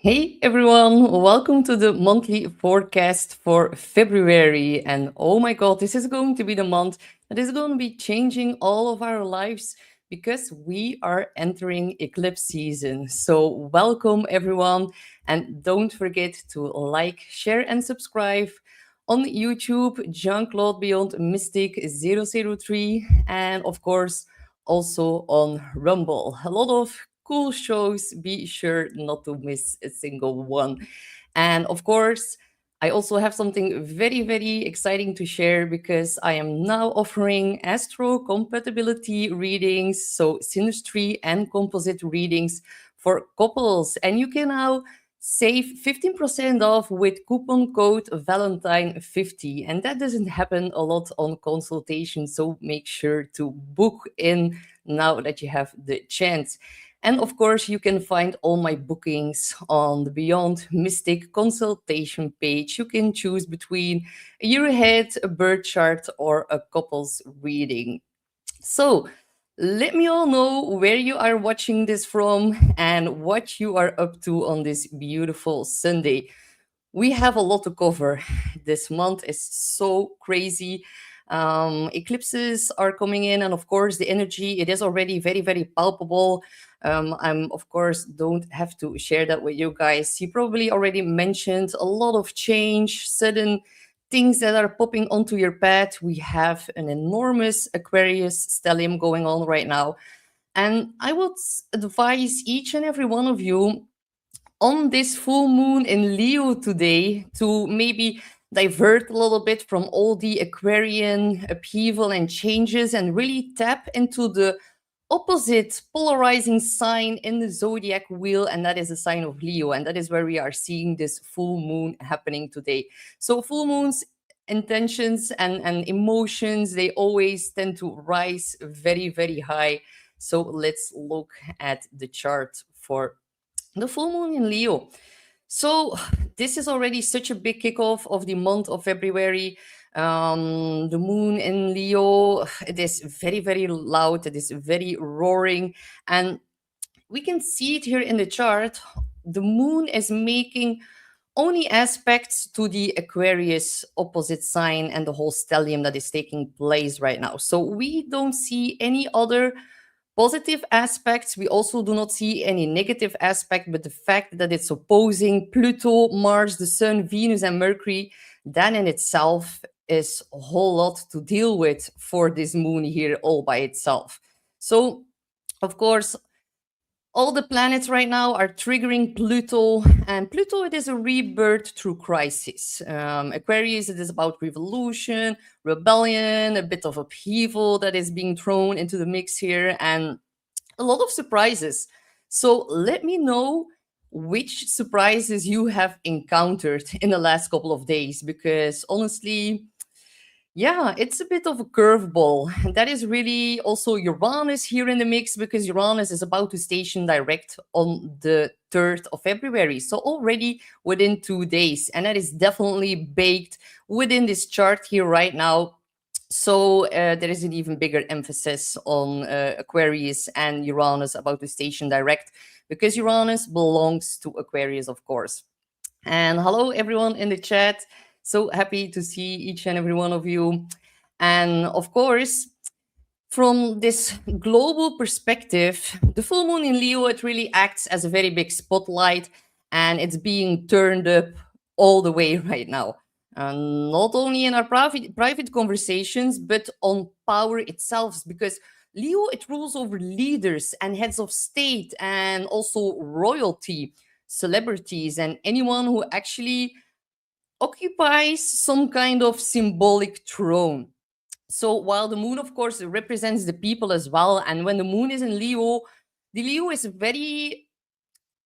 Hey everyone, welcome to the monthly forecast for February. And oh my god, this is going to be the month that is going to be changing all of our lives because we are entering eclipse season. So, welcome everyone, and don't forget to like, share, and subscribe on YouTube, Jean Claude Beyond Mystic 003, and of course, also on Rumble. A lot of cool shows. Be sure not to miss a single one. And of course, I also have something very, very exciting to share because I am now offering Astro compatibility readings, so synastry and composite readings for couples. And you can now save 15% off with coupon code Valentine50. And that doesn't happen a lot on consultation, so make sure to book in now that you have the chance. And of course, you can find all my bookings on the Beyond Mystic consultation page. You can choose between a year ahead, a birth chart, or a couples reading. So, let me all know where you are watching this from and what you are up to on this beautiful Sunday. We have a lot to cover. This month is so crazy. Eclipses are coming in, and of course, the energy it is already very, very palpable. I'm of course don't have to share that with you guys. You probably already mentioned a lot of change, sudden things that are popping onto your path. We have an enormous Aquarius stellium going on right now, and I would advise each and every one of you on this full moon in Leo today to maybe divert a little bit from all the Aquarian upheaval and changes and really tap into the opposite polarizing sign in the zodiac wheel, and that is the sign of Leo. And that is where we are seeing this full moon happening today. So, full moons intentions and emotions they always tend to rise very very high. So let's look at the chart for the full moon in Leo. So this is already such a big kickoff of the month of February. The moon in Leo, it is very, very loud. It is very roaring. And we can see it here in the chart. The moon is making only aspects to the Aquarius opposite sign and the whole stellium that is taking place right now. So we don't see any other positive aspects. We also do not see any negative aspect, but the fact that it's opposing Pluto, Mars, the Sun, Venus, and Mercury, that in itself is a whole lot to deal with for this moon here all by itself. So, of course, all the planets right now are triggering Pluto, and Pluto it is a rebirth through crisis. Aquarius it is about revolution, rebellion, a bit of upheaval that is being thrown into the mix here, and a lot of surprises. So let me know which surprises you have encountered in the last couple of days, because honestly, yeah, it's a bit of a curveball. That is really also Uranus here in the mix because Uranus is about to station direct on the 3rd of February. So already within 2 days. And that is definitely baked within this chart here right now. So there is an even bigger emphasis on Aquarius and Uranus about to station direct because Uranus belongs to Aquarius, of course. And hello, everyone in the chat. So happy to see each and every one of you. And of course, from this global perspective, the full moon in Leo, it really acts as a very big spotlight and it's being turned up all the way right now. Not only in our private conversations, but on power itself, because Leo, it rules over leaders and heads of state and also royalty, celebrities, and anyone who actually occupies some kind of symbolic throne. So while the moon, of course, represents the people as well, and when the moon is in Leo, the Leo is very,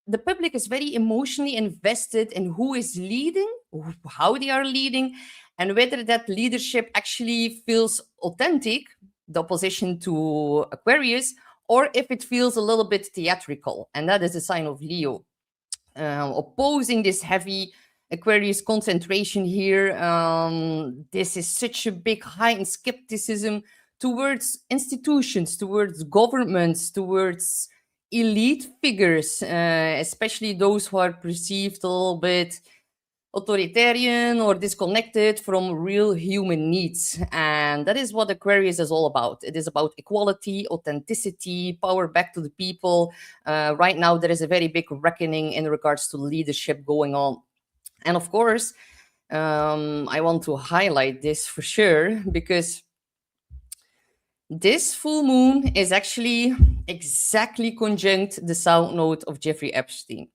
the public is very emotionally invested in who is leading, how they are leading, and whether that leadership actually feels authentic, the opposition to Aquarius, or if it feels a little bit theatrical. And that is a sign of Leo. Opposing this heavy Aquarius concentration here. This is such a big heightened skepticism towards institutions, towards governments, towards elite figures, especially those who are perceived a little bit authoritarian or disconnected from real human needs. And that is what Aquarius is all about. It is about equality, authenticity, power back to the people. Right now, there is a very big reckoning in regards to leadership going on. And of course, I want to highlight this for sure because this full moon is actually exactly conjunct the south node of Jeffrey Epstein.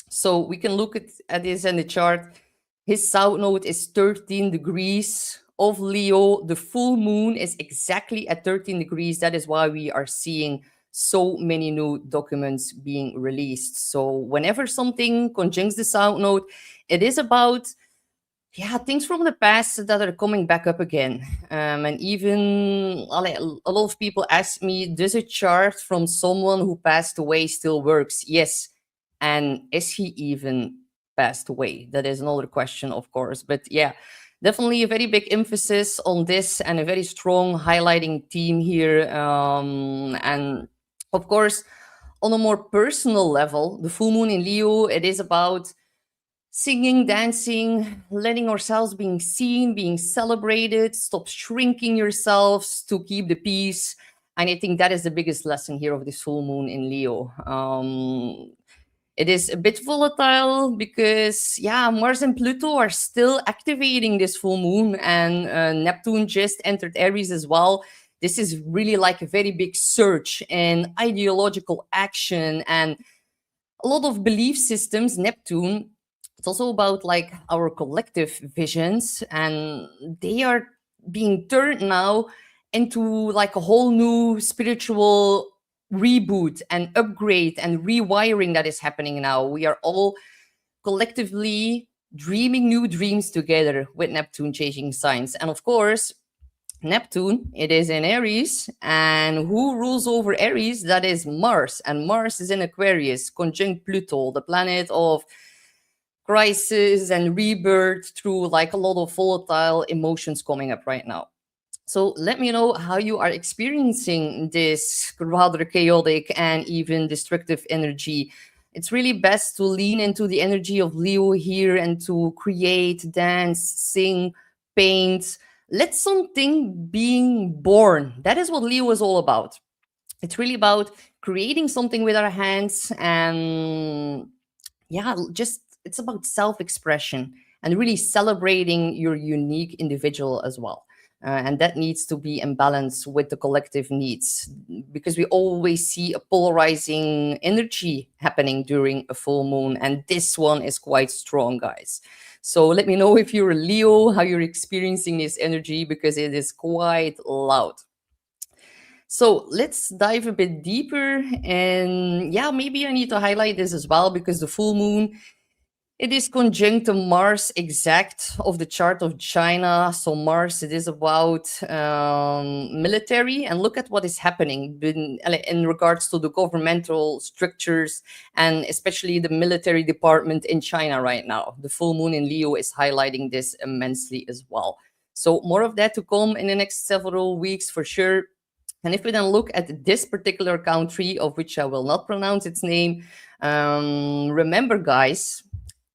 So we can look at this in the chart. His south node is 13 degrees of Leo. The full moon is exactly at 13 degrees. That is why we are seeing so many new documents being released. So whenever something conjuncts the south node, it is about things from the past that are coming back up again. And even a lot of people ask me, does a chart from someone who passed away still works? Yes. And is he even passed away? That is another question, of course. But yeah, definitely a very big emphasis on this and a very strong highlighting theme here. And of course, on a more personal level, the full moon in Leo, it is about singing, dancing, letting ourselves being seen, being celebrated, stop shrinking yourselves to keep the peace. And I think that is the biggest lesson here of this full moon in Leo. It is a bit volatile because, Mars and Pluto are still activating this full moon, and Neptune just entered Aries as well. This is really like a very big surge in ideological action and a lot of belief systems. Neptune, it's also about like our collective visions, and they are being turned now into like a whole new spiritual reboot and upgrade and rewiring that is happening now. We are all collectively dreaming new dreams together with Neptune changing signs. And of course, Neptune, it is in Aries, and who rules over Aries? That is Mars, and Mars is in Aquarius, conjunct Pluto, the planet of crisis and rebirth through like a lot of volatile emotions coming up right now. So let me know how you are experiencing this rather chaotic and even destructive energy. It's really best to lean into the energy of Leo here and to create, dance, sing, paint. Let something being born. That is what Leo is all about. It's really about creating something with our hands, and just it's about self-expression and really celebrating your unique individual as well. And that needs to be in balance with the collective needs, because we always see a polarizing energy happening during a full moon, and this one is quite strong, guys. So let me know if you're a Leo, how you're experiencing this energy, because it is quite loud. So let's dive a bit deeper. And maybe I need to highlight this as well, because the full moon, it is conjunct to Mars exact of the chart of China. So Mars, it is about military, and look at what is happening in regards to the governmental structures and especially the military department in China right now. The full moon in Leo is highlighting this immensely as well. So more of that to come in the next several weeks for sure. And if we then look at this particular country, of which I will not pronounce its name, remember, guys,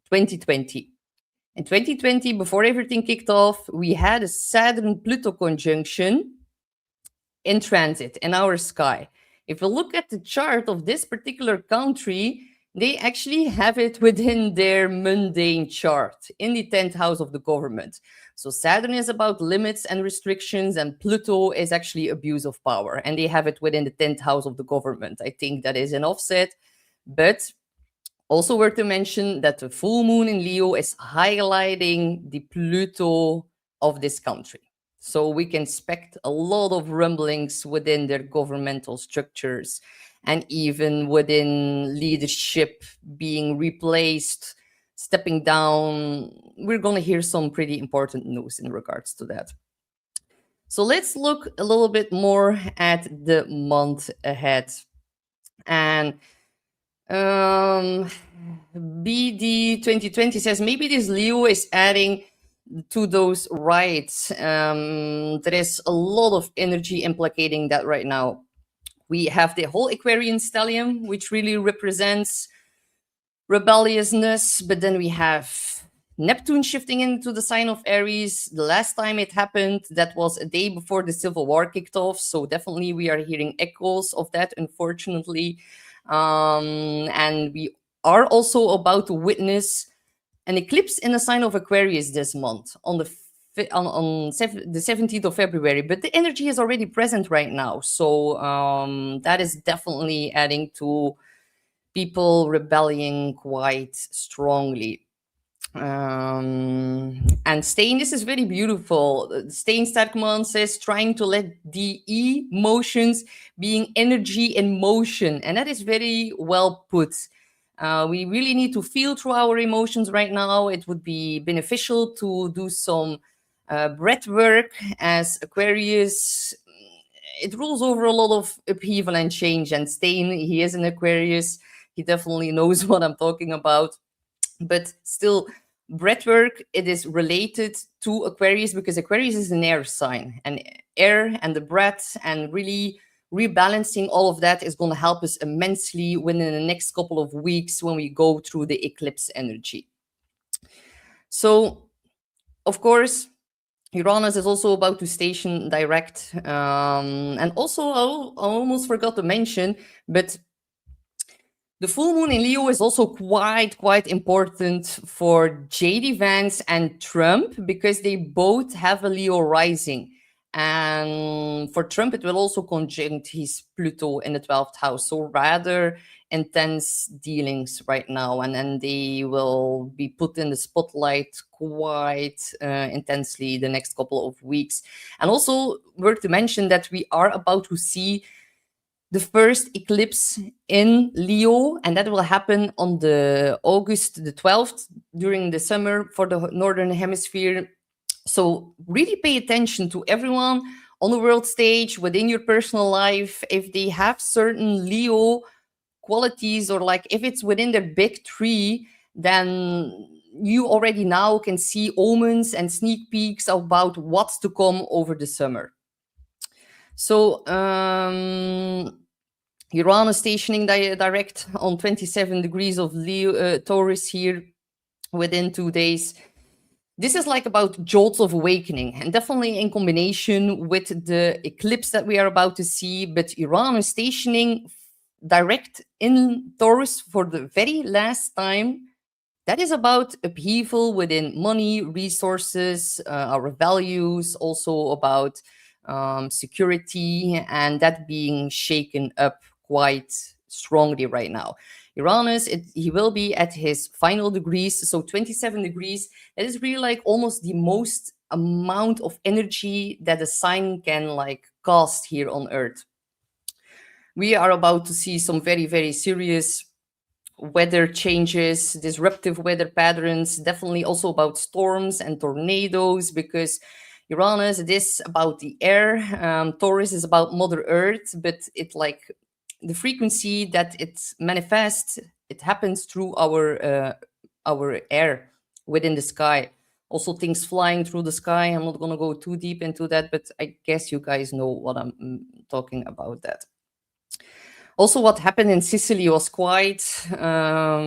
2020. In 2020, before everything kicked off, we had a Saturn-Pluto conjunction in transit in our sky. If we look at the chart of this particular country, they actually have it within their mundane chart in the 10th house of the government. So Saturn is about limits and restrictions, and Pluto is actually abuse of power, and they have it within the 10th house of the government. I think that is an offset, but also worth to mention that the full moon in Leo is highlighting the Pluto of this country. So we can expect a lot of rumblings within their governmental structures, and even within leadership being replaced, stepping down. We're going to hear some pretty important news in regards to that. So let's look a little bit more at the month ahead. And BD 2020 says maybe this Leo is adding to those rights. There is a lot of energy implicating that right now. We have the whole Aquarian stellium, which really represents rebelliousness. But then we have Neptune shifting into the sign of Aries. The last time it happened, that was a day before the Civil War kicked off. So definitely we are hearing echoes of that, unfortunately. And we are also about to witness an eclipse in the sign of Aquarius this month on the 17th of February, but the energy is already present right now. So that is definitely adding to people rebelling quite strongly. And Stain, this is very beautiful. Stain Starkman says trying to let the emotions being energy in motion, and that is very well put. We really need to feel through our emotions right now. It would be beneficial to do some breath work, as Aquarius, it rules over a lot of upheaval and change. And Stain, he is an Aquarius. He definitely knows what I'm talking about. But still, breathwork, it is related to Aquarius because Aquarius is an air sign, and air and the breath and really rebalancing all of that is going to help us immensely within the next couple of weeks when we go through the eclipse energy. So, of course, Uranus is also about to station direct. And also, I almost forgot to mention, but the full moon in Leo is also quite important for J.D. Vance and Trump because they both have a Leo rising. And for Trump, it will also conjunct his Pluto in the 12th house. So rather intense dealings right now. And then they will be put in the spotlight quite intensely the next couple of weeks. And also worth to mention that we are about to see the first eclipse in Leo, and that will happen on the August the 12th during the summer for the Northern Hemisphere. So really pay attention to everyone on the world stage, within your personal life, if they have certain Leo qualities, or like if it's within their big three, then you already now can see omens and sneak peeks about what's to come over the summer. So Uranus stationing direct on 27 degrees of Leo, Taurus here within 2 days. This is like about jolts of awakening, and definitely in combination with the eclipse that we are about to see. But Uranus stationing direct in Taurus for the very last time, that is about upheaval within money, resources, our values, also about security, and that being shaken up quite strongly right now. Uranus, he will be at his final degrees, so 27 degrees. That is really like almost the most amount of energy that a sign can like cast here on Earth. We are about to see some very serious weather changes, disruptive weather patterns, definitely also about storms and tornadoes, because Uranus, it is about the air. Taurus is about Mother Earth, but it like the frequency that it manifests, it happens through our air within the sky. Also things flying through the sky. I'm not going to go too deep into that, but I guess you guys know what I'm talking about that. Also, what happened in Sicily was quite a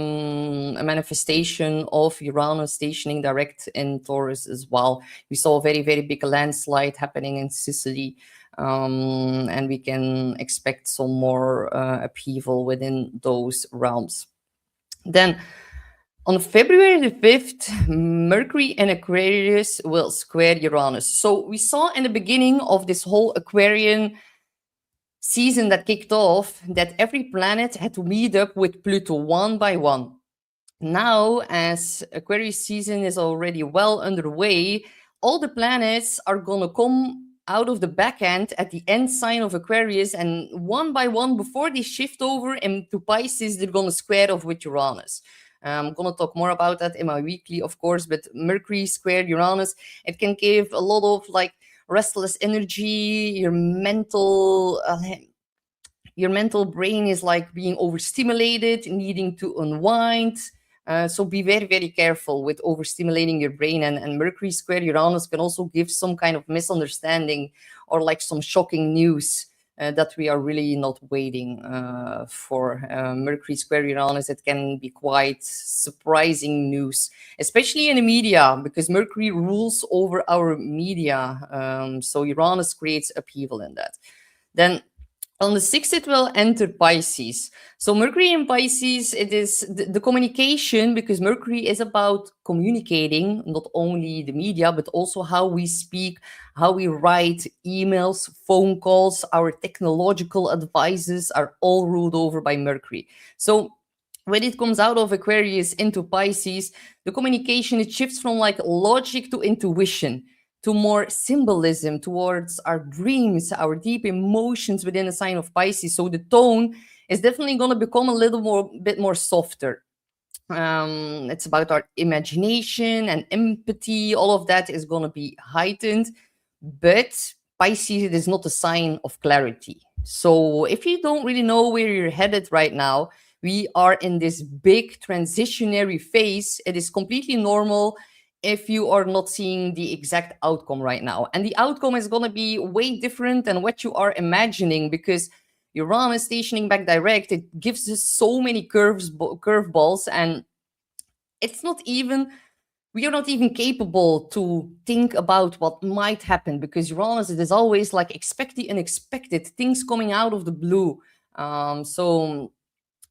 manifestation of Uranus stationing direct in Taurus as well. We saw a very big landslide happening in Sicily, and we can expect some more upheaval within those realms. Then, on February the 5th, Mercury in Aquarius will square Uranus. So we saw in the beginning of this whole Aquarian season that kicked off that every planet had to meet up with Pluto one by one. Now, as Aquarius season is already well underway, all the planets are going to come out of the back end at the end sign of Aquarius, and one by one, before they shift over into Pisces, they're going to square off with Uranus. I'm going to talk more about that in my weekly, of course, but Mercury squared Uranus, it can give a lot of like restless energy. Your mental brain is like being overstimulated, needing to unwind. So be very careful with overstimulating your brain. And Mercury square Uranus can also give some kind of misunderstanding or like some shocking news that we are really not waiting for. Mercury square Uranus, it can be quite surprising news, especially in the media, because Mercury rules over our media. So Uranus creates upheaval in that. Then on the 6th, it will enter Pisces. So Mercury in Pisces, it is the communication, because Mercury is about communicating, not only the media, but also how we speak, how we write emails, phone calls, our technological advices are all ruled over by Mercury. So when it comes out of Aquarius into Pisces, the communication, it shifts from like logic to intuition, to more symbolism, towards our dreams, our deep emotions within the sign of Pisces. So the tone is definitely going to become a bit more softer. It's about our imagination and empathy. All of that is going to be heightened. But Pisces is not a sign of clarity. So if you don't really know where you're headed right now, we are in this big transitionary phase. It is completely normal if you are not seeing the exact outcome right now. And the outcome is going to be way different than what you are imagining, because Uranus stationing back direct, it gives us so many curveballs, and it's not even, we are not even capable to think about what might happen, because Uranus, it is always like expect the unexpected, things coming out of the blue. So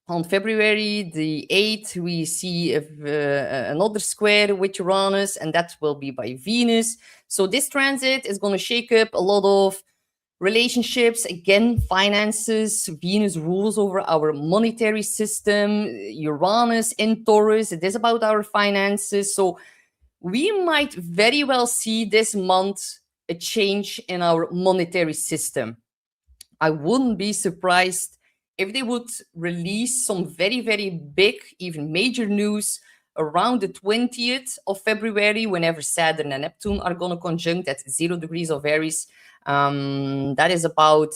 on February the 8th, we see another square with Uranus, and that will be by Venus. So this transit is going to shake up a lot of relationships, again, finances. Venus rules over our monetary system. Uranus in Taurus, it is about our finances. So we might very well see this month a change in our monetary system. I wouldn't be surprised if they would release some very, very big, even major news around the 20th of February, whenever Saturn and Neptune are going to conjunct at 0 degrees of Aries. That is about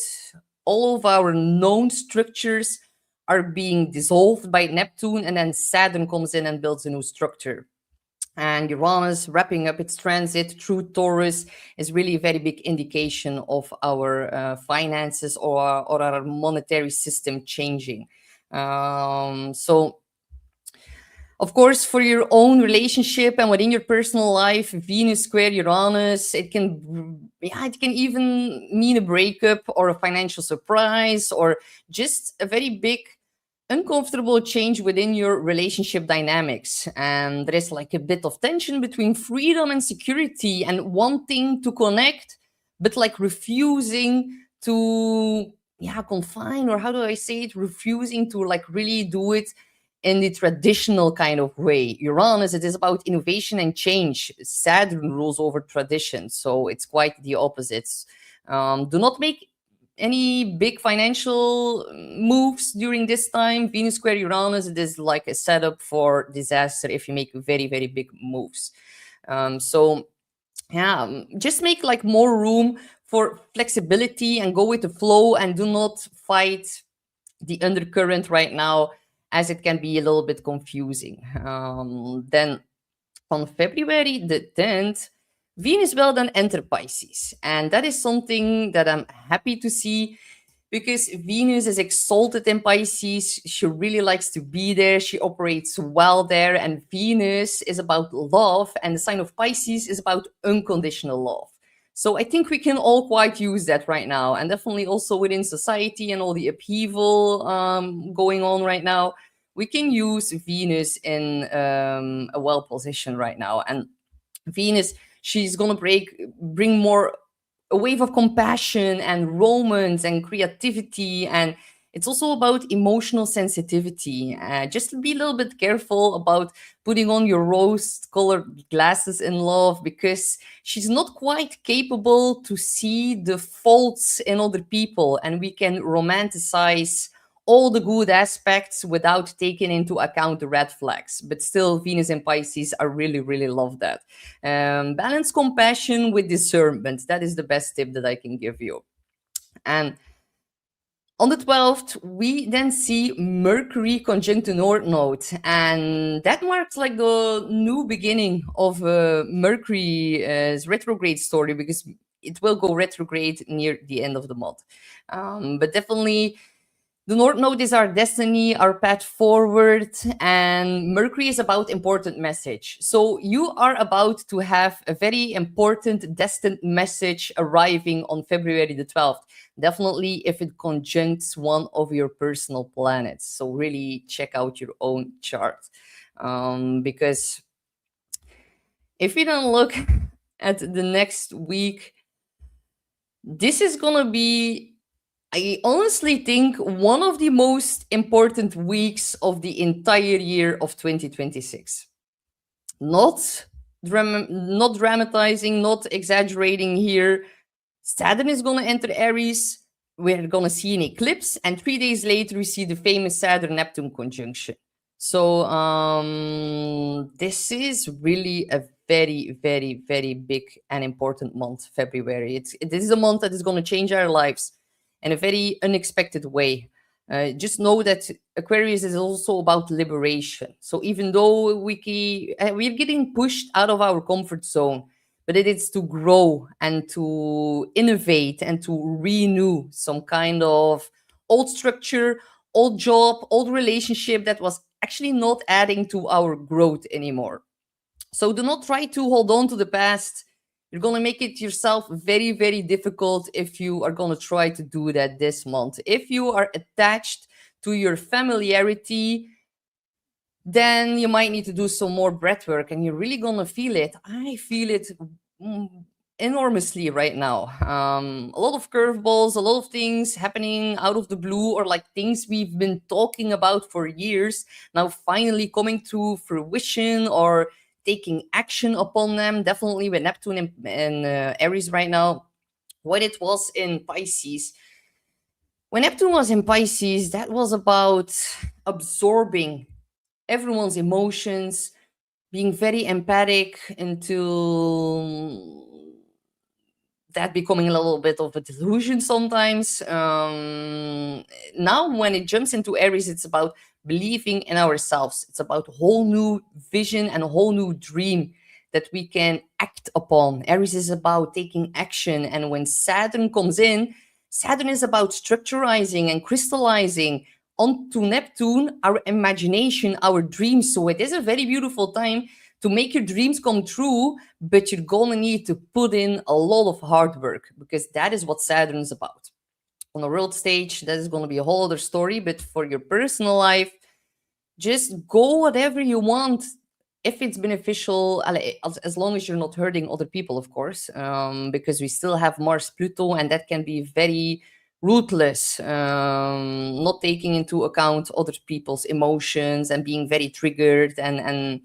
all of our known structures are being dissolved by Neptune, and then Saturn comes in and builds a new structure. And Uranus wrapping up its transit through Taurus is really a very big indication of our finances or our monetary system changing. So, of course, for your own relationship and within your personal life, Venus square Uranus, it can even mean a breakup or a financial surprise, or just a very big uncomfortable change within your relationship dynamics. And there is like a bit of tension between freedom and security, and wanting to connect, but like refusing to confine, or how do I say it, refusing to like really do it in the traditional kind of way. Uranus, it is about innovation and change. Saturn rules over tradition, so it's quite the opposites. Do not make any big financial moves during this time. Venus square Uranus, it is like a setup for disaster if you make very, very big moves. So just make like more room for flexibility and go with the flow, and do not fight the undercurrent right now, as it can be a little bit confusing. Then on February the 10th, Venus will then enter Pisces. And that is something that I'm happy to see, because Venus is exalted in Pisces. She really likes to be there. She operates well there. And Venus is about love, and the sign of Pisces is about unconditional love. So I think we can all quite use that right now, and definitely also within society and all the upheaval going on right now, we can use Venus in a well position right now. And Venus, she's gonna bring more a wave of compassion and romance and creativity, and it's also about emotional sensitivity. Just be a little bit careful about putting on your rose-colored glasses in love, because she's not quite capable to see the faults in other people, and we can romanticize all the good aspects without taking into account the red flags. But still, Venus and Pisces, I really, really love that. Balance compassion with discernment. That is the best tip that I can give you. And on the 12th, we then see Mercury conjunct the North Node, and that marks like the new beginning of Mercury's retrograde story, because it will go retrograde near the end of the month. But definitely, the North Node is our destiny, our path forward, and Mercury is about important message. So you are about to have a very important destined message arriving on February the 12th. Definitely if it conjuncts one of your personal planets. So really check out your own chart. Because if we don't look at the next week, this is going to be, I honestly think, one of the most important weeks of the entire year of 2026. Not dramatizing, not exaggerating here. Saturn is going to enter Aries. We're going to see an eclipse, and 3 days later, we see the famous Saturn-Neptune conjunction. So this is really a very, very, very big and important month, February. This is a month that is going to change our lives in a very unexpected way. Just know that Aquarius is also about liberation. So even though we're getting pushed out of our comfort zone, but it is to grow and to innovate and to renew some kind of old structure, old job, old relationship that was actually not adding to our growth anymore. So do not try to hold on to the past. You're going to make it yourself very, very difficult if you are going to try to do that this month. If you are attached to your familiarity, then you might need to do some more breath work, and you're really going to feel it. I feel it enormously right now. A lot of curveballs, a lot of things happening out of the blue, or like things we've been talking about for years now finally coming to fruition or taking action upon them. Definitely with Neptune and Aries right now. When it was in Pisces, when Neptune was in Pisces, that was about absorbing everyone's emotions, being very empathic, into that becoming a little bit of a delusion sometimes. Now, when it jumps into Aries, it's about believing in ourselves. It's about a whole new vision and a whole new dream that we can act upon. Aries is about taking action. And when Saturn comes in, Saturn is about structurizing and crystallizing onto Neptune our imagination, our dreams. So it is a very beautiful time to make your dreams come true, but you're gonna need to put in a lot of hard work, because that is what Saturn is about. On the world stage, that is gonna be a whole other story, but for your personal life, just go whatever you want if it's beneficial, as long as you're not hurting other people, of course, because we still have Mars Pluto, and that can be very ruthless, not taking into account other people's emotions and being very triggered and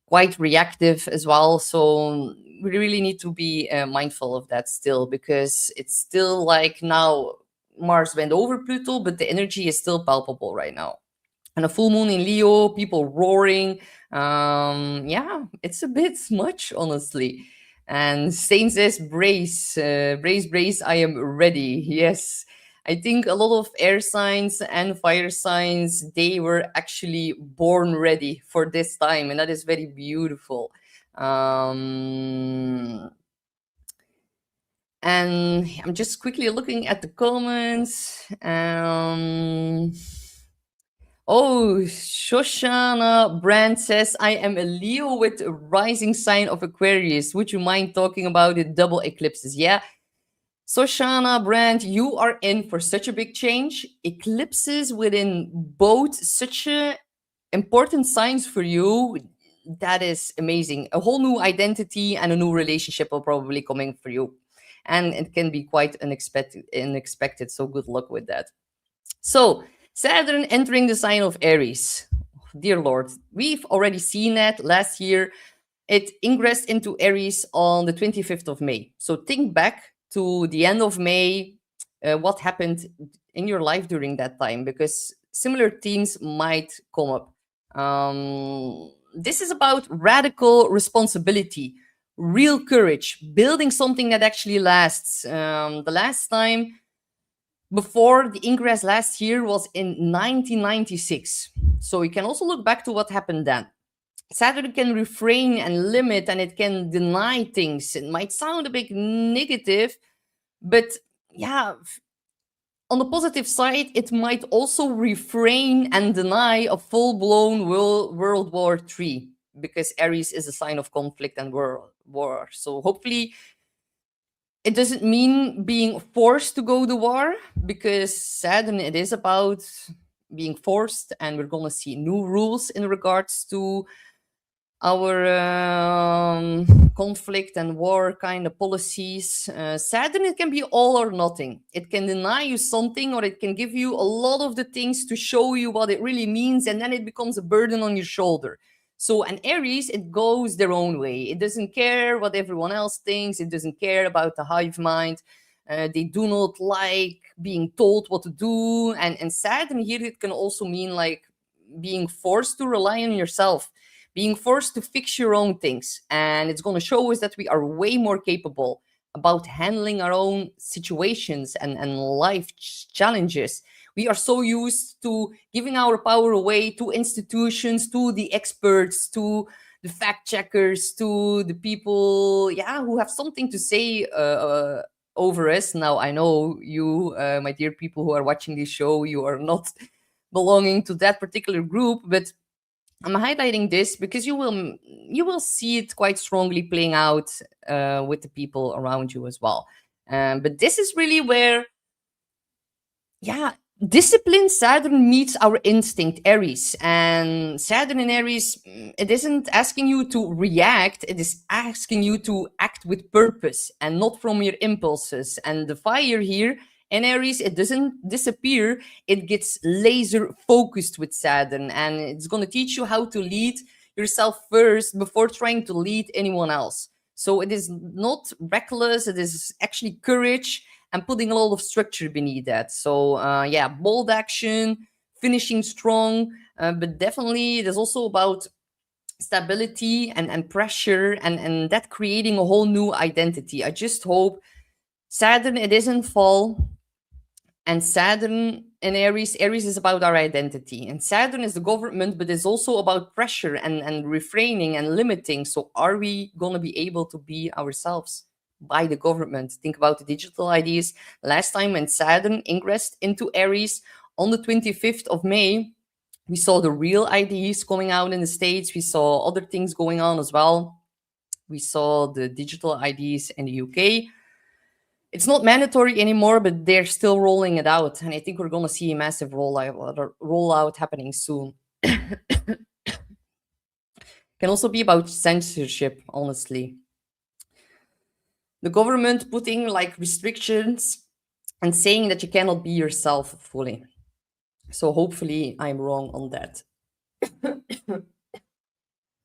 quite reactive as well. So we really need to be mindful of that still, because it's still like now Mars went over Pluto, but the energy is still palpable right now. And a full moon in Leo, people roaring. Yeah, it's a bit much, honestly. And Stain says, brace, brace, I am ready. Yes. I think a lot of air signs and fire signs, they were actually born ready for this time. And that is very beautiful. And I'm just quickly looking at the comments. Oh, Shoshana Brand says, I am a Leo with a rising sign of Aquarius. Would you mind talking about the double eclipses? Yeah. Shoshana Brand, you are in for such a big change. Eclipses within both such important signs for you. That is amazing. A whole new identity and a new relationship will probably coming for you. And it can be quite unexpected. So good luck with that. So Saturn entering the sign of Aries. Dear Lord, we've already seen that last year. It ingressed into Aries on the 25th of May. So think back to the end of May, what happened in your life during that time, because similar themes might come up. This is about radical responsibility, real courage, building something that actually lasts. The last time before the ingress last year was in 1996. So you can also look back to what happened then. Saturn can refrain and limit, and it can deny things. It might sound a bit negative, but yeah, on the positive side, it might also refrain and deny a full-blown World War III, because Aries is a sign of conflict and war. So hopefully it doesn't mean being forced to go to war, because Saturn, it is about being forced, and we're going to see new rules in regards to our conflict and war kind of policies. Saturn, it can be all or nothing. It can deny you something, or it can give you a lot of the things to show you what it really means, and then it becomes a burden on your shoulder. So an Aries, it goes their own way. It doesn't care what everyone else thinks. It doesn't care about the hive mind. They do not like being told what to do. And Saturn here, it can also mean like being forced to rely on yourself, being forced to fix your own things. And it's going to show us that we are way more capable about handling our own situations and life challenges. We are so used to giving our power away to institutions, to the experts, to the fact checkers, to the people, yeah, who have something to say over us. Now, I know you, my dear people who are watching this show, you are not belonging to that particular group, but I'm highlighting this because you will see it quite strongly playing out with the people around you as well. But this is really where, yeah, discipline Saturn meets our instinct Aries, and Saturn in Aries, it isn't asking you to react; it is asking you to act with purpose and not from your impulses. And the fire here in Aries, it doesn't disappear; it gets laser focused with Saturn, and it's going to teach you how to lead yourself first before trying to lead anyone else. So it is not reckless; it is actually courage and putting a lot of structure beneath that. So yeah, bold action, finishing strong, but definitely it is also about stability and pressure, and that creating a whole new identity. I just hope Saturn, it isn't fall, and Saturn in Aries is about our identity. And Saturn is the government, but it's also about pressure and refraining and limiting. So are we going to be able to be ourselves by the government? Think about the digital IDs. Last time when Saturn ingressed into Aries on the 25th of May, we saw the real IDs coming out in the States. We saw other things going on as well. We saw the digital IDs in the UK. It's not mandatory anymore, but they're still rolling it out. And I think we're going to see a massive rollout happening soon. Can also be about censorship, honestly. The government putting like restrictions and saying that you cannot be yourself fully. So hopefully I'm wrong on that.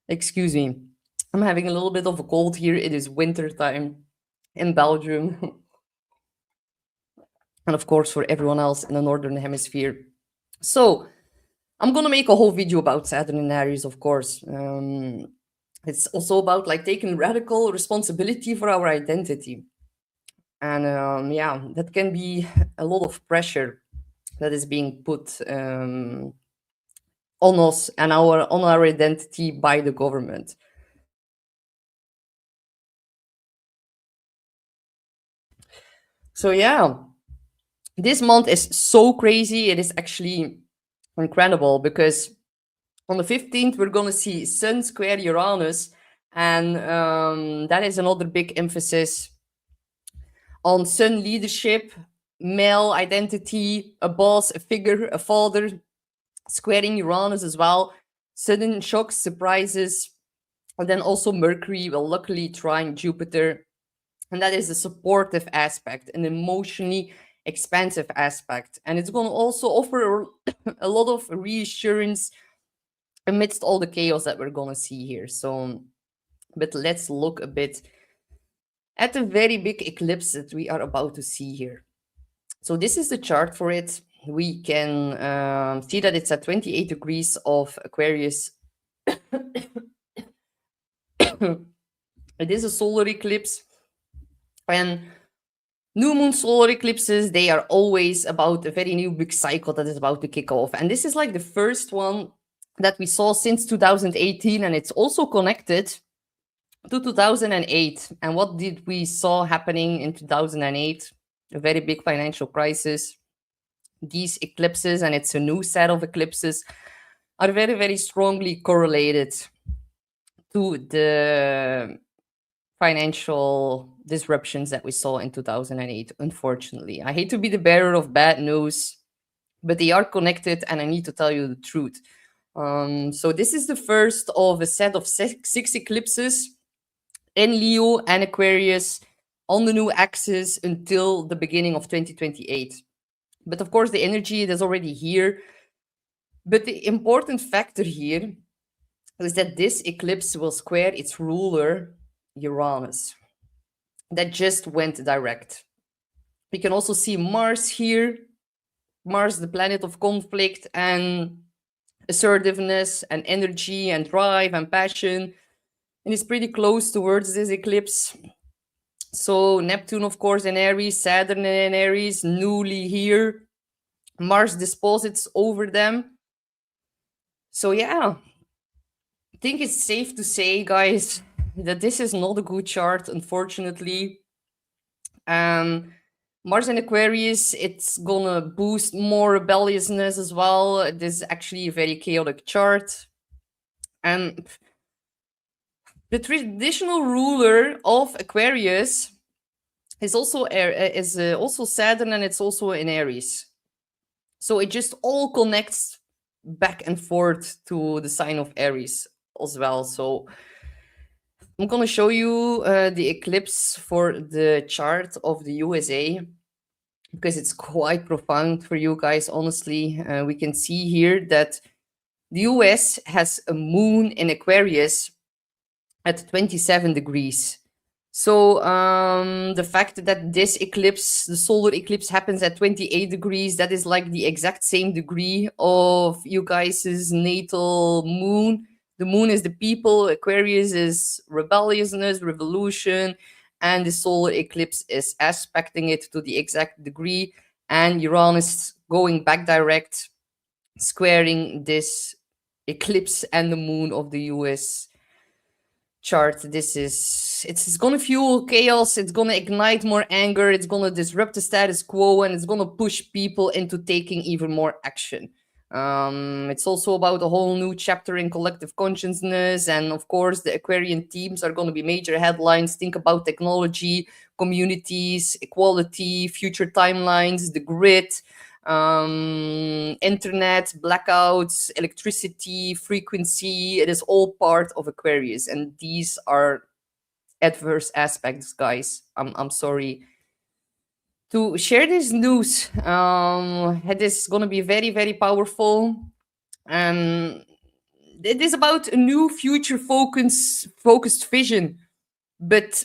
Excuse me. I'm having a little bit of a cold here. It is winter time in Belgium. And of course, for everyone else in the Northern Hemisphere. So I'm going to make a whole video about Saturn in Aries, of course. It's also about like taking radical responsibility for our identity. And yeah, that can be a lot of pressure that is being put on us and on our identity by the government. So yeah, this month is so crazy. It is actually incredible because on the 15th, we're going to see Sun square Uranus. And that is another big emphasis on Sun leadership, male identity, a boss, a figure, a father, squaring Uranus as well. Sudden shocks, surprises. And then also Mercury will luckily trine Jupiter. And that is a supportive aspect, an emotionally expansive aspect. And it's going to also offer a lot of reassurance amidst all the chaos that we're going to see here. So, but let's look a bit at the very big eclipse that we are about to see here. So this is the chart for it. We can see that it's at 28 degrees of Aquarius. It is a solar eclipse. And new moon solar eclipses, they are always about a very new big cycle that is about to kick off. And this is like the first one that we saw since 2018, and it's also connected to 2008. And what did we saw happening in 2008? A very big financial crisis. These eclipses, and it's a new set of eclipses, are very, very strongly correlated to the financial disruptions that we saw in 2008, unfortunately. I hate to be the bearer of bad news, but they are connected, and I need to tell you the truth. So this is the first of a set of six eclipses in Leo and Aquarius on the new axis until the beginning of 2028. But of course, the energy is already here. But the important factor here is that this eclipse will square its ruler, Uranus, that just went direct. We can also see Mars here. Mars, the planet of conflict and assertiveness and energy and drive and passion. And it's pretty close towards this eclipse. So Neptune, of course, in Aries, Saturn in Aries, newly here. Mars deposits over them. So yeah, I think it's safe to say, guys, that this is not a good chart, unfortunately. Mars in Aquarius, it's gonna boost more rebelliousness as well. This is actually a very chaotic chart. And the traditional ruler of Aquarius is also Saturn, and it's also in Aries. So it just all connects back and forth to the sign of Aries as well. So I'm going to show you the eclipse for the chart of the USA, because it's quite profound for you guys, honestly. We can see here that the US has a moon in Aquarius at 27 degrees. So the fact that this eclipse, the solar eclipse, happens at 28 degrees, that is like the exact same degree of you guys' natal moon. The moon is the people, Aquarius is rebelliousness, revolution, and the solar eclipse is aspecting it to the exact degree, and Uranus going back direct, squaring this eclipse and the moon of the US chart. It's gonna fuel chaos, it's gonna ignite more anger, it's gonna disrupt the status quo, and it's gonna push people into taking even more action. It's also about a whole new chapter in collective consciousness, and of course the Aquarian themes are going to be major headlines. Think about technology, communities, equality, future timelines, the grid, internet, blackouts, electricity, frequency. It is all part of Aquarius, and these are adverse aspects, guys. I'm sorry to share this news. It is going to be very, very powerful. It is about a new future focused vision. But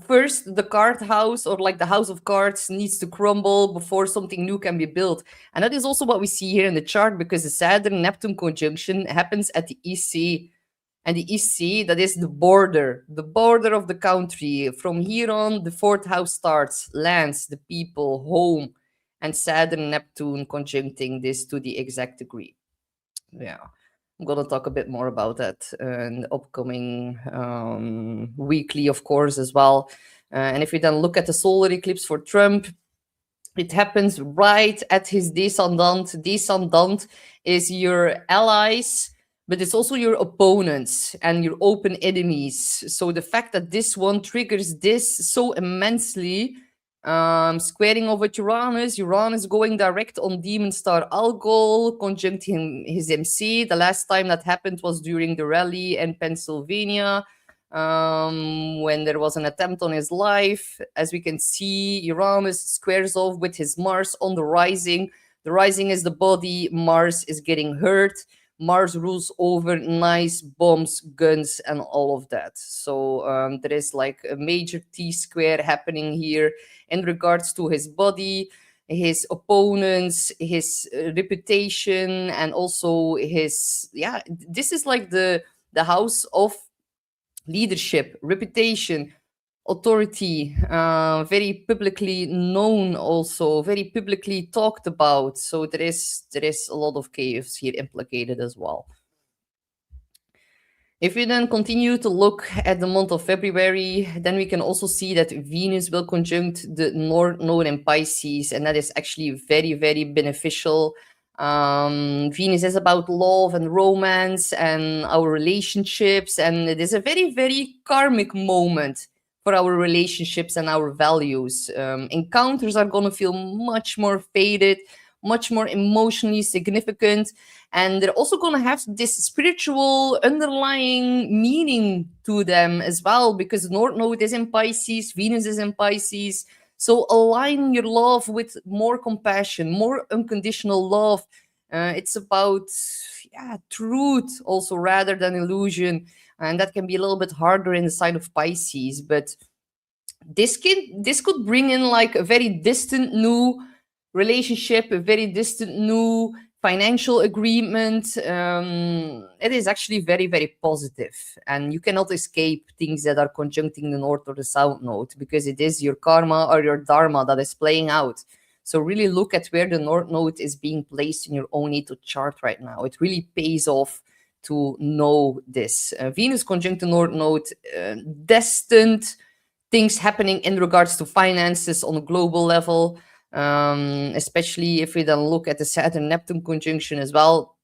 first, the card house, or like the house of cards, needs to crumble before something new can be built. And that is also what we see here in the chart, because the Saturn-Neptune conjunction happens at the EC. And the EC, that is the border of the country. From here on, the fourth house starts, lands, the people, home, and Saturn, Neptune conjuncting this to the exact degree. Yeah, I'm going to talk a bit more about that in the upcoming weekly, of course, as well. And if we then look at the solar eclipse for Trump, it happens right at his descendant. Descendant is your allies, but it's also your opponents and your open enemies. So the fact that this one triggers this so immensely, squaring over Uranus going direct on Demon Star Algol, conjuncting his MC. The last time that happened was during the rally in Pennsylvania, when there was an attempt on his life. As we can see, Uranus squares off with his Mars on the rising. The rising is the body, Mars is getting hurt. Mars rules over nice bombs, guns, and all of that. So there is like a major T-square happening here in regards to his body, his opponents, his reputation, and also his, yeah, this is like the house of leadership, reputation, authority, very publicly known, also very publicly talked about. So there is a lot of chaos here implicated as well. If we then continue to look at the month of February, then we can also see that Venus will conjunct the North Node in Pisces, and that is actually very, very beneficial. Venus is about love and romance and our relationships, and it is a very, very karmic moment for our relationships and our values. Encounters are going to feel much more faded, much more emotionally significant, and they're also going to have this spiritual underlying meaning to them as well, because North Node is in Pisces, Venus is in Pisces. So align your love with more compassion, more unconditional love. It's about, yeah, truth also rather than illusion, and that can be a little bit harder in the side of Pisces. But this could bring in like a very distant new relationship, a very distant new financial agreement. It is actually very, very positive, and you cannot escape things that are conjuncting the North or the South Node, because it is your karma or your dharma that is playing out. So really look at where the North Node is being placed in your own natal chart right now. It really pays off to know this. Venus conjunct the North Node, destined things happening in regards to finances on a global level, especially if we then look at the Saturn Neptune conjunction as well.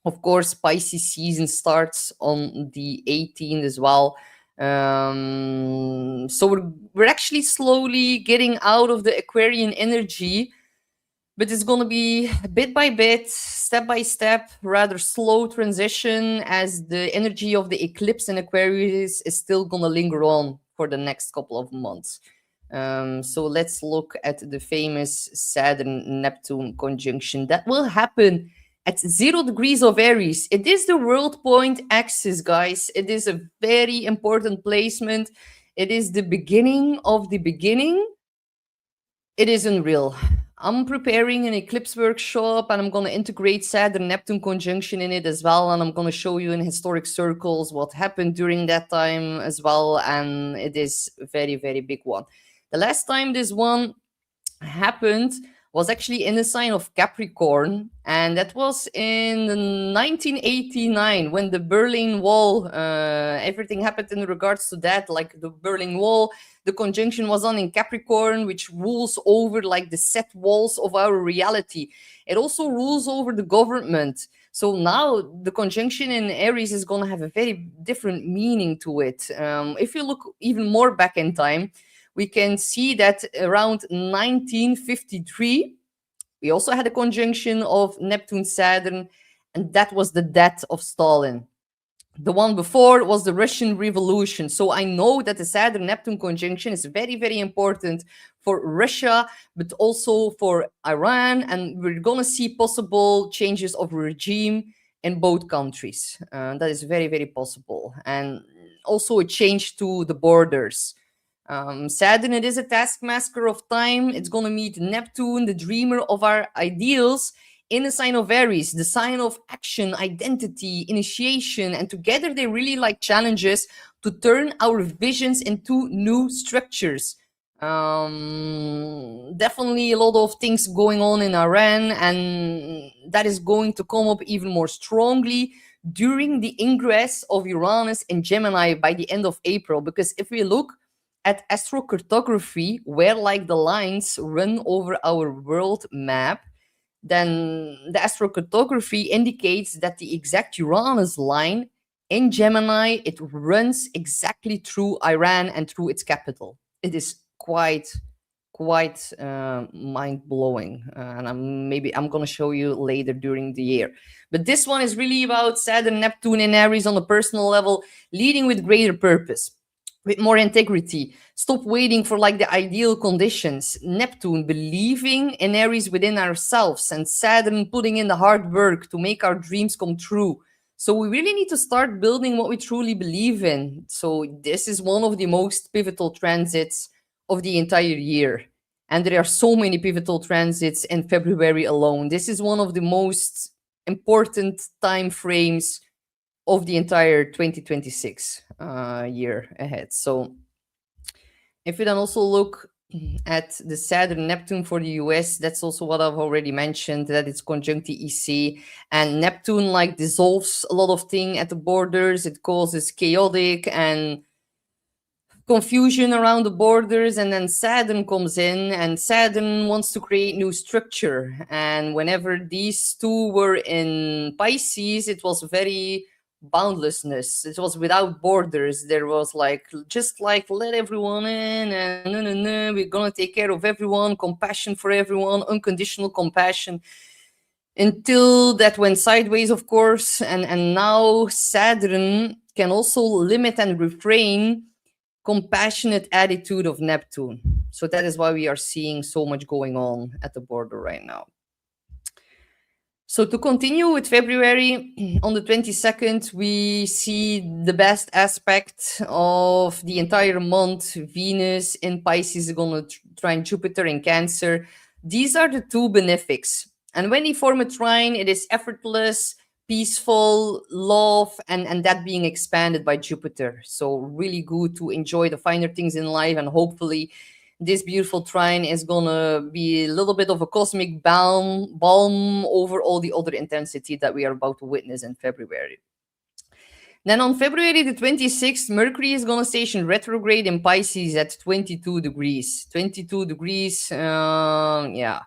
Of course, Pisces season starts on the 18th as well. So we're actually slowly getting out of the Aquarian energy, but it's going to be bit by bit, step by step, rather slow transition, as the energy of the eclipse in Aquarius is still going to linger on for the next couple of months. So let's look at the famous Saturn Neptune conjunction that will happen at 0 degrees of Aries. It is the world point axis, guys. It is a very important placement. It is the beginning of the beginning. It is unreal. I'm preparing an eclipse workshop, and I'm going to integrate Saturn Neptune conjunction in it as well. And I'm going to show you in historic circles what happened during that time as well. And it is a very, very big one. The last time this one happened was actually in the sign of Capricorn, and that was in 1989 when the Berlin Wall, everything happened in regards to that, like the Berlin Wall. The conjunction was on in Capricorn, which rules over like the set walls of our reality. It also rules over the government. So now the conjunction in Aries is going to have a very different meaning to it. If you look even more back in time, we can see that around 1953, we also had a conjunction of Neptune Saturn, and that was the death of Stalin. The one before was the Russian Revolution. So I know that the Saturn Neptune conjunction is very, very important for Russia, but also for Iran. And we're going to see possible changes of regime in both countries. That is very, very possible. And also a change to the borders. Saturn, it is a taskmaster of time. It's going to meet Neptune, the dreamer of our ideals, in the sign of Aries, the sign of action, identity, initiation. And together they really like challenges to turn our visions into new structures. Definitely a lot of things going on in Iran, and that is going to come up even more strongly during the ingress of Uranus in Gemini by the end of April. Because if we look at astrocartography, where like the lines run over our world map, then the astrocartography indicates that the exact Uranus line in Gemini, it runs exactly through Iran and through its capital. It is quite mind-blowing, and I'm going to show you later during the year. But this one is really about Saturn Neptune in Aries on a personal level, leading with greater purpose, with more integrity. Stop waiting for like the ideal conditions. Neptune believing in Aries within ourselves, and Saturn putting in the hard work to make our dreams come true. So we really need to start building what we truly believe in. So this is one of the most pivotal transits of the entire year. And there are so many pivotal transits in February alone. This is one of the most important time frames of the entire 2026 year ahead. So if we then also look at the Saturn Neptune for the US. That's also what I've already mentioned, that it's conjunct the EC, and Neptune like dissolves a lot of things at the borders. It causes chaotic and confusion around the borders, and then Saturn comes in, and Saturn wants to create new structure. And whenever these two were in Pisces, it was very boundlessness. It was without borders. There was like just like let everyone in, and no, no, no, we're gonna take care of everyone, compassion for everyone, unconditional compassion. Until that went sideways, of course, and now Saturn can also limit and refrain compassionate attitude of Neptune. So that is why we are seeing so much going on at the border right now. So to continue with February, on the 22nd, we see the best aspect of the entire month. Venus in Pisces is going to trine Jupiter in Cancer. These are the two benefics. And when they form a trine, it is effortless, peaceful, love, and that being expanded by Jupiter. So really good to enjoy the finer things in life, and hopefully this beautiful trine is gonna be a little bit of a cosmic balm over all the other intensity that we are about to witness in February. Then on February the 26th, Mercury is gonna station retrograde in Pisces at 22 degrees. 22 degrees, yeah.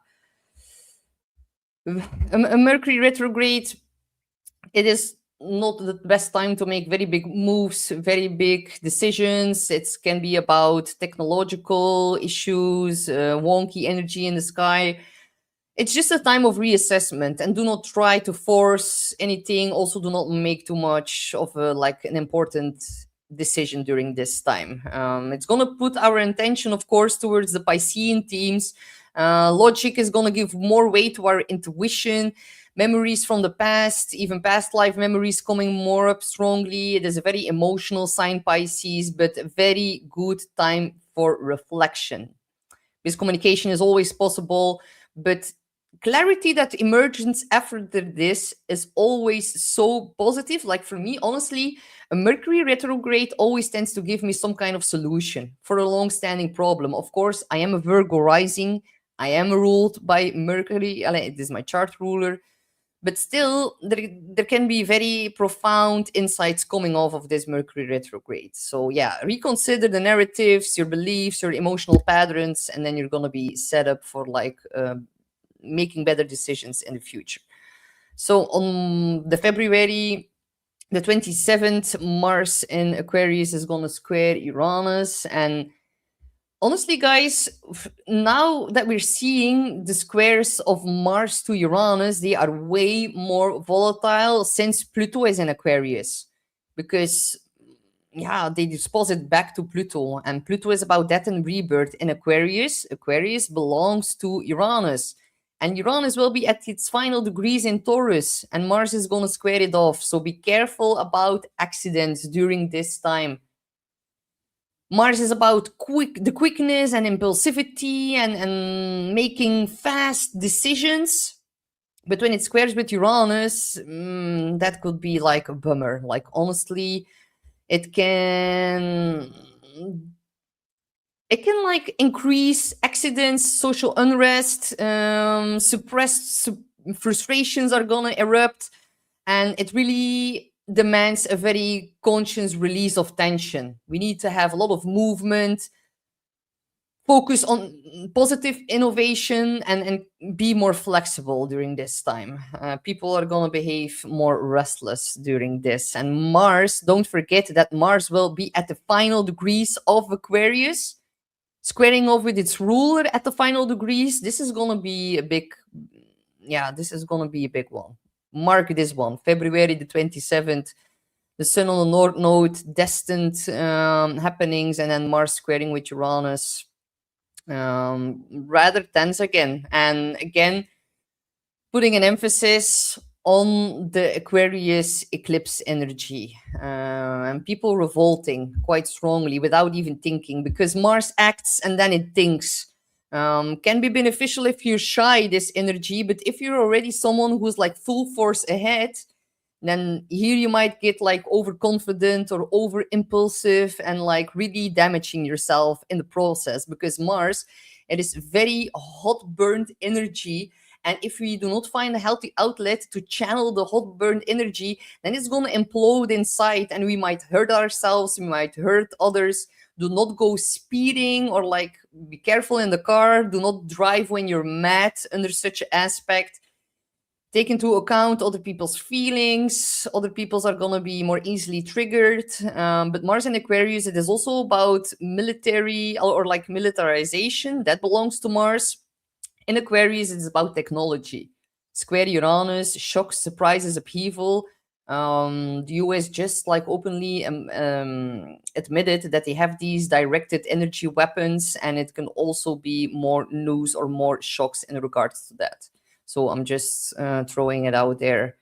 A Mercury retrograde, it is not the best time to make very big moves, very big decisions. It can be about technological issues, wonky energy in the sky. It's just a time of reassessment, and do not try to force anything. Also, do not make too much of like an important decision during this time. It's going to put our intention, of course, towards the Piscean themes. Logic is going to give more weight to our intuition. Memories from the past, even past life memories coming more up strongly. It is a very emotional sign, Pisces, but a very good time for reflection. Miscommunication is always possible, but clarity that emerges after this is always so positive. Like for me, honestly, a Mercury retrograde always tends to give me some kind of solution for a long-standing problem. Of course, I am a Virgo rising. I am ruled by Mercury. It is my chart ruler. But still, there can be very profound insights coming off of this Mercury retrograde. So yeah, reconsider the narratives, your beliefs, your emotional patterns, and then you're going to be set up for like making better decisions in the future. So on the February the 27th, Mars in Aquarius is going to square Uranus. And honestly, guys, now that we're seeing the squares of Mars to Uranus, they are way more volatile since Pluto is in Aquarius. Because, yeah, they dispose it back to Pluto. And Pluto is about death and rebirth in Aquarius. Aquarius belongs to Uranus. And Uranus will be at its final degrees in Taurus. And Mars is going to square it off. So be careful about accidents during this time. Mars is about the quickness and impulsivity and making fast decisions. But when it squares with Uranus, that could be like a bummer. Like, honestly, it can like increase accidents, social unrest, suppressed frustrations are gonna erupt, and it really demands a very conscious release of tension. We need to have a lot of movement, focus on positive innovation, and be more flexible during this time. People are going to behave more restless during this. And Mars, don't forget that Mars will be at the final degrees of Aquarius, squaring off with its ruler at the final degrees. This is going to be a big, this is going to be a big one. Mark this one, February the 27th, the Sun on the North Node, destined happenings, and then Mars squaring with Uranus. Rather tense again. And again, putting an emphasis on the Aquarius eclipse energy. And people revolting quite strongly without even thinking, because Mars acts and then it thinks. Can be beneficial if you're shy, this energy, but if you're already someone who's like full force ahead, then here you might get like overconfident or over impulsive and like really damaging yourself in the process, because Mars, it is very hot burned energy. And if we do not find a healthy outlet to channel the hot burned energy, then it's going to implode inside and we might hurt ourselves, we might hurt others. Do not go speeding, or like be careful in the car. Do not drive when you're mad under such an aspect. Take into account other people's feelings. Other people's are going to be more easily triggered. But Mars in Aquarius, it is also about military or like militarization. That belongs to Mars. In Aquarius, it's about technology. Square Uranus, shocks, surprises, upheaval. The US just like openly admitted that they have these directed energy weapons, and it can also be more news or more shocks in regards to that. So I'm just throwing it out there.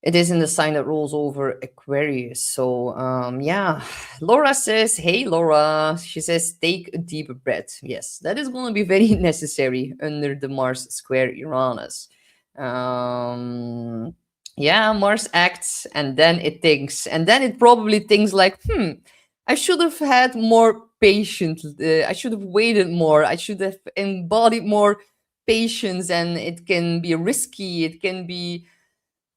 It is in the sign that rolls over Aquarius. So, yeah. Laura says, hey, Laura. She says, take a deep breath. Yes, that is going to be very necessary under the Mars square Uranus. Yeah, Mars acts and then it thinks. And then it probably thinks like, I should have had more patience. I should have waited more. I should have embodied more patience. And it can be risky. It can be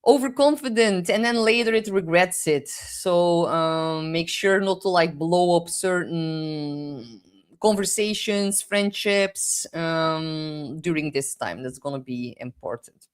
overconfident, and then later it regrets it. So make sure not to like blow up certain conversations, friendships during this time. That's going to be important.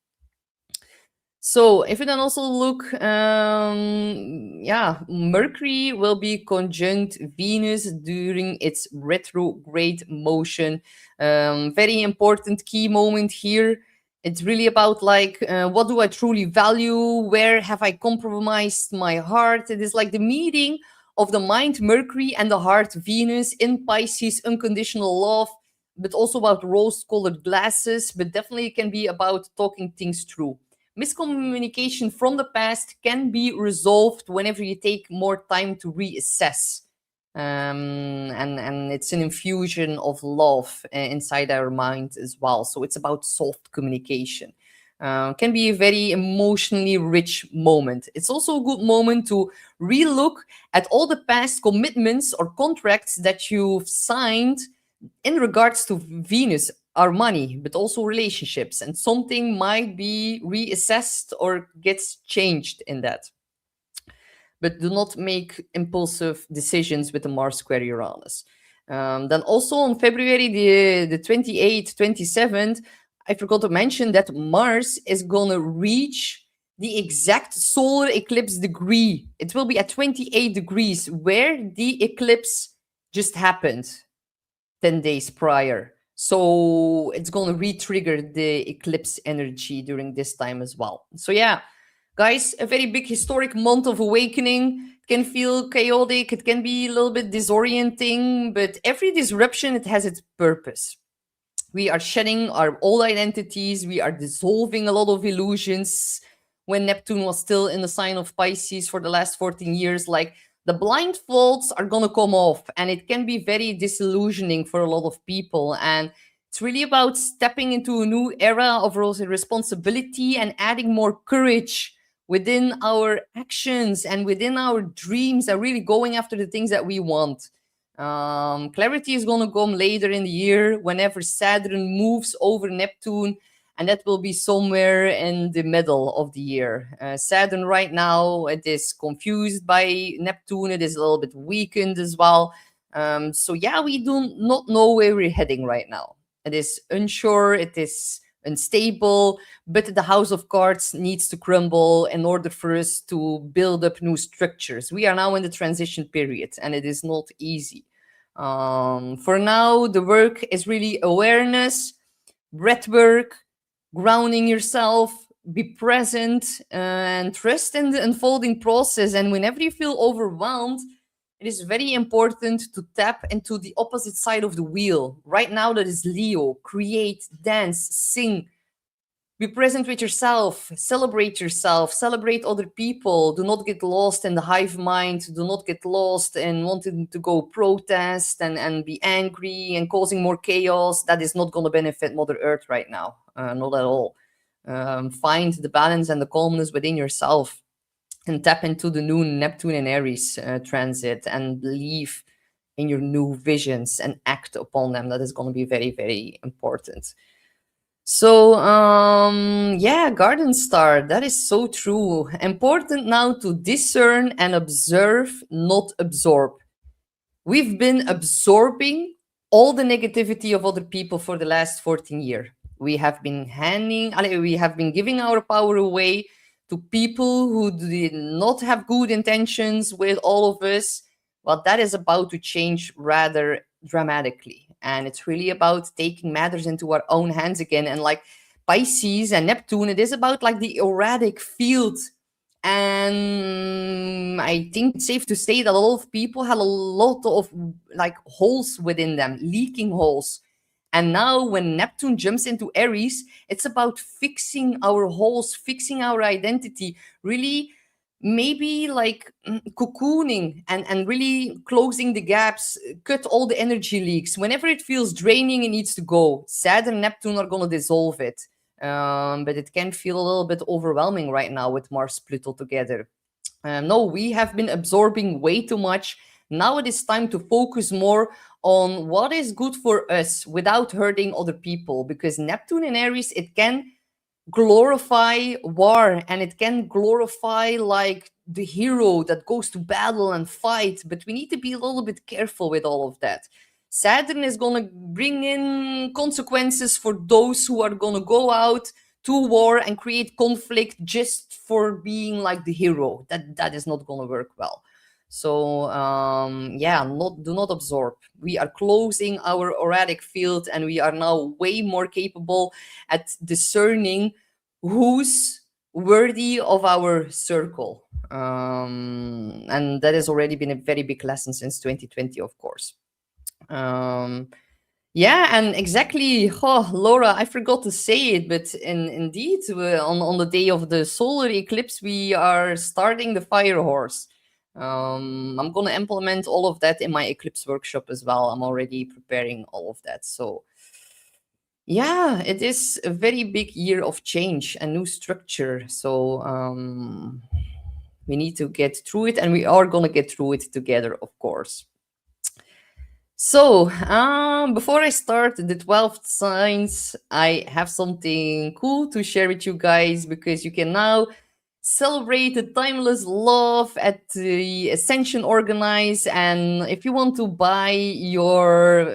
So if we then also look, yeah, Mercury will be conjunct Venus during its retrograde motion. Very important key moment here. It's really about like, what do I truly value? Where have I compromised my heart? It is like the meeting of the mind Mercury and the heart Venus in Pisces, unconditional love, but also about rose-colored glasses. But definitely it can be about talking things through. Miscommunication from the past can be resolved whenever you take more time to reassess. And it's an infusion of love inside our mind as well. So it's about soft communication. Can be a very emotionally rich moment. It's also a good moment to relook at all the past commitments or contracts that you've signed in regards to Venus, our money, but also relationships, and something might be reassessed or gets changed in that. But do not make impulsive decisions with the Mars square Uranus. Then also on February the 28th, 27th, I forgot to mention that Mars is going to reach the exact solar eclipse degree. It will be at 28 degrees, where the eclipse just happened 10 days prior. So it's going to re-trigger the eclipse energy during this time as well. So yeah, guys, a very big historic month of awakening. It can feel chaotic. It can be a little bit disorienting, but every disruption, it has its purpose. We are shedding our old identities. We are dissolving a lot of illusions. When Neptune was still in the sign of Pisces for the last 14 years, like, the blindfolds are going to come off, and it can be very disillusioning for a lot of people. And it's really about stepping into a new era of responsibility and adding more courage within our actions and within our dreams, and really going after the things that we want. Clarity is going to come later in the year whenever Saturn moves over Neptune, and that will be somewhere in the middle of the year. Saturn right now, it is confused by Neptune. It is a little bit weakened as well. So yeah, we do not know where we're heading right now. It is unsure, it is unstable, but the house of cards needs to crumble in order for us to build up new structures. We are now in the transition period, and it is not easy. For now, the work is really awareness, breath work, grounding yourself, be present, and trust in the unfolding process. And whenever you feel overwhelmed, it is very important to tap into the opposite side of the wheel. Right now, that is Leo. Create, dance, sing. Be present with yourself, celebrate other people. Do not get lost in the hive mind. Do not get lost in wanting to go protest and be angry and causing more chaos. That is not going to benefit Mother Earth right now. Not at all. Find the balance and the calmness within yourself, and tap into the new Neptune and Aries transit, and believe in your new visions and act upon them. That is going to be very, very important. So, yeah, Garden Star, that is so true. Important now to discern and observe, not absorb. We've been absorbing all the negativity of other people for the last 14 years. We have been giving our power away to people who did not have good intentions with all of us. Well, that is about to change rather dramatically. And it's really about taking matters into our own hands again. And like Pisces and Neptune, it is about like the erratic field. And I think it's safe to say that a lot of people had a lot of like holes within them, leaking holes. And now when Neptune jumps into Aries, it's about fixing our holes, fixing our identity, really maybe like cocooning and really closing the gaps, cut all the energy leaks. Whenever it feels draining, it needs to go. Saturn and Neptune are going to dissolve it. But it can feel a little bit overwhelming right now with Mars Pluto together. No, we have been absorbing way too much. Now it is time to focus more on what is good for us without hurting other people, because Neptune in Aries, it can glorify war, and it can glorify like the hero that goes to battle and fight, but we need to be a little bit careful with all of that. Saturn is going to bring in consequences for those who are going to go out to war and create conflict just for being like the hero. That is not going to work well. So yeah, do not absorb. We are closing our erratic field, and we are now way more capable at discerning who's worthy of our circle. And that has already been a very big lesson since 2020, of course. Yeah, and exactly. Oh, Laura, I forgot to say it, but indeed, on the day of the solar eclipse, we are starting the fire horse. I'm going to implement all of that in my eclipse workshop as well. I'm already preparing all of that. So, yeah, it is a very big year of change and new structure. So, we need to get through it, and we are going to get through it together, of course. So, before I start the 12 signs, I have something cool to share with you guys, because you can now celebrate the timeless love at the Ascension Organize. And if you want to buy your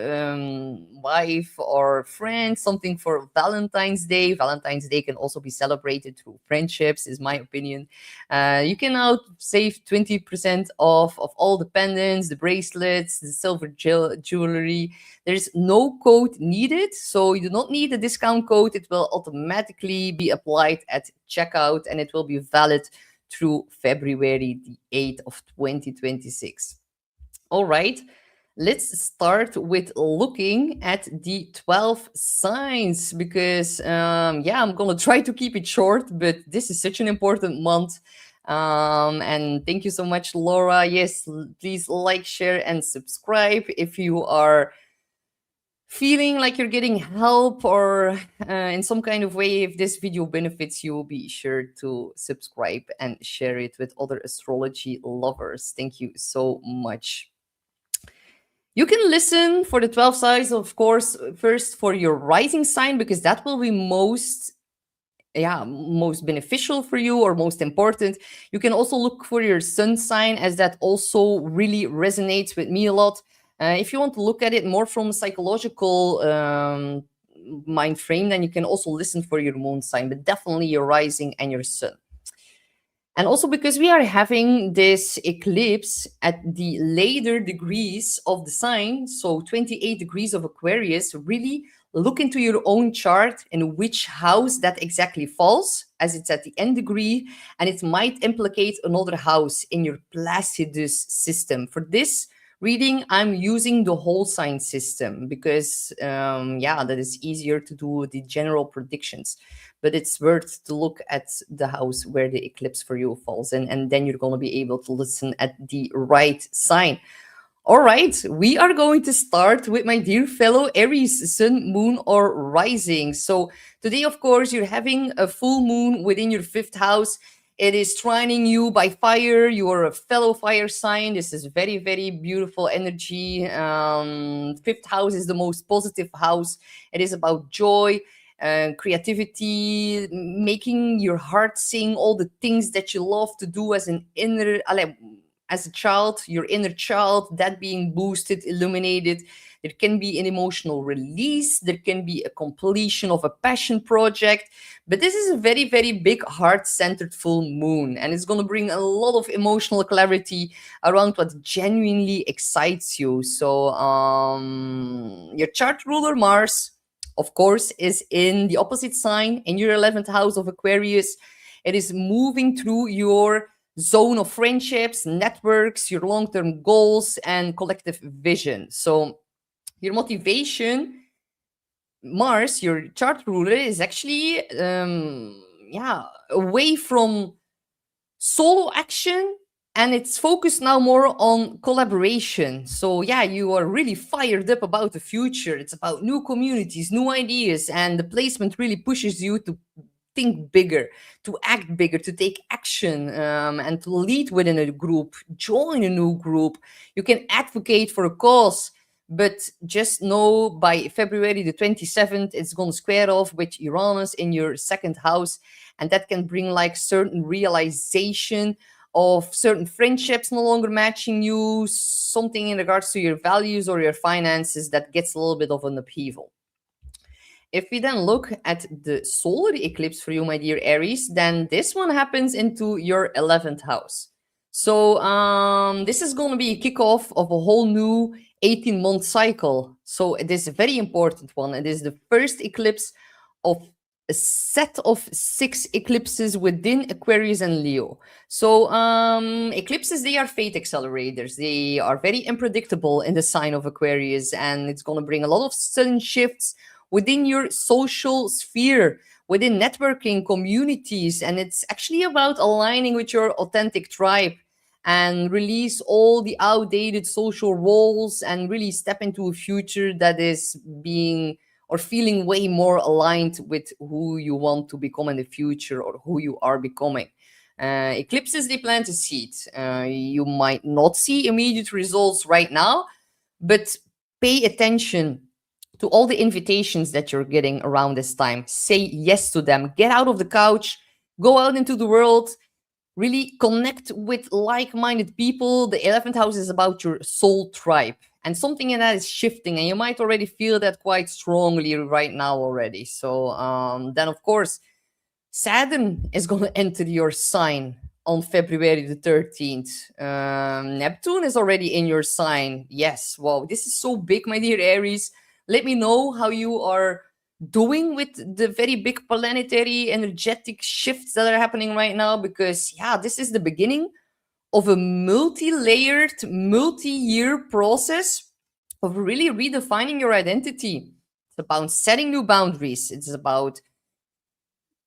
wife or friend something for Valentine's Day can also be celebrated through friendships, is my opinion. You can now save 20% off of all the pendants, the bracelets, the silver jewelry. There's no code needed, so you do not need a discount code. It will automatically be applied at checkout, and it will be valid through February the 8th of 2026. All right, let's start with looking at the 12 signs, because yeah, I'm gonna try to keep it short, but this is such an important month. And thank you so much, Laura. Yes, please like, share, and subscribe if you are feeling like you're getting help, or in some kind of way, if this video benefits you, be sure to subscribe and share it with other astrology lovers. Thank you so much. You can listen for the 12 signs, of course, first for your rising sign, because that will be most beneficial for you, or most important. You can also look for your sun sign, as that also really resonates with me a lot. If you want to look at it more from a psychological mind frame, then you can also listen for your moon sign, but definitely your rising and your sun. And also, because we are having this eclipse at the later degrees of the sign, so 28 degrees of Aquarius, really look into your own chart and which house that exactly falls, as it's at the end degree, and it might implicate another house in your Placidus system. For this reading, I'm using the whole sign system, because that is easier to do the general predictions. But it's worth to look at the house where the eclipse for you falls in, and then you're going to be able to listen at the right sign. All right, we are going to start with my dear fellow Aries, sun, moon, or rising. So, today, of course, you're having a full moon within your fifth house. It is trining you by fire. You are a fellow fire sign. This is very, very beautiful energy. Fifth house is the most positive house. It is about joy and creativity, making your heart sing all the things that you love to do as an inner, as a child, your inner child, that being boosted, illuminated. There can be an emotional release, there can be a completion of a passion project. But this is a very, very big heart centered full moon, and it's going to bring a lot of emotional clarity around what genuinely excites you. So, your chart ruler, Mars, of course, is in the opposite sign in your 11th house of Aquarius. It is moving through your zone of friendships, networks, your long term goals, and collective vision. So, your motivation, Mars, your chart ruler, is actually, away from solo action, and it's focused now more on collaboration. So yeah, you are really fired up about the future. It's about new communities, new ideas, and the placement really pushes you to think bigger, to act bigger, to take action, and to lead within a group, join a new group. You can advocate for a cause, but just know by February the 27th, it's going to square off with Uranus in your second house. And that can bring like certain realization of certain friendships no longer matching you, something in regards to your values or your finances that gets a little bit of an upheaval. If we then look at the solar eclipse for you, my dear Aries, then this one happens into your 11th house. So this is going to be a kickoff of a whole new 18-month cycle. So it is a very important one. It is the first eclipse of a set of 6 eclipses within Aquarius and Leo. So eclipses, they are fate accelerators. They are very unpredictable in the sign of Aquarius, and it's going to bring a lot of sudden shifts within your social sphere, within networking communities. And it's actually about aligning with your authentic tribe and release all the outdated social roles and really step into a future that is being or feeling way more aligned with who you want to become in the future or who you are becoming. Eclipses, they plant a seed. You might not see immediate results right now, but pay attention to all the invitations that you're getting around this time. Say yes to them. Get out of the couch, go out into the world, really connect with like-minded people. The 11th house is about your soul tribe, and something in that is shifting, and you might already feel that quite strongly right now already. So then, of course, Saturn is going to enter your sign on February the 13th. Neptune is already in your sign. Yes, wow, this is so big, my dear Aries. Let me know how you are doing with the very big planetary energetic shifts that are happening right now, because yeah, this is the beginning of a multi-layered, multi-year process of really redefining your identity. It's about setting new boundaries. It's about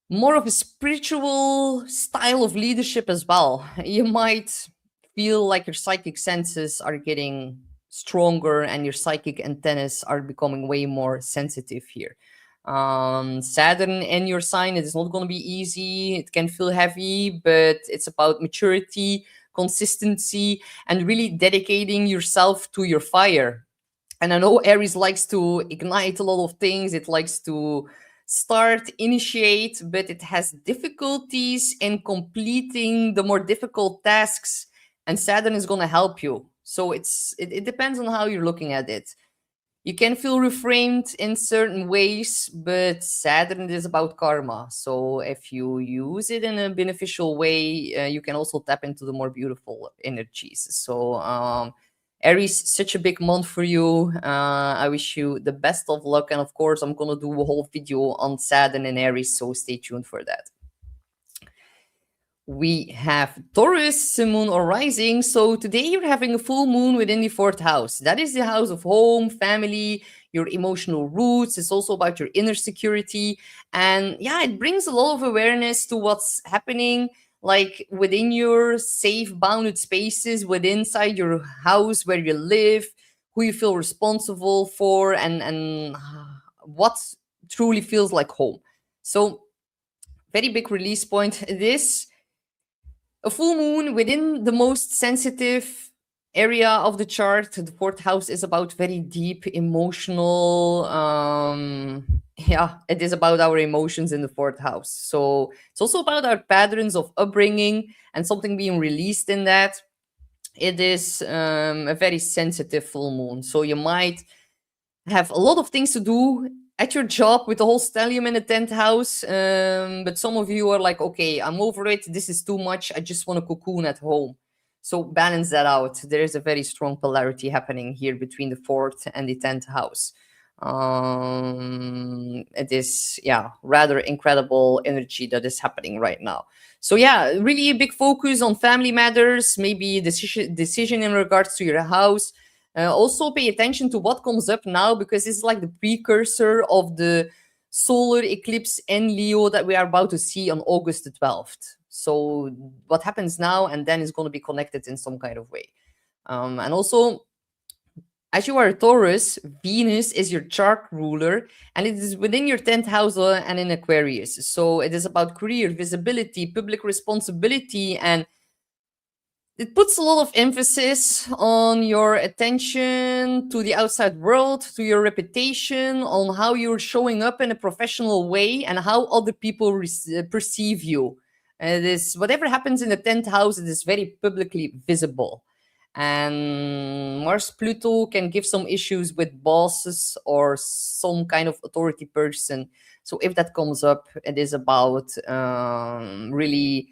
more of a spiritual style of leadership as well. You might feel like your psychic senses are getting stronger and your psychic antennas are becoming way more sensitive here. Saturn in your sign, it is not going to be easy. It can feel heavy, but it's about maturity, consistency, and really dedicating yourself to your fire. And I know Aries likes to ignite a lot of things. It likes to start, initiate, but it has difficulties in completing the more difficult tasks. And Saturn is going to help you. So it depends on how you're looking at it. You can feel reframed in certain ways, but Saturn is about karma. So if you use it in a beneficial way, you can also tap into the more beautiful energies. So Aries, such a big month for you. I wish you the best of luck. And of course, I'm going to do a whole video on Saturn and Aries, so stay tuned for that. We have Taurus, moon or rising. So today you're having a full moon within the 4th house. That is the house of home, family, your emotional roots. It's also about your inner security. And yeah, it brings a lot of awareness to what's happening like within your safe bounded spaces, within inside your house where you live, who you feel responsible for, and what truly feels like home. So very big release point. This a full moon within the most sensitive area of the chart. The fourth house is about very deep emotional. Yeah, it is about our emotions in the fourth house. So it's also about our patterns of upbringing and something being released in that. It is a very sensitive full moon. So you might have a lot of things to do at your job with the whole stellium in the 10th house. But some of you are like, okay, I'm over it. This is too much. I just want to cocoon at home. So balance that out. There is a very strong polarity happening here between the 4th and the 10th house. It is, yeah, rather incredible energy that is happening right now. So yeah, really a big focus on family matters, maybe decision in regards to your house. Also pay attention to what comes up now, because it's like the precursor of the solar eclipse in Leo that we are about to see on August the 12th. So what happens now and then is going to be connected in some kind of way. And also, as you are a Taurus, Venus is your chart ruler, and it is within your 10th house and in Aquarius. So it is about career, visibility, public responsibility, and it puts a lot of emphasis on your attention to the outside world, to your reputation, on how you're showing up in a professional way, and how other people perceive you. It is whatever happens in the 10th house, it is very publicly visible. And Mars Pluto can give some issues with bosses or some kind of authority person. So if that comes up, it is about really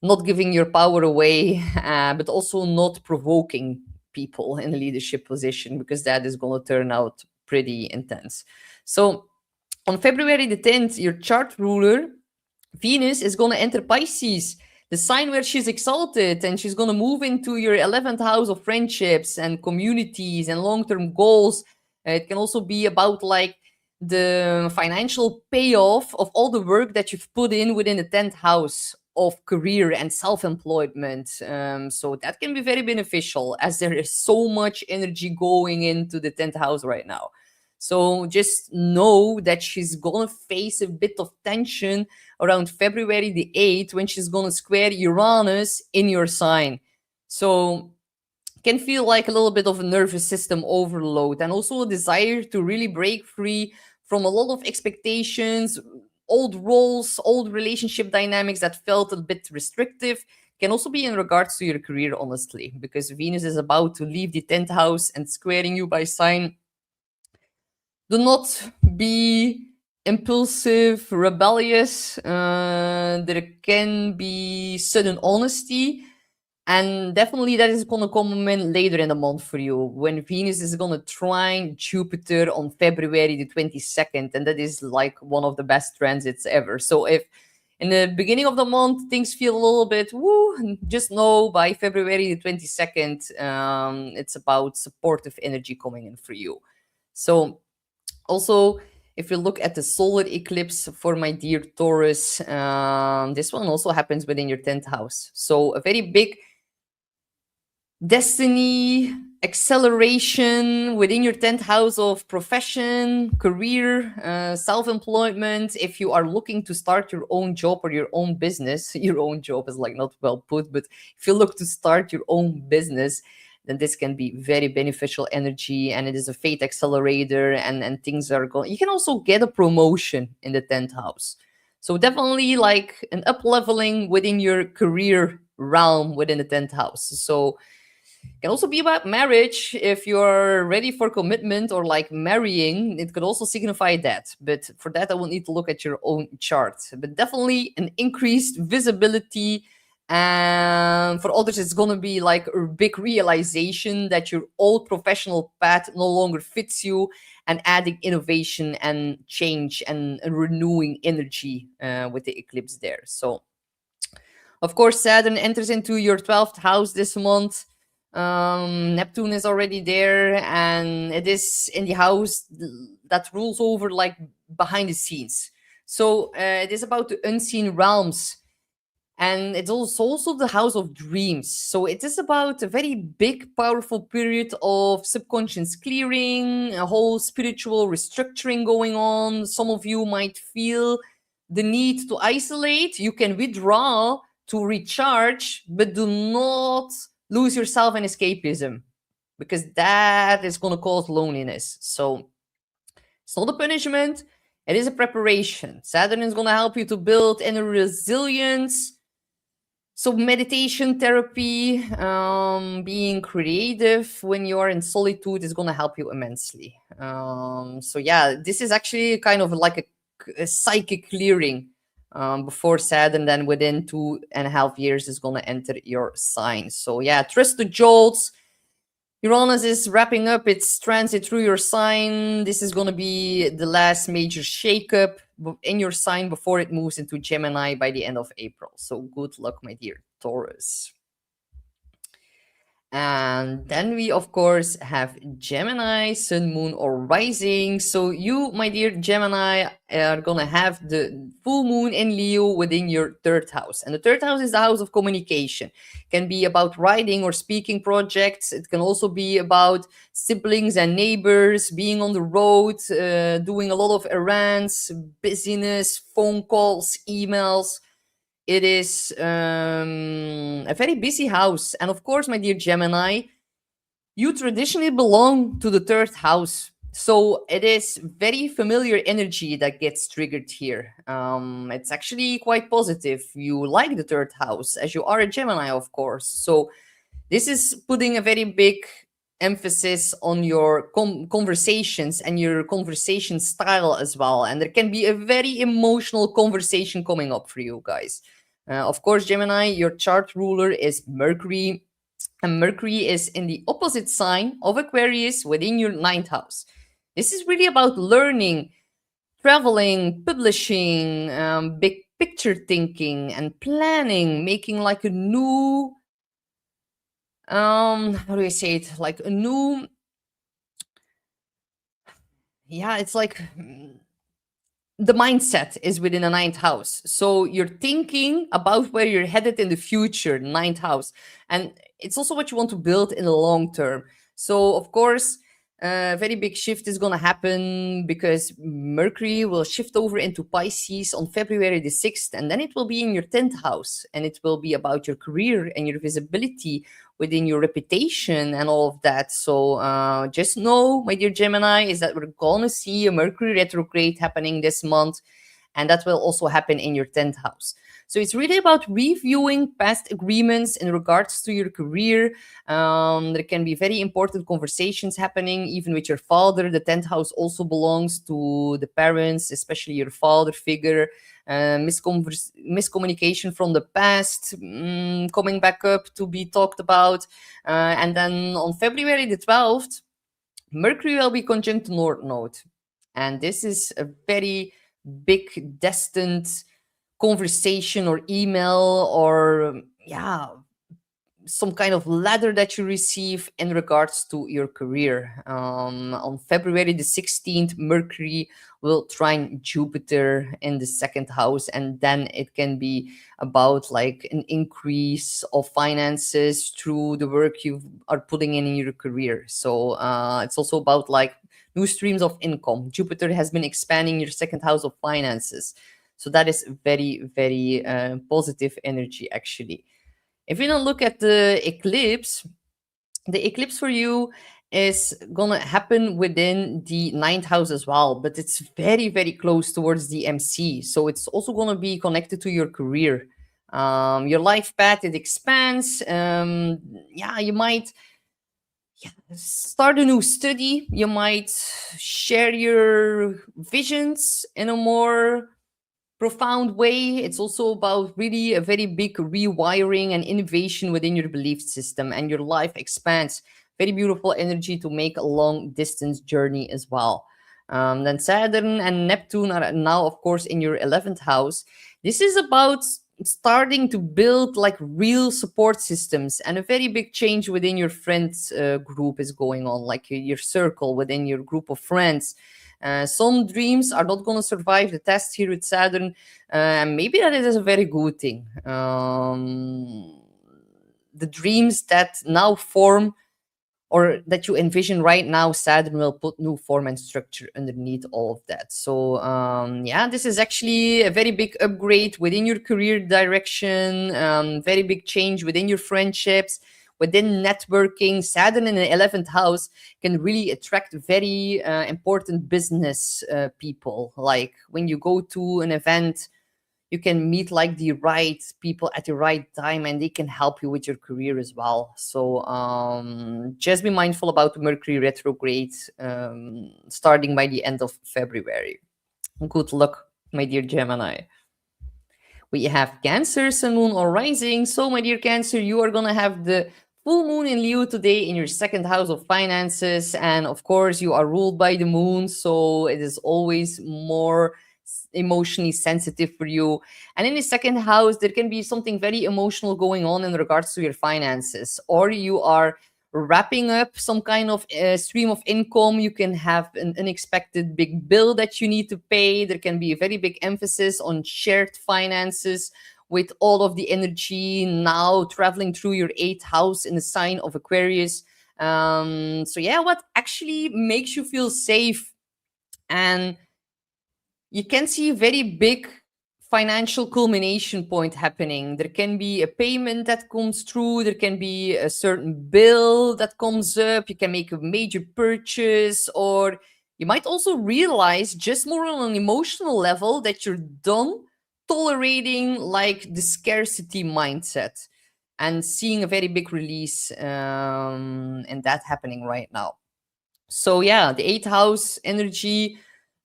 not giving your power away, but also not provoking people in a leadership position, because that is going to turn out pretty intense. So on February the 10th, your chart ruler, Venus, is going to enter Pisces, the sign where she's exalted, and she's going to move into your 11th house of friendships and communities and long-term goals. It can also be about like the financial payoff of all the work that you've put in within the 10th house of career and self-employment. So that can be very beneficial, as there is so much energy going into the 10th house right now. So just know that she's going to face a bit of tension around February the 8th, when she's going to square Uranus in your sign. So can feel like a little bit of a nervous system overload, and also a desire to really break free from a lot of expectations, old roles, old relationship dynamics that felt a bit restrictive. Can also be in regards to your career, honestly, because Venus is about to leave the 10th house and squaring you by sign. Do not be impulsive, rebellious. There can be sudden honesty. And definitely that is going to come in later in the month for you, when Venus is going to trine Jupiter on February the 22nd. And that is like one of the best transits ever. So if in the beginning of the month things feel a little bit woo, just know by February the 22nd, it's about supportive energy coming in for you. So also, if you look at the solar eclipse for my dear Taurus, this one also happens within your 10th house. So a very big destiny acceleration within your 10th house of profession, career, self-employment. If you are looking to start your own job or your own business, your own job is like not well put, but if you look to start your own business, then this can be very beneficial energy, and it is a fate accelerator, and things are going. You can also get a promotion in the 10th house. So definitely like an up leveling within your career realm within the 10th house. So it can also be about marriage. If you're ready for commitment or like marrying, it could also signify that. But for that, I will need to look at your own chart. But definitely an increased visibility. And for others, it's going to be like a big realization that your old professional path no longer fits you, and adding innovation and change and renewing energy with the eclipse there. So, of course, Saturn enters into your 12th house this month. Neptune is already there, and it is in the house that rules over like behind the scenes. So it is about the unseen realms. And it's also the house of dreams. So it is about a very big, powerful period of subconscious clearing, a whole spiritual restructuring going on. Some of you might feel the need to isolate. You can withdraw to recharge, but do not lose yourself in escapism, because that is going to cause loneliness. So it's not a punishment, it is a preparation. Saturn is going to help you to build inner resilience. So meditation, therapy, being creative when you are in solitude is going to help you immensely. So yeah, this is actually kind of like a psychic clearing before Saturn then within 2.5 years is going to enter your sign. So yeah, trust the jolts. Uranus is wrapping up its transit through your sign. This is going to be the last major shakeup in your sign before it moves into Gemini by the end of April. So good luck, my dear Taurus. And then we, of course, have Gemini, Sun, Moon, or Rising. So you, my dear Gemini, are going to have the full moon in Leo within your third house. And the third house is the house of communication. It can be about writing or speaking projects. It can also be about siblings and neighbors, being on the road, doing a lot of errands, busyness, phone calls, emails. It is a very busy house. And of course, my dear Gemini, you traditionally belong to the third house. So it is very familiar energy that gets triggered here. It's actually quite positive. You like the third house, as you are a Gemini, of course. So this is putting a very big emphasis on your conversations and your conversation style as well. And there can be a very emotional conversation coming up for you guys. Of course, Gemini, your chart ruler is Mercury, and Mercury is in the opposite sign of Aquarius within your ninth house. This is really about learning, traveling, publishing, big picture thinking, and planning, making like a new, how do I say it? Like a new, yeah, it's like the mindset is within the ninth house. So you're thinking about where you're headed in the future, ninth house. And it's also what you want to build in the long term. So, of course, a very big shift is going to happen because Mercury will shift over into Pisces on February the 6th. And then it will be in your 10th house. And it will be about your career and your visibility within your reputation and all of that. So just know, my dear Gemini, is that we're going to see a Mercury retrograde happening this month. And that will also happen in your 10th house. So it's really about reviewing past agreements in regards to your career. There can be very important conversations happening, even with your father. The 10th house also belongs to the parents, especially your father figure. Miscommunication from the past coming back up to be talked about. And then on February the 12th, Mercury will be conjunct North Node. And this is a very big destined conversation or email or some kind of letter that you receive in regards to your career. On February the 16th, Mercury will trine Jupiter in the second house, and then it can be about like an increase of finances through the work you are putting in your career. So it's also about like new streams of income. Jupiter has been expanding your second house of finances. So that is very, very positive energy, actually. If you don't look at the eclipse for you is going to happen within the ninth house as well, but it's very, very close towards the MC. So it's also going to be connected to your career. Your life path, it expands. You might start a new study. You might share your visions in a more profound way. It's also about really a very big rewiring and innovation within your belief system, and your life expands. Very beautiful energy to make a long distance journey as well. Then Saturn and Neptune are now, of course, in your 11th house. This is about starting to build like real support systems, and a very big change within your friends group is going on, like your circle within your group of friends. Some dreams are not going to survive the test here with Saturn, and maybe that is a very good thing. The dreams that now form or that you envision right now, Saturn will put new form and structure underneath all of that. So yeah, this is actually a very big upgrade within your career direction, very big change within your friendships, within networking. Saturn in the 11th house can really attract very important business people. Like when you go to an event, you can meet like the right people at the right time, and they can help you with your career as well. So just be mindful about the Mercury retrograde starting by the end of February. Good luck, my dear Gemini. We have Cancer, Sun, Moon, or Rising. So, my dear Cancer, you are going to have the full moon in Leo today in your second house of finances. And of course, you are ruled by the moon. So, it is always more emotionally sensitive for you. And in the second house, there can be something very emotional going on in regards to your finances, or you are wrapping up some kind of stream of income. You can have an unexpected big bill that you need to pay. There can be a very big emphasis on shared finances with all of the energy now traveling through your eighth house in the sign of Aquarius. So yeah, what actually makes you feel safe? And you can see a very big financial culmination point happening. There can be a payment that comes through, there can be a certain bill that comes up, you can make a major purchase, or you might also realize, just more on an emotional level, that you're done tolerating like the scarcity mindset and seeing a very big release and that happening right now. So yeah, the eighth house energy,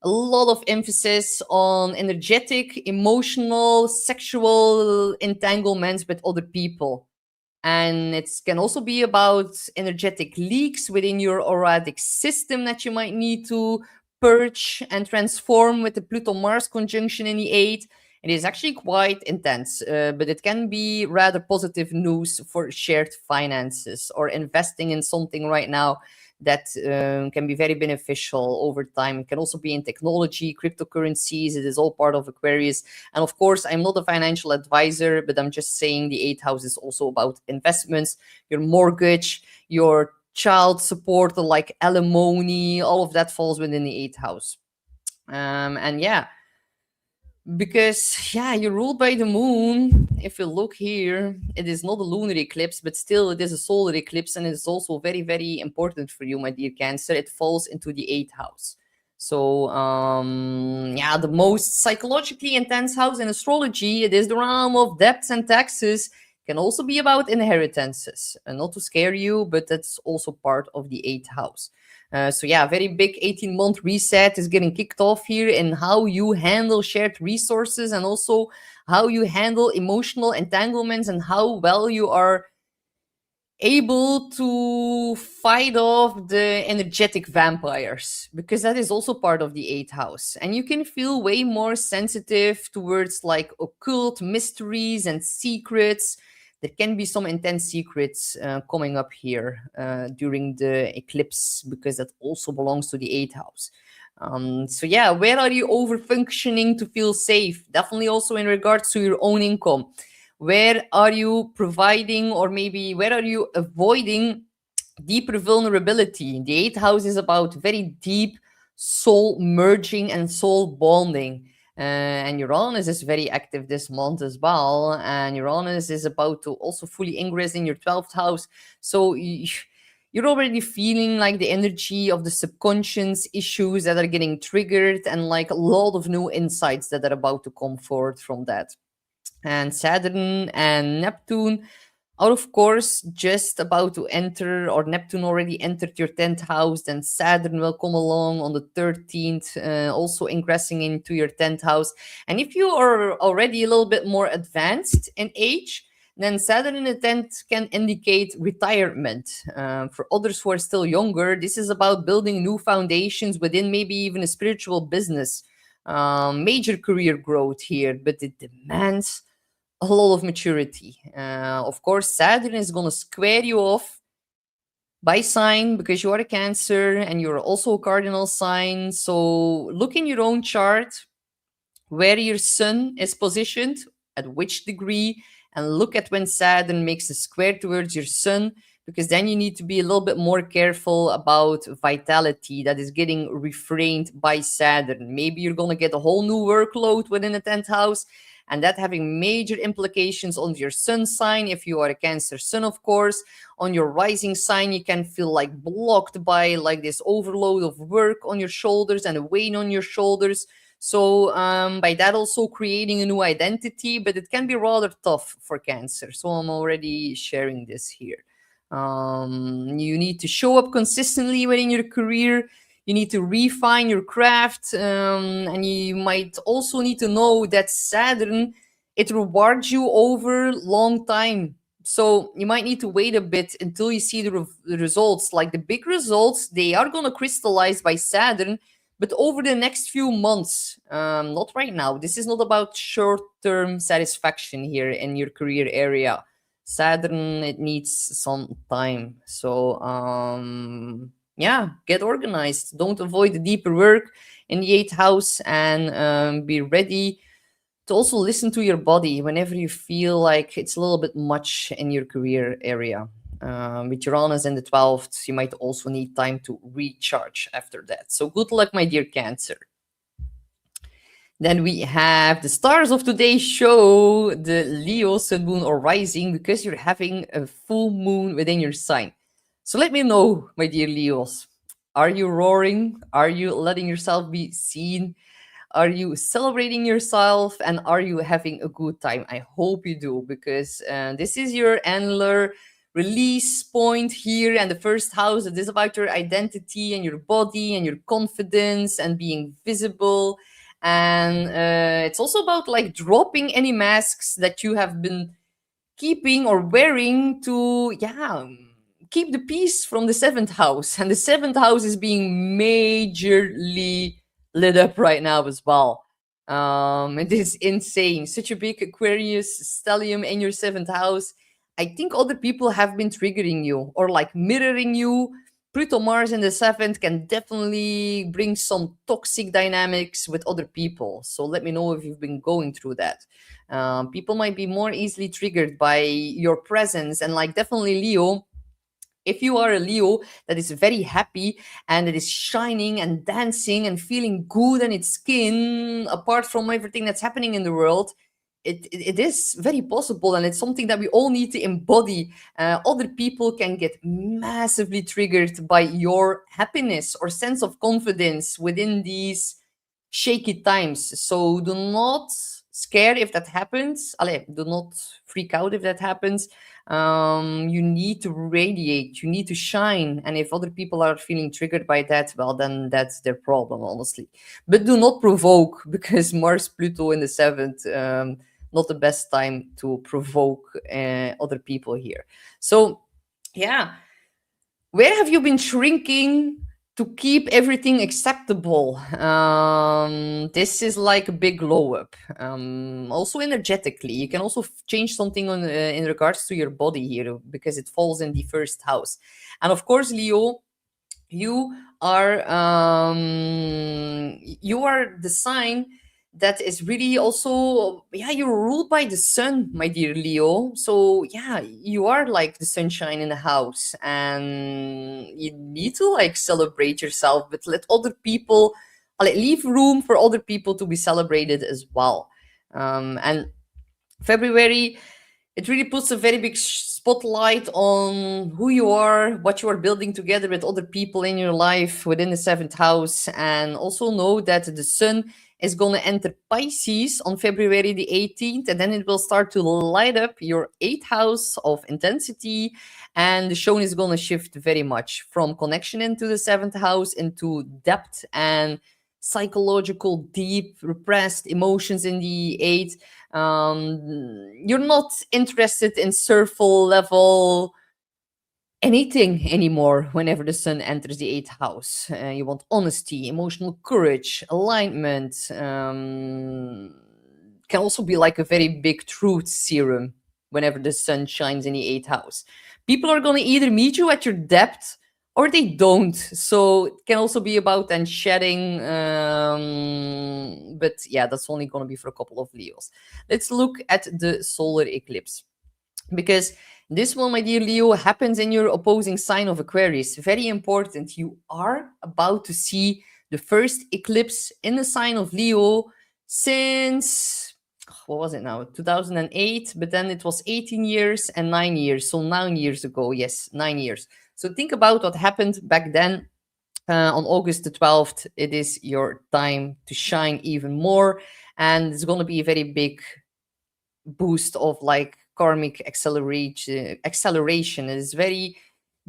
a lot of emphasis on energetic, emotional, sexual entanglements with other people. And it can also be about energetic leaks within your auric system that you might need to purge and transform with the Pluto Mars conjunction in the eighth. It is actually quite intense, but it can be rather positive news for shared finances or investing in something right now that can be very beneficial over time. It can also be in technology, cryptocurrencies. It is all part of Aquarius. And of course, I'm not a financial advisor, but I'm just saying the eighth house is also about investments, your mortgage, your child support, like alimony, all of that falls within the eighth house. And yeah, because yeah, you're ruled by the moon. If you look here, it is not a lunar eclipse, but still it is a solar eclipse, and it's also very, very important for you, my dear Cancer. It falls into the eighth house. So yeah, the most psychologically intense house in astrology, it is the realm of debts and taxes. Can also be about inheritances, and not to scare you, but that's also part of the eighth house. So yeah, very big 18-month reset is getting kicked off here in how you handle shared resources, and also how you handle emotional entanglements, and how well you are able to fight off the energetic vampires, because that is also part of the eighth house. And you can feel way more sensitive towards like occult mysteries and secrets. There can be some intense secrets coming up here during the eclipse, because that also belongs to the eighth house. So yeah, where are you over functioning to feel safe? Definitely also in regards to your own income. Where are you providing, or maybe where are you avoiding deeper vulnerability? The eighth house is about very deep soul merging and soul bonding. And Uranus is very active this month as well. And Uranus is about to also fully ingress in your 12th house. So you're already feeling like the energy of the subconscious issues that are getting triggered, and like a lot of new insights that are about to come forward from that. And Saturn and Neptune are, of course, just about to enter, or Neptune already entered your 10th house. Then Saturn will come along on the 13th, also ingressing into your 10th house. And if you are already a little bit more advanced in age, then Saturn in the 10th can indicate retirement. For others who are still younger, this is about building new foundations within maybe even a spiritual business. Major career growth here, but it demands a lot of maturity. Of course, Saturn is going to square you off by sign, because you are a Cancer and you're also a cardinal sign. So look in your own chart where your sun is positioned, at which degree, and look at when Saturn makes a square towards your sun, because then you need to be a little bit more careful about vitality that is getting refrained by Saturn. Maybe you're going to get a whole new workload within the 10th house, and that having major implications on your sun sign. If you are a Cancer sun, of course, on your rising sign, you can feel like blocked by like this overload of work on your shoulders and a weight on your shoulders. So by that also creating a new identity, but it can be rather tough for Cancer. So I'm already sharing this here. You need to show up consistently within your career. You need to refine your craft, and you might also need to know that Saturn, it rewards you over long time. So you might need to wait a bit until you see the results. Like the big results, they are going to crystallize by Saturn, but over the next few months, not right now. This is not about short-term satisfaction here in your career area. Saturn, it needs some time. So yeah, get organized. Don't avoid the deeper work in the 8th house, and be ready to also listen to your body whenever you feel like it's a little bit much in your career area. With Uranus in the 12th, you might also need time to recharge after that. So good luck, my dear Cancer. Then we have the stars of today's show, the Leo, Sun, Moon, or Rising, because you're having a full moon within your sign. So let me know, my dear Leos. Are you roaring? Are you letting yourself be seen? Are you celebrating yourself? And are you having a good time? I hope you do, because this is your annular release point here. And the first house, it is about your identity and your body and your confidence and being visible. And it's also about like dropping any masks that you have been keeping or wearing to, yeah, keep the peace from the 7th house. And the 7th house is being majorly lit up right now as well. It is insane. Such a big Aquarius stellium in your 7th house. I think other people have been triggering you or like mirroring you. Pluto Mars in the 7th can definitely bring some toxic dynamics with other people. So let me know if you've been going through that. People might be more easily triggered by your presence, and like definitely Leo. If you are a Leo that is very happy and that is shining and dancing and feeling good in its skin, apart from everything that's happening in the world, it is very possible, and it's something that we all need to embody. Other people can get massively triggered by your happiness or sense of confidence within these shaky times. So do not scare if that happens. Allez, do not freak out if that happens. You need to radiate, you need to shine. And if other people are feeling triggered by that, well, then that's their problem, honestly. But do not provoke, because Mars, Pluto in the 7th, not the best time to provoke other people here. So, yeah, where have you been shrinking to keep everything acceptable? This is like a big glow up. Also energetically, you can also change something on in regards to your body here, because it falls in the 1st house. And of course, Leo, you are the sign that is really also, yeah, you're ruled by the sun, my dear Leo. So yeah, you are like the sunshine in the house, and you need to like celebrate yourself, but let other people, like, leave room for other people to be celebrated as well. And February, it really puts a very big spotlight on who you are, what you are building together with other people in your life within the 7th house. And also know that the sun is going to enter Pisces on February the 18th, and then it will start to light up your 8th house of intensity. And the show is going to shift very much from connection into the 7th house into depth and psychological, deep, repressed emotions in the 8th. You're not interested in surface level anything anymore whenever the sun enters the 8th house. You want honesty, emotional courage, alignment. Can also be like a very big truth serum whenever the sun shines in the 8th house. People are going to either meet you at your depth or they don't. So it can also be about then shedding. But yeah, that's only going to be for a couple of Leos. Let's look at the solar eclipse. Because this one, my dear Leo, happens in your opposing sign of Aquarius. Very important. You are about to see the first eclipse in the sign of Leo since, what was it now? 2008, but then it was 18 years and 9 years. So 9 years ago. Yes, 9 years. So think about what happened back then. On August the 12th, it is your time to shine even more. And it's going to be a very big boost of like karmic acceleration. It is very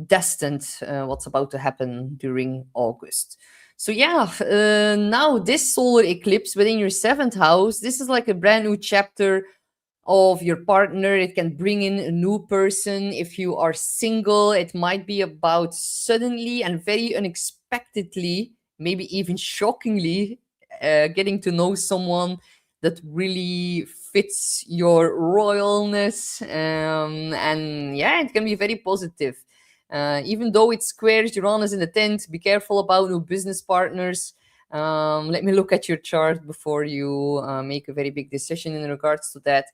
destined what's about to happen during August. So yeah, now this solar eclipse within your 7th house, this is like a brand new chapter of your partner. It can bring in a new person. If you are single, it might be about suddenly and very unexpectedly, maybe even shockingly, getting to know someone that really fits your royalness. And yeah, it can be very positive. Even though it squares Uranus in the 10th, be careful about new business partners. Let me look at your chart before you make a very big decision in regards to that.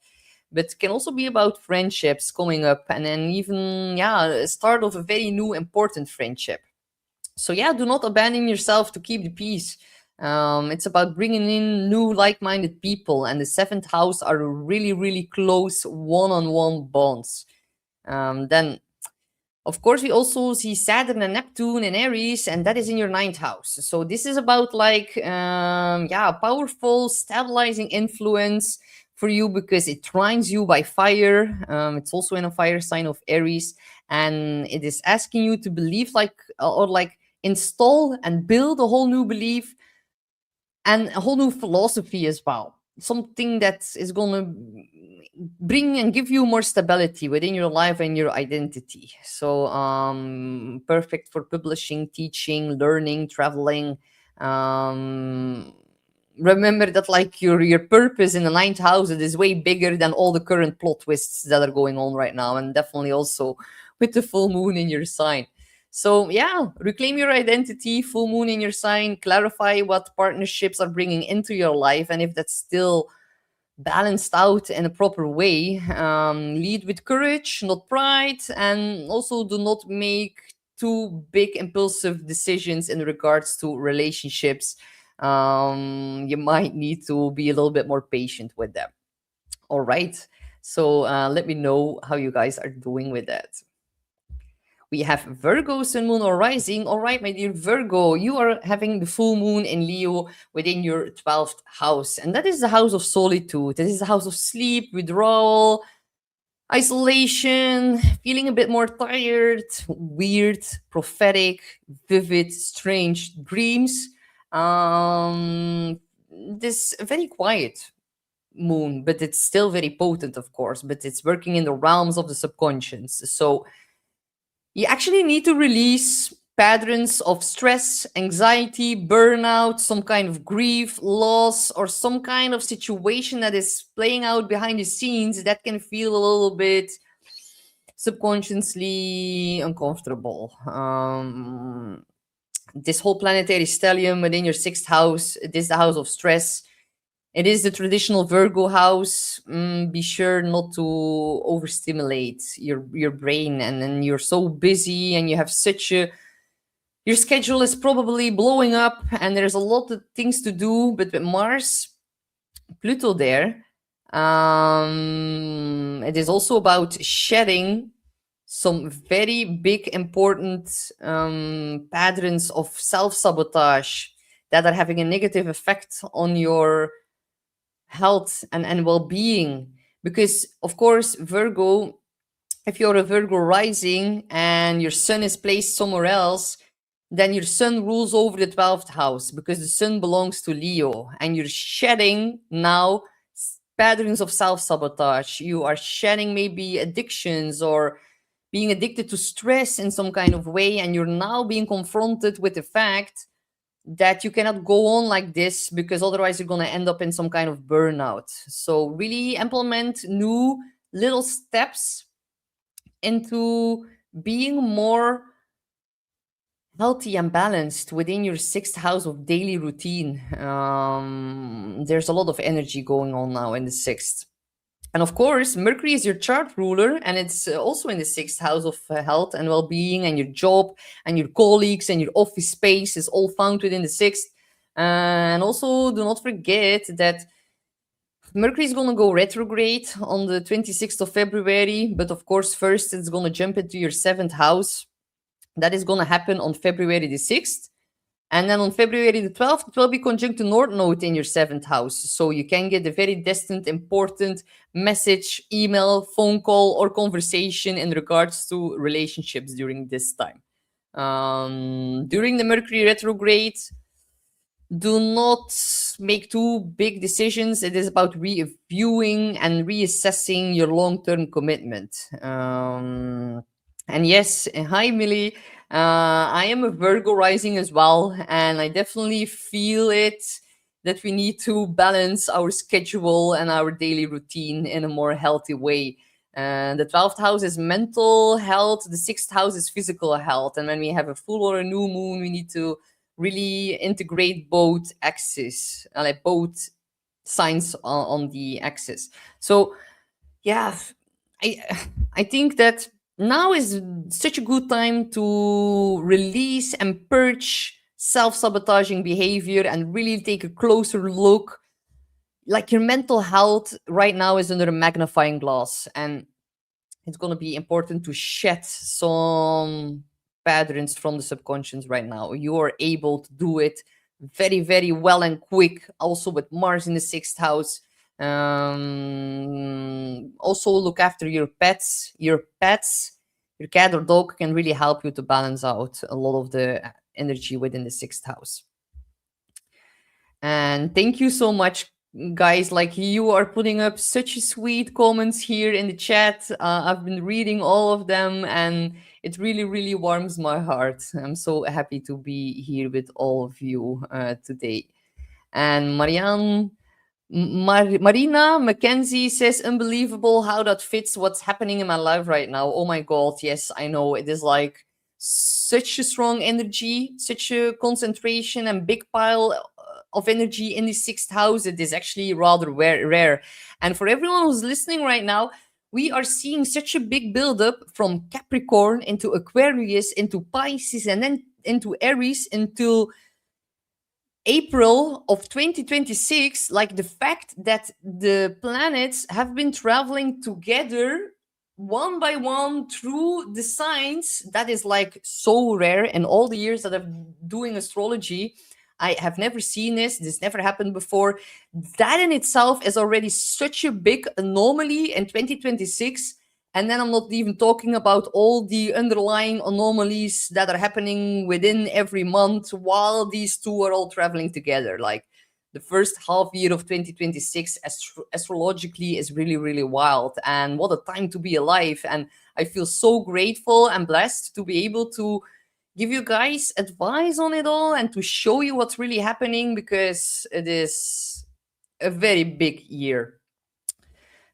But it can also be about friendships coming up, and then even, yeah, start of a very new important friendship. So yeah, do not abandon yourself to keep the peace. It's about bringing in new like-minded people, and the 7th house are really, really close one-on-one bonds. Then, of course, we also see Saturn and Neptune in Aries, and that is in your 9th house. So this is about like, yeah, powerful, stabilizing influence for you because it trines you by fire. It's also in a fire sign of Aries, and it is asking you to believe like, or like install and build a whole new belief and a whole new philosophy as well. Something that is going to bring and give you more stability within your life and your identity. So perfect for publishing, teaching, learning, traveling. Remember that like your purpose in the 9th house, it is way bigger than all the current plot twists that are going on right now, and definitely also with the full moon in your sign. So yeah, reclaim your identity, full moon in your sign, clarify what partnerships are bringing into your life, and if that's still balanced out in a proper way, lead with courage, not pride, and also do not make too big impulsive decisions in regards to relationships. You might need to be a little bit more patient with them. All right. So let me know how you guys are doing with that. We have Virgo, Sun, Moon, or Rising. All right, my dear Virgo, you are having the full moon in Leo within your 12th house. And that is the house of solitude. That is the house of sleep, withdrawal, isolation, feeling a bit more tired, weird, prophetic, vivid, strange dreams. This very quiet moon, but it's still very potent, of course, but it's working in the realms of the subconscious. So you actually need to release patterns of stress, anxiety, burnout, some kind of grief, loss, or some kind of situation that is playing out behind the scenes that can feel a little bit subconsciously uncomfortable. This whole planetary stellium within your 6th house, it is the house of stress. It is the traditional Virgo house. Be sure not to overstimulate your brain, and then you're so busy and you have such a, your schedule is probably blowing up and there's a lot of things to do. But with Mars, Pluto there, it is also about shedding some very big important patterns of self-sabotage that are having a negative effect on your health and well-being. Because of course, Virgo, if you're a Virgo rising and your sun is placed somewhere else, then your sun rules over the 12th house because the sun belongs to Leo, and you're shedding now patterns of self-sabotage. You are shedding maybe addictions or being addicted to stress in some kind of way, and you're now being confronted with the fact that you cannot go on like this because otherwise you're going to end up in some kind of burnout. So really implement new little steps into being more healthy and balanced within your sixth house of daily routine. There's a lot of energy going on now in the sixth. And of course, Mercury is your chart ruler, and it's also in the sixth house of health and well being, and your job, and your colleagues, and your office space is all found within the sixth. And also, do not forget that Mercury is going to go retrograde on the 26th of February, but of course, first it's going to jump into your seventh house. That is going to happen on February the 6th. And then on February the 12th, it will be conjunct to North Node in your seventh house. So you can get a very distant, important message, email, phone call, or conversation in regards to relationships during this time. During the Mercury retrograde, do not make too big decisions. It is about reviewing and reassessing your long-term commitment. And yes, hi Millie. I am a Virgo rising as well, and I definitely feel it that we need to balance our schedule and our daily routine in a more healthy way. The 12th house is mental health, the 6th house is physical health. And when we have a full or a new moon, we need to really integrate both axes, like both signs on the axis. So, yeah, I I think that now is such a good time to release and purge self-sabotaging behavior and really take a closer look. Like your mental health right now is under a magnifying glass, and it's going to be important to shed some patterns from the subconscious right now. You are able to do it very, very well and quick. Also with Mars in the sixth house. Also look after your pets. Your pets, your cat or dog can really help you to balance out a lot of the energy within the sixth house. And thank you so much, guys. Like, you are putting up such sweet comments here in the chat. I've been reading all of them, and it really, really warms my heart. I'm so happy to be here with all of you today. And Marianne, Marina Mackenzie says, unbelievable how that fits what's happening in my life right now. Oh my God, yes, I know. It is like such a strong energy, such a concentration and big pile of energy in the sixth house. It is actually rather rare. And for everyone who's listening right now, we are seeing such a big buildup from Capricorn into Aquarius, into Pisces, and then into Aries, until April of 2026. Like, the fact that the planets have been traveling together one by one through the signs, that is like so rare. In all the years that I'm doing astrology, I have never seen this never happened before. That in itself is already such a big anomaly in 2026. And then I'm not even talking about all the underlying anomalies that are happening within every month while these two are all traveling together. Like, the first half year of 2026 astrologically is really, really wild. And what a time to be alive. And I feel so grateful and blessed to be able to give you guys advice on it all and to show you what's really happening, because it is a very big year.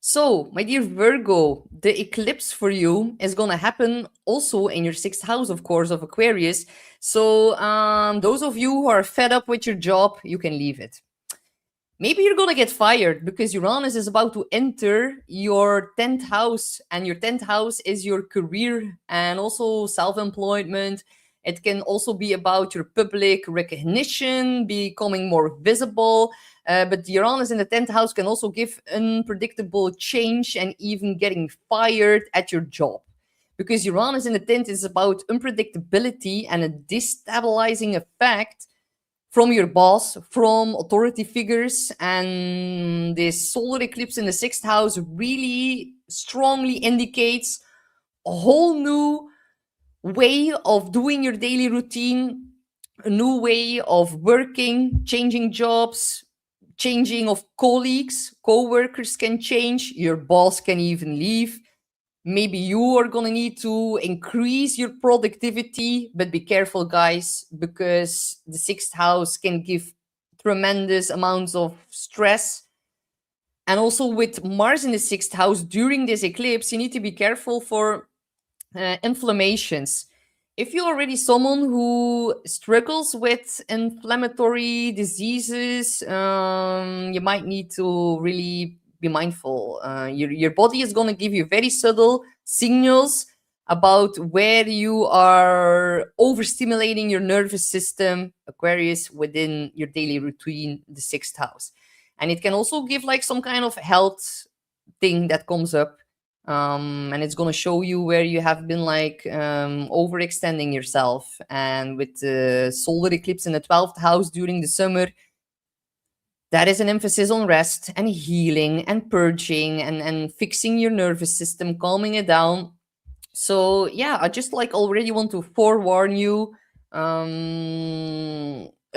So, my dear Virgo, the eclipse for you is going to happen also in your sixth house, of course, of Aquarius. So, those of you who are fed up with your job, you can leave it. Maybe you're going to get fired because Uranus is about to enter your 10th house, and your 10th house is your career and also self-employment. It can also be about your public recognition, becoming more visible. But Uranus in the 10th house can also give unpredictable change and even getting fired at your job. Because Uranus in the 10th is about unpredictability and a destabilizing effect from your boss, from authority figures. And this solar eclipse in the 6th house really strongly indicates a whole new way of doing your daily routine, a new way of working, changing jobs, changing of colleagues. Co-workers can change, your boss can even leave. Maybe you are going to need to increase your productivity, but be careful, guys, because the 6th house can give tremendous amounts of stress. And also with Mars in the 6th house during this eclipse, you need to be careful for inflammations. If you're already someone who struggles with inflammatory diseases, you might need to really be mindful. Your body is going to give you very subtle signals about where you are overstimulating your nervous system, Aquarius, within your daily routine, the sixth house. And it can also give like some kind of health thing that comes up, and it's going to show you where you have been like overextending yourself. And with the solar eclipse in the 12th house during the summer, that is an emphasis on rest and healing and purging and fixing your nervous system, calming it down. So yeah, I just like already want to forewarn you, a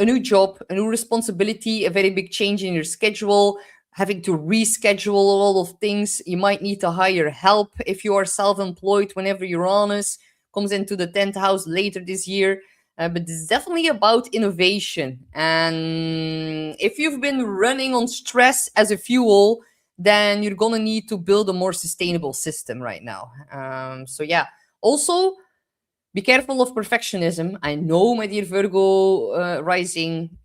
new job, a new responsibility, a very big change in your schedule, having to reschedule a lot of things. You might need to hire help if you are self-employed. Whenever Uranus comes into the 10th house later this year. But it's definitely about innovation. And if you've been running on stress as a fuel, then you're gonna need to build a more sustainable system right now. So yeah, also be careful of perfectionism. I know, my dear Virgo rising,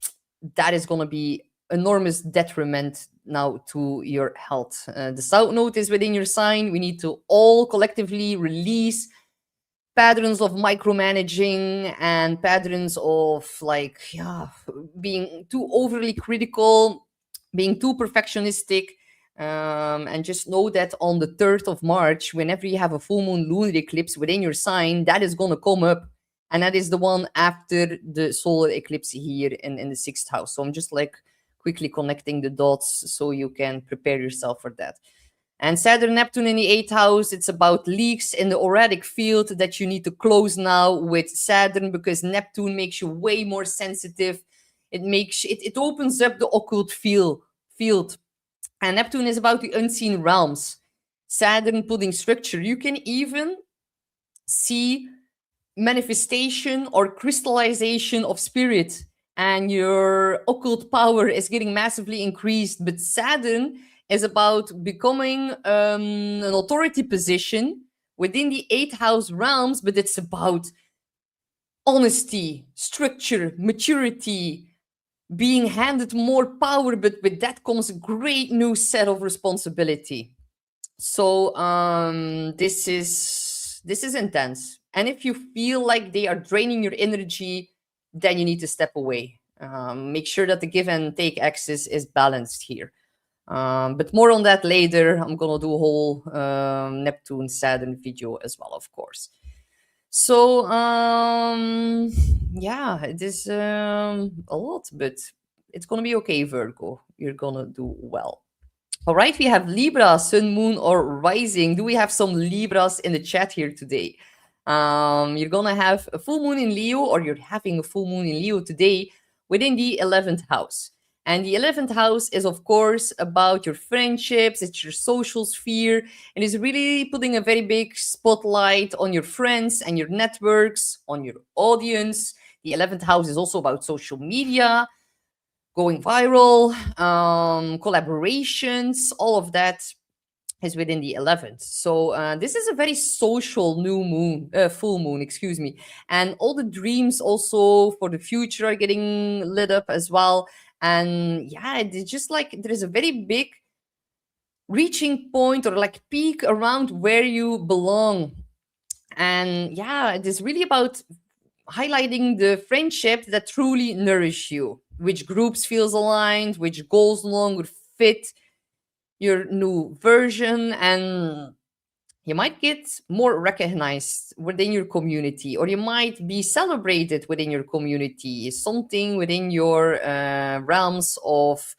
that is gonna be enormous detriment now to your health. The South Node is within your sign. We need to all collectively release patterns of micromanaging and patterns of like, yeah, being too overly critical, being too perfectionistic. And just know that on the 3rd of March, whenever you have a full moon lunar eclipse within your sign, that is going to come up. And that is the one after the solar eclipse here in the 6th house. So I'm just like quickly connecting the dots so you can prepare yourself for that. And Saturn, Neptune in the 8th house, it's about leaks in the auric field that you need to close now with Saturn, because Neptune makes you way more sensitive. It opens up the occult field. And Neptune is about the unseen realms. Saturn putting structure. You can even see manifestation or crystallization of spirit, and your occult power is getting massively increased. But Saturn is about becoming an authority position within the 8th house realms, but it's about honesty, structure, maturity, being handed more power, but with that comes a great new set of responsibility. So this is intense. And if you feel like they are draining your energy, then you need to step away. Make sure that the give and take axis is balanced here. But more on that later. I'm gonna do a whole Neptune Saturn video as well, of course. So yeah, it is a lot, but it's gonna be okay, Virgo. You're gonna do well. All right, we have Libra, Sun, Moon, or Rising. Do we have some Libras in the chat here today? You're gonna have a full moon in Leo, or you're having a full moon in Leo today within the 11th house. And the 11th house is, of course, about your friendships, it's your social sphere, and is really putting a very big spotlight on your friends and your networks, on your audience. The 11th house is also about social media, going viral, collaborations, all of that is within the 11th. So this is a very social new moon, full moon, excuse me. And all the dreams also for the future are getting lit up as well. And yeah, it's just like there is a very big reaching point or like peak around where you belong. And yeah, it is really about highlighting the friendships that truly nourish you, which groups feels aligned, which goals no longer fit your new version, and you might get more recognized within your community, or you might be celebrated within your community, something within your realms of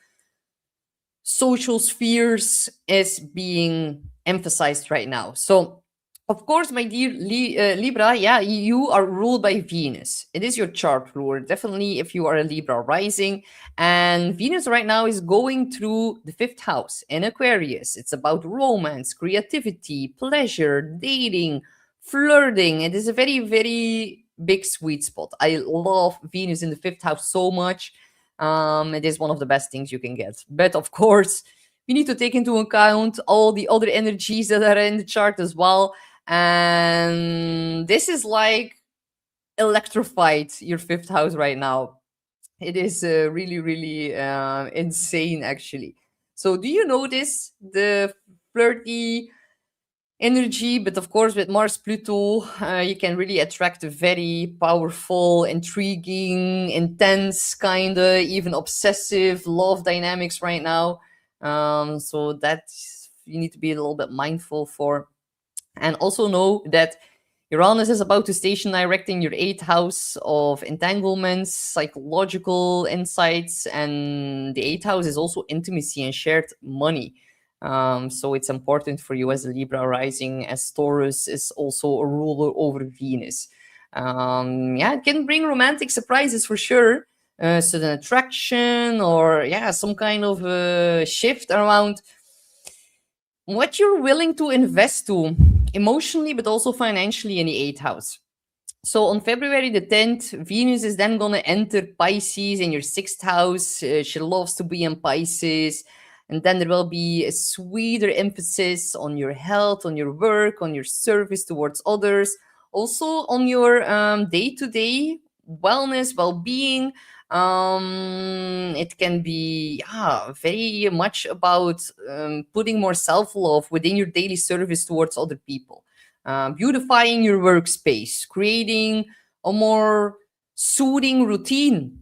social spheres is being emphasized right now. So of course, my dear Libra, yeah, you are ruled by Venus. It is your chart ruler, definitely if you are a Libra rising. And Venus right now is going through the 5th house in Aquarius. It's about romance, creativity, pleasure, dating, flirting. It is a very, very big sweet spot. I love Venus in the 5th house so much. It is one of the best things you can get. But of course, we need to take into account all the other energies that are in the chart as well. And this is like electrified your fifth house right now. It is really, really insane, actually. So, do you notice the flirty energy? But of course, with Mars Pluto, you can really attract a very powerful, intriguing, intense, kind of even obsessive love dynamics right now. So, that you need to be a little bit mindful for. And also know that Uranus is about to station direct in your eighth house of entanglements, psychological insights, and the eighth house is also intimacy and shared money. So it's important for you as a Libra rising, as Taurus is also a ruler over Venus. Yeah, it can bring romantic surprises for sure. Sudden attraction, or yeah, some kind of shift around what you're willing to invest to emotionally, but also financially in the eighth house. So on February the 10th, Venus is then going to enter Pisces in your sixth house. She loves to be in Pisces. And then there will be a sweeter emphasis on your health, on your work, on your service towards others, also on your day to day wellness, well being. It can be, yeah, very much about putting more self love within your daily service towards other people, beautifying your workspace, creating a more soothing routine,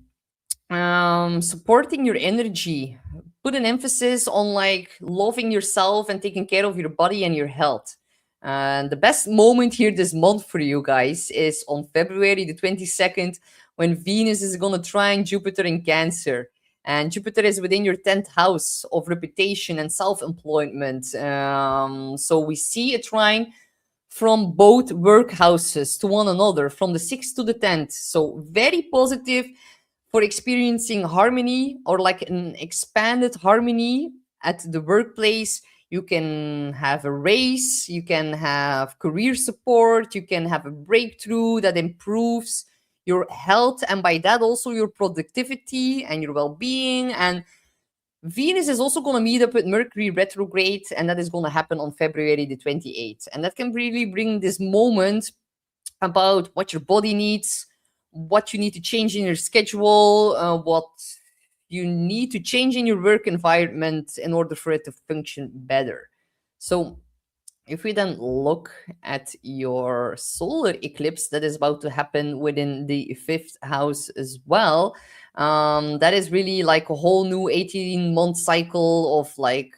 supporting your energy, put an emphasis on like loving yourself and taking care of your body and your health. And the best moment here this month for you guys is on February the 22nd, when Venus is going to trine Jupiter in Cancer. And Jupiter is within your 10th house of reputation and self employment. So we see a trine from both work houses to one another, from the 6th to the 10th. So very positive for experiencing harmony, or like an expanded harmony at the workplace. You can have a raise, you can have career support, you can have a breakthrough that improves your health, and by that also your productivity and your well-being. And Venus is also going to meet up with Mercury retrograde, and that is going to happen on February the 28th. And that can really bring this moment about what your body needs, what you need to change in your schedule, what you need to change in your work environment in order for it to function better. So, if we then look at your solar eclipse that is about to happen within the fifth house as well, that is really like a whole new 18-month cycle of like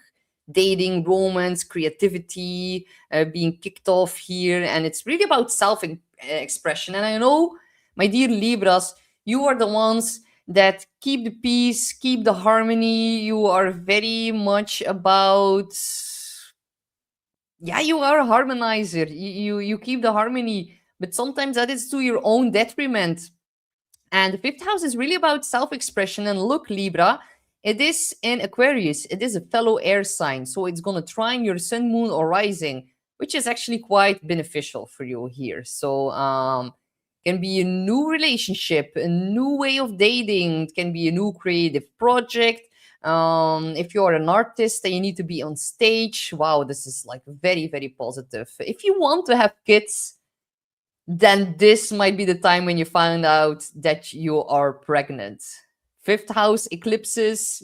dating, romance, creativity being kicked off here. And it's really about self expression. And I know, my dear Libras, you are the ones that keep the peace, keep the harmony. You are very much about, yeah, you are a harmonizer. You keep the harmony, but sometimes that is to your own detriment. And the fifth house is really about self-expression. And look, Libra, it is in Aquarius. It is a fellow air sign, so it's gonna trine your sun, moon, or rising, which is actually quite beneficial for you here. So can be a new relationship, a new way of dating. It can be a new creative project. If you're an artist and you need to be on stage, wow, this is like very, very positive. If you want to have kids, then this might be the time when you find out that you are pregnant. Fifth house eclipses,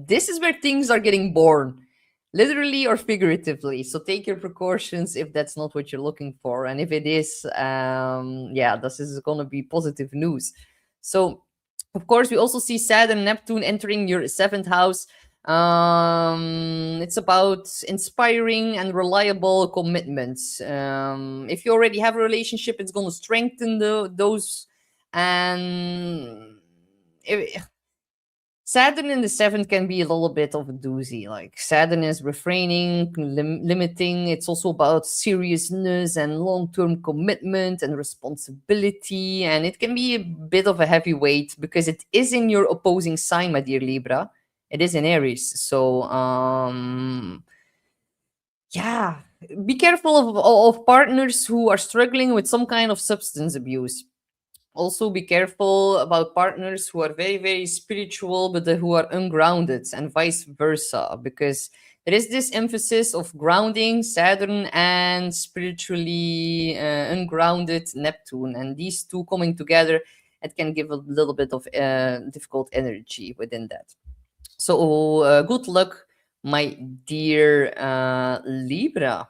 this is where things are getting born, literally or figuratively. So take your precautions if that's not what you're looking for. And if it is, yeah, this is going to be positive news. So, of course, we also see Saturn and Neptune entering your seventh house. It's about inspiring and reliable commitments. If you already have a relationship, it's going to strengthen those. And Saturn in the seventh can be a little bit of a doozy. Like Saturn is refraining, limiting. It's also about seriousness and long-term commitment and responsibility. And it can be a bit of a heavy weight because it is in your opposing sign, my dear Libra. It is in Aries. So, yeah, be careful of partners who are struggling with some kind of substance abuse. Also, be careful about partners who are very, very spiritual, but who are ungrounded, and vice versa, because there is this emphasis of grounding Saturn and spiritually ungrounded Neptune, and these two coming together, it can give a little bit of difficult energy within that. So, good luck, my dear Libra.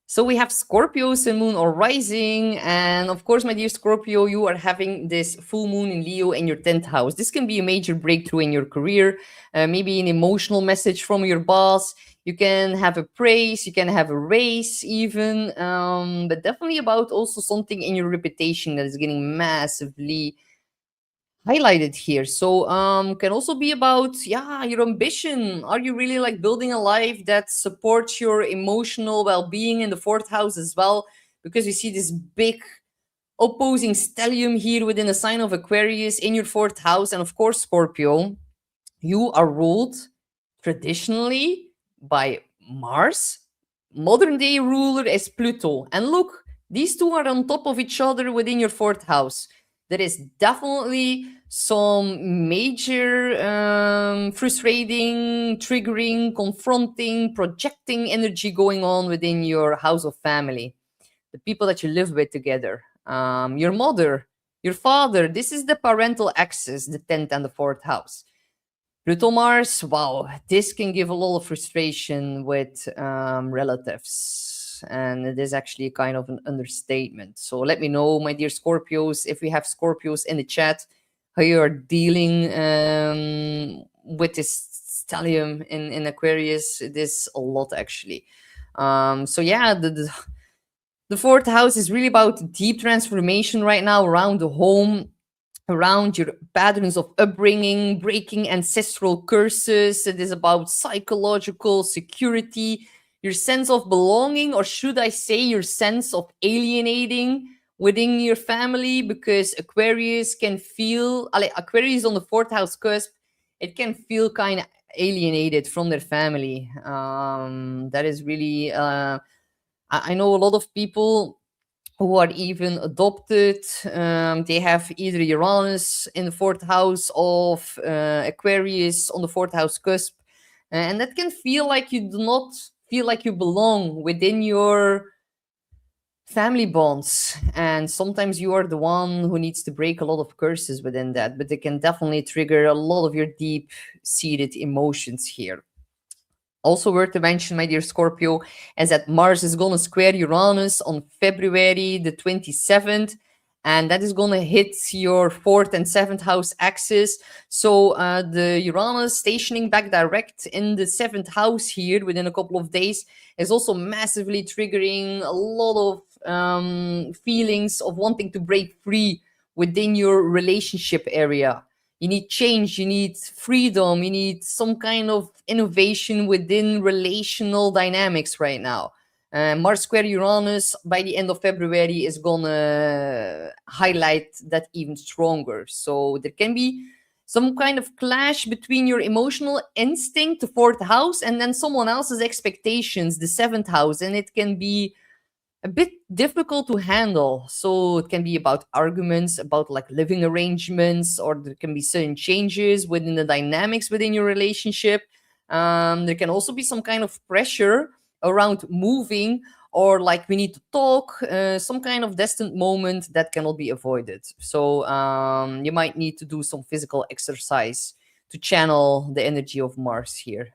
So we have Scorpio, Sun, Moon, or Rising. And of course, my dear Scorpio, you are having this full moon in Leo in your 10th house. This can be a major breakthrough in your career, maybe an emotional message from your boss. You can have a praise, you can have a raise even, but definitely about also something in your reputation that is getting massively highlighted here. So can also be about, yeah, your ambition. Are you really like building a life that supports your emotional well-being in the fourth house as well? Because you see this big opposing stellium here within the sign of Aquarius in your fourth house. And of course, Scorpio, you are ruled traditionally by Mars. Modern day ruler is Pluto. And look, these two are on top of each other within your fourth house. There is definitely some major frustrating, triggering, confronting, projecting energy going on within your house of family. The people that you live with together, your mother, your father. This is the parental axis, the 10th and the fourth house. Pluto Mars, wow, this can give a lot of frustration with relatives. And it is actually kind of an understatement. So let me know, my dear Scorpios, if we have Scorpios in the chat, how you are dealing with this stellium in Aquarius. It is a lot, actually. So yeah, the fourth house is really about deep transformation right now around the home, around your patterns of upbringing, breaking ancestral curses. It is about psychological security, your sense of belonging, or should I say, your sense of alienating within your family, because Aquarius can feel, Aquarius on the fourth house cusp, it can feel kind of alienated from their family. That is really, I know a lot of people who are even adopted. They have either Uranus in the fourth house of Aquarius on the fourth house cusp. And that can feel like you do not feel like you belong within your family bonds. And sometimes you are the one who needs to break a lot of curses within that. But it can definitely trigger a lot of your deep seated emotions here. Also worth to mention, my dear Scorpio, is that Mars is going to square Uranus on February the 27th, and that is going to hit your fourth and seventh house axis. So the Uranus stationing back direct in the seventh house here within a couple of days is also massively triggering a lot of feelings of wanting to break free within your relationship area. You need change, you need freedom, you need some kind of innovation within relational dynamics right now. Mars square Uranus by the end of February is gonna highlight that even stronger. So there can be some kind of clash between your emotional instinct, the fourth house, and then someone else's expectations, the seventh house, and it can be a bit difficult to handle. So it can be about arguments, about like living arrangements, or there can be certain changes within the dynamics within your relationship. There can also be some kind of pressure around moving, or like we need to talk, some kind of destined moment that cannot be avoided. So you might need to do some physical exercise to channel the energy of Mars here.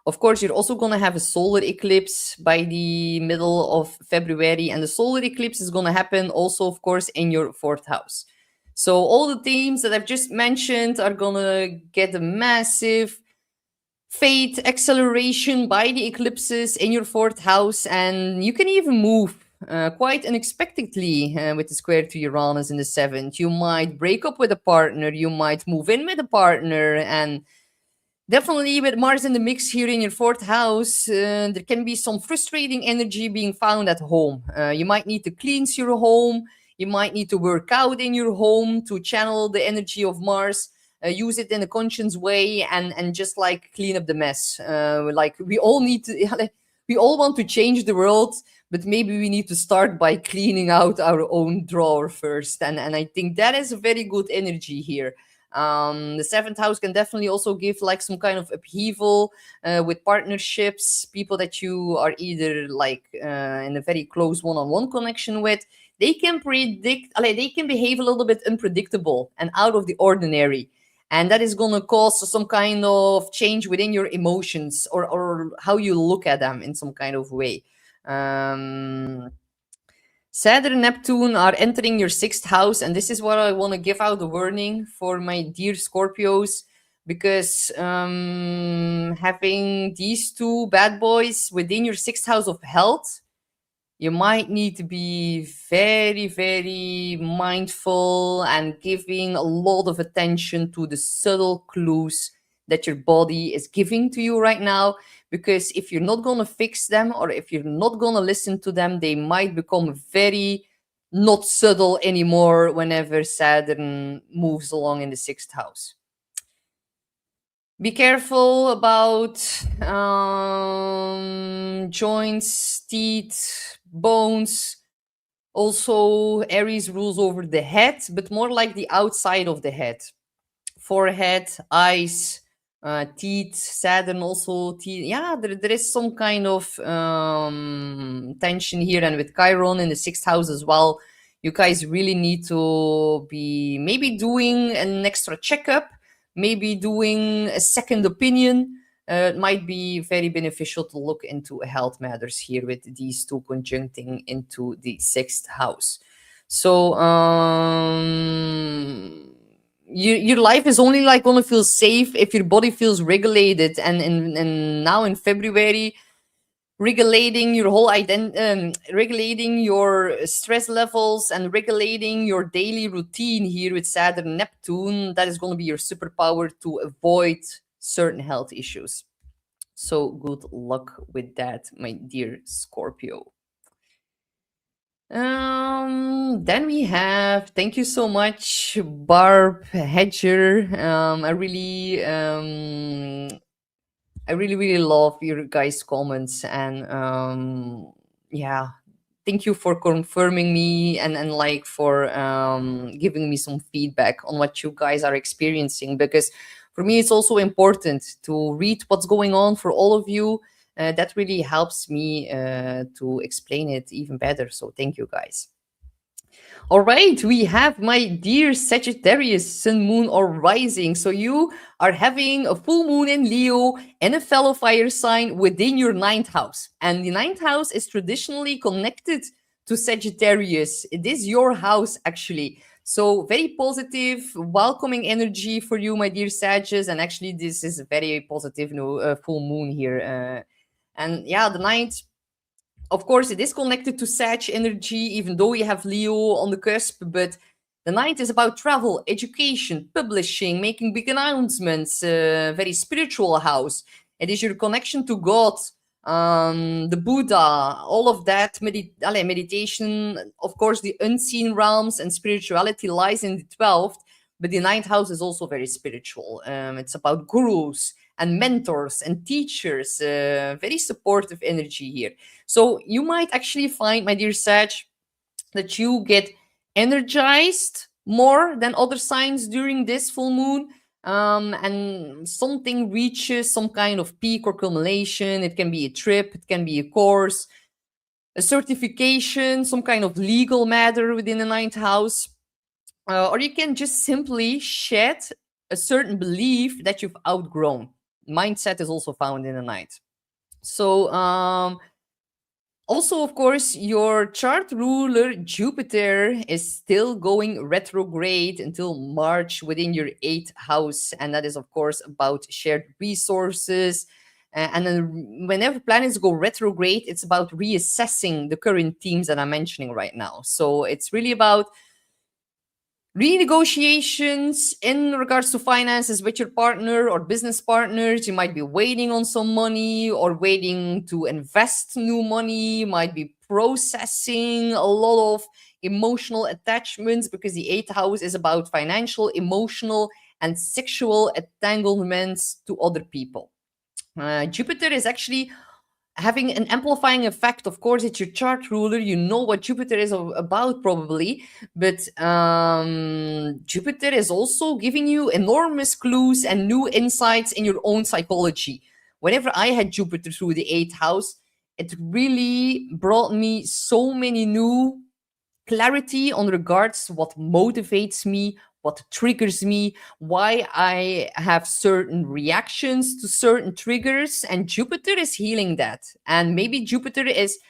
Of course, you're also going to have a solar eclipse by the middle of February, and the solar eclipse is going to happen also, of course, in your fourth house. So all the themes that I've just mentioned are going to get a massive fate acceleration by the eclipses in your fourth house, and you can even move quite unexpectedly with the square to Uranus in the seventh. You might break up with a partner, you might move in with a partner, and definitely with Mars in the mix here in your fourth house, there can be some frustrating energy being found at home. You might need to cleanse your home. You might need to work out in your home to channel the energy of Mars, use it in a conscious way, and just like clean up the mess. Like we all need to, we all want to change the world, but maybe we need to start by cleaning out our own drawer first. And I think that is a very good energy here. The seventh house can definitely also give like some kind of upheaval with partnerships, people that you are either like in a very close one-on-one connection with. They can predict, like, they can behave a little bit unpredictable and out of the ordinary. And that is going to cause some kind of change within your emotions, or how you look at them in some kind of way. Um, Saturn and Neptune are entering your sixth house, and this is what I want to give out a warning for my dear Scorpios, because having these two bad boys within your sixth house of health, you might need to be very, very mindful and giving a lot of attention to the subtle clues that your body is giving to you right now. Because if you're not going to fix them, or if you're not going to listen to them, they might become very not subtle anymore whenever Saturn moves along in the sixth house. Be careful about joints, teeth, bones. Also, Aries rules over the head, but more like the outside of the head. Forehead, eyes, teeth, Saturn also teeth. Yeah, there is some kind of tension here. And with Chiron in the sixth house as well, you guys really need to be maybe doing an extra checkup, maybe doing a second opinion. It might be very beneficial to look into health matters here with these two conjuncting into the sixth house. So your life is only like gonna feel safe if your body feels regulated. And now in February, regulating your whole regulating your stress levels and regulating your daily routine here with Saturn Neptune, that is going to be your superpower to avoid certain health issues. So good luck with that, my dear Scorpio. Then we have, thank you so much, Barb Hedger. I really, really love your guys' comments. And yeah, thank you for confirming me, and like for giving me some feedback on what you guys are experiencing, because for me it's also important to read what's going on for all of you. That really helps me to explain it even better. So thank you, guys. All right, we have my dear Sagittarius, Sun, Moon, or Rising. So you are having a full moon in Leo and a fellow fire sign within your ninth house. And the ninth house is traditionally connected to Sagittarius. It is your house, actually. So very positive, welcoming energy for you, my dear Sagittarius. And actually, this is a very positive full moon here. And yeah, the ninth, of course, it is connected to Sag energy, even though we have Leo on the cusp. But the ninth is about travel, education, publishing, making big announcements, very spiritual house. It is your connection to God, the Buddha, all of that, meditation. Of course, the unseen realms and spirituality lies in the 12th, but the ninth house is also very spiritual. It's about gurus and mentors and teachers, very supportive energy here. So you might actually find, my dear Sag, that you get energized more than other signs during this full moon. And something reaches some kind of peak or culmination. It can be a trip, it can be a course, a certification, some kind of legal matter within the ninth house. Or you can just simply shed a certain belief that you've outgrown. Mindset is also found in the ninth. So also, of course, your chart ruler Jupiter is still going retrograde until March within your eighth house. And that is, of course, about shared resources. And then whenever planets go retrograde, it's about reassessing the current themes that I'm mentioning right now. So it's really about renegotiations in regards to finances with your partner or business partners. You might be waiting on some money or waiting to invest new money. You might be processing a lot of emotional attachments, because the eighth house is about financial, emotional, and sexual entanglements to other people. Jupiter is actually having an amplifying effect. Of course, it's your chart ruler. You know what Jupiter is about, probably. But Jupiter is also giving you enormous clues and new insights in your own psychology. Whenever I had Jupiter through the eighth house, it really brought me so many new clarity on regards what motivates me, what triggers me, why I have certain reactions to certain triggers, and Jupiter is healing that. And maybe Jupiter is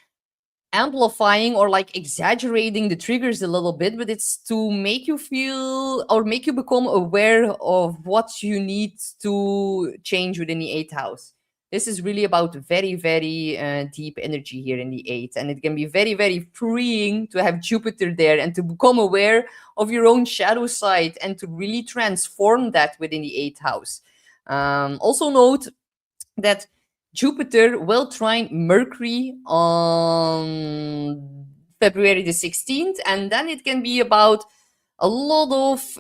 amplifying or like exaggerating the triggers a little bit, but it's to make you feel or make you become aware of what you need to change within the eighth house. This is really about very, very deep energy here in the eighth, and it can be very, very freeing to have Jupiter there and to become aware of your own shadow side and to really transform that within the eighth house. Also, note that Jupiter will trine Mercury on February the 16th, and then it can be about a lot of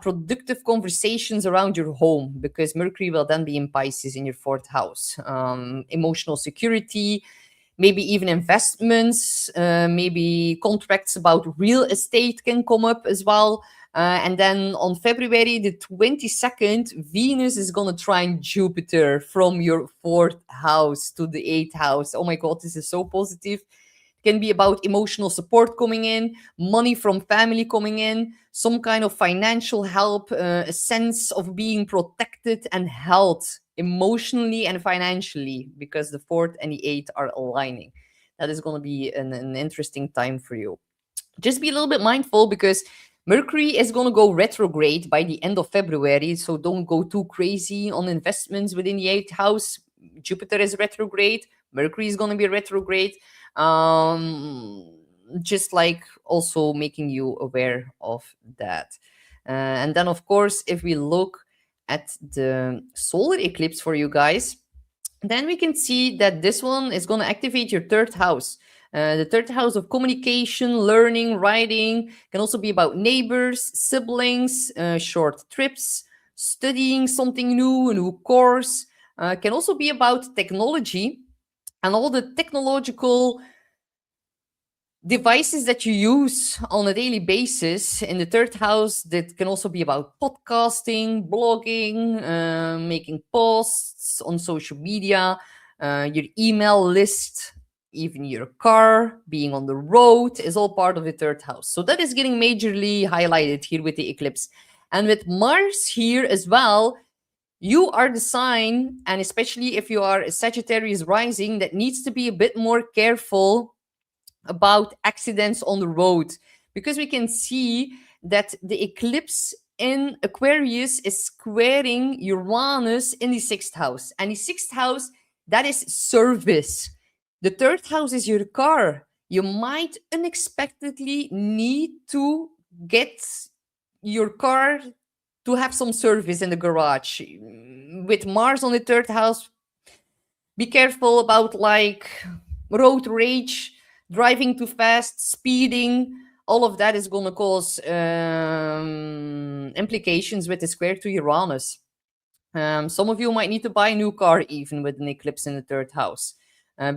productive conversations around your home, because Mercury will then be in Pisces in your fourth house. Emotional security, maybe even investments, maybe contracts about real estate can come up as well. And then on February the 22nd, Venus is going to trine Jupiter from your fourth house to the eighth house. Oh my God, this is so positive. It can be about emotional support coming in, money from family coming in, some kind of financial help, a sense of being protected and held emotionally and financially, because the fourth and the eighth are aligning. That is going to be an interesting time for you. Just be a little bit mindful, because Mercury is going to go retrograde by the end of February, so don't go too crazy on investments within the eighth house. Jupiter is retrograde, Mercury is going to be retrograde. Just like also making you aware of that. And then, of course, if we look at the solar eclipse for you guys, then we can see that this one is going to activate your third house. The third house of communication, learning, writing, can also be about neighbors, siblings, short trips, studying something new, a new course. Can also be about technology and all the technological devices that you use on a daily basis. In the third house, that can also be about podcasting, blogging, making posts on social media, your email list, even your car, being on the road is all part of the third house. So that is getting majorly highlighted here with the eclipse. And with Mars here as well, you are the sign, and especially if you are a Sagittarius rising, that needs to be a bit more careful about accidents on the road, because we can see that the eclipse in Aquarius is squaring Uranus in the sixth house, and the sixth house, that is service. The third house is your car. You might unexpectedly need to get your car to have some service in the garage. With Mars on the third house, be careful about like road rage, driving too fast, speeding. All of that is going to cause implications with the square to Uranus. Some of you might need to buy a new car even with an eclipse in the third house.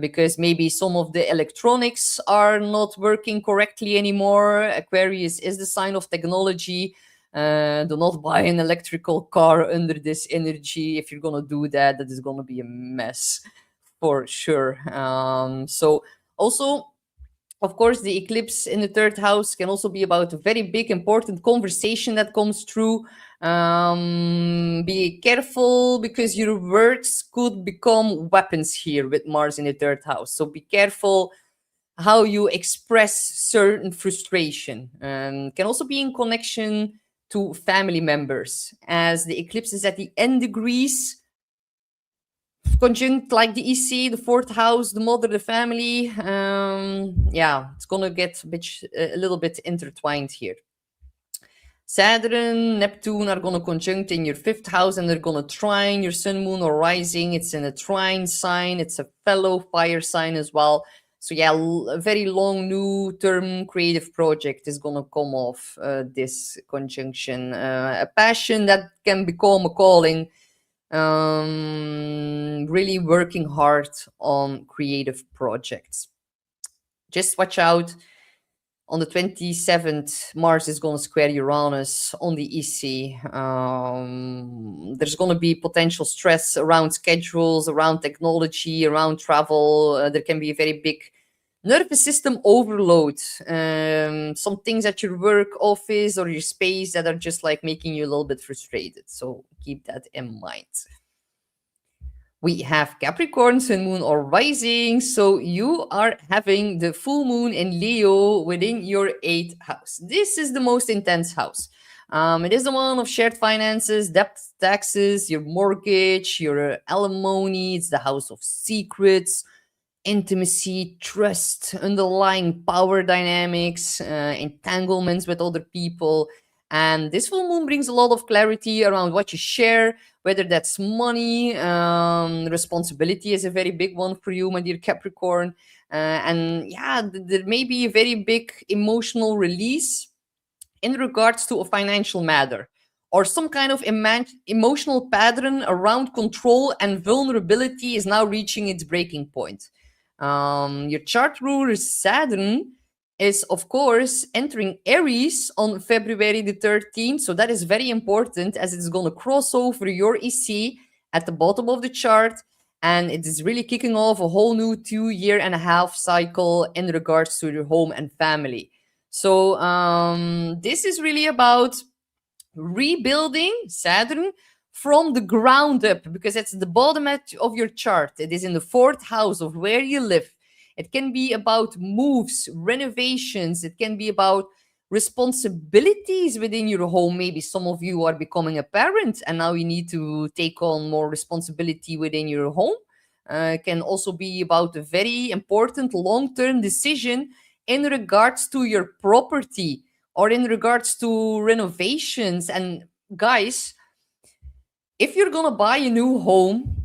Because maybe some of the electronics are not working correctly anymore. Aquarius is the sign of technology. Do not buy an electrical car under this energy. If you're going to do that, that is going to be a mess for sure. So also, of course, the eclipse in the third house can also be about a very big, important conversation that comes through. Be careful, because your words could become weapons here with Mars in the third house. So be careful how you express certain frustration. Can also be in connection to family members, as the eclipse is at the end degrees, conjunct like the EC, the fourth house, the mother, the family. It's gonna get a little bit intertwined here. Saturn, Neptune are gonna conjunct in your fifth house, and they're gonna trine your sun, moon, or rising. It's in a trine sign. It's a fellow fire sign as well. So yeah, a very long new term creative project is gonna come off this conjunction. A passion that can become a calling. really working hard on creative projects. Just watch out. On the 27th, Mars is going to square Uranus on the EC. There's going to be potential stress around schedules, around technology, around travel. There can be a very big nervous system overload. Some things at your work, office, or your space that are just like making you a little bit frustrated. So keep that in mind. We have Capricorn, Sun, Moon, or Rising. So you are having the full moon in Leo within your 8th house. This is the most intense house. It is the one of shared finances, debt, taxes, your mortgage, your alimony. It's the house of secrets, intimacy, trust, underlying power dynamics, entanglements with other people. And this full moon brings a lot of clarity around what you share, whether that's money. Responsibility is a very big one for you, my dear Capricorn. And yeah, there may be a very big emotional release in regards to a financial matter or some kind of emotional pattern around control and vulnerability is now reaching its breaking point. Your chart ruler Saturn is, of course, entering Aries on February the 13th. So that is very important as it's going to cross over your EC at the bottom of the chart. And it is really kicking off a whole new 2.5 year cycle in regards to your home and family. So this is really about rebuilding Saturn from the ground up, because it's the bottom of your chart. It is in the 4th house of where you live. It can be about moves, renovations. It can be about responsibilities within your home. Maybe some of you are becoming a parent and now you need to take on more responsibility within your home. It can also be about a very important long-term decision in regards to your property or in regards to renovations. And guys, if you're gonna buy a new home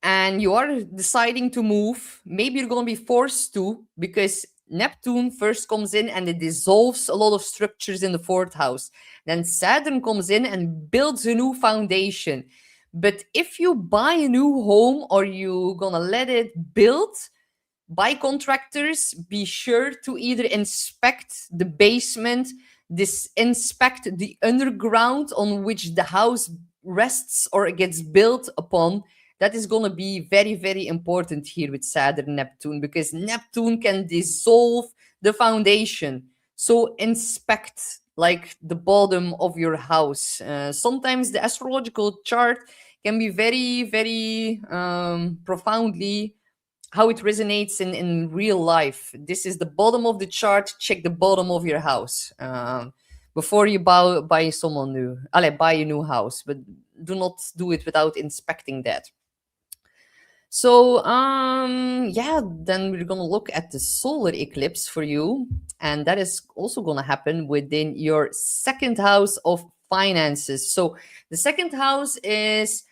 and you are deciding to move, maybe you're gonna be forced to, because Neptune first comes in and it dissolves a lot of structures in the 4th house. Then Saturn comes in and builds a new foundation. But if you buy a new home or you're gonna let it build, by contractors, be sure to either inspect the basement, inspect the underground on which the house rests or gets built upon. That is going to be very, very important here with Saturn Neptune, because Neptune can dissolve the foundation. So inspect like the bottom of your house. Sometimes the astrological chart can be very, very profoundly how it resonates in real life. This is the bottom of the chart. Check the bottom of your house before you buy someone new. Buy a new house, but do not do it without inspecting that. So yeah, then we're gonna look at the solar eclipse for you, and that is also gonna happen within your 2nd house of finances. So the 2nd house is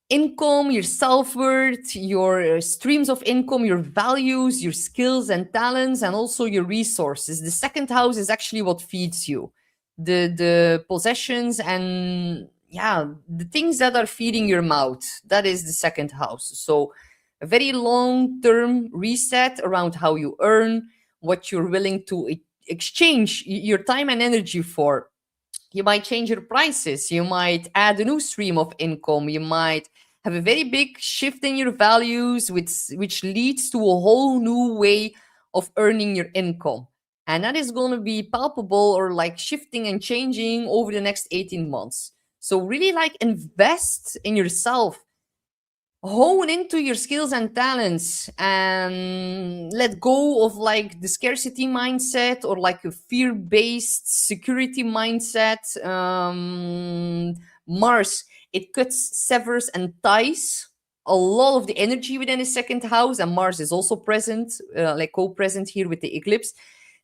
income, your self-worth, your streams of income, your values, your skills and talents, and also your resources. The 2nd house is actually what feeds you. The possessions and the things that are feeding your mouth. That is the 2nd house. So a very long-term reset around how you earn, what you're willing to exchange your time and energy for. You might change your prices. You might add a new stream of income. You might have a very big shift in your values, which leads to a whole new way of earning your income. And that is going to be palpable or like shifting and changing over the next 18 months. So really like invest in yourself. Hone into your skills and talents and let go of like the scarcity mindset or like a fear-based security mindset. Mars, it cuts, severs, and ties a lot of the energy within the 2nd house, and Mars is also present, like co-present here with the eclipse.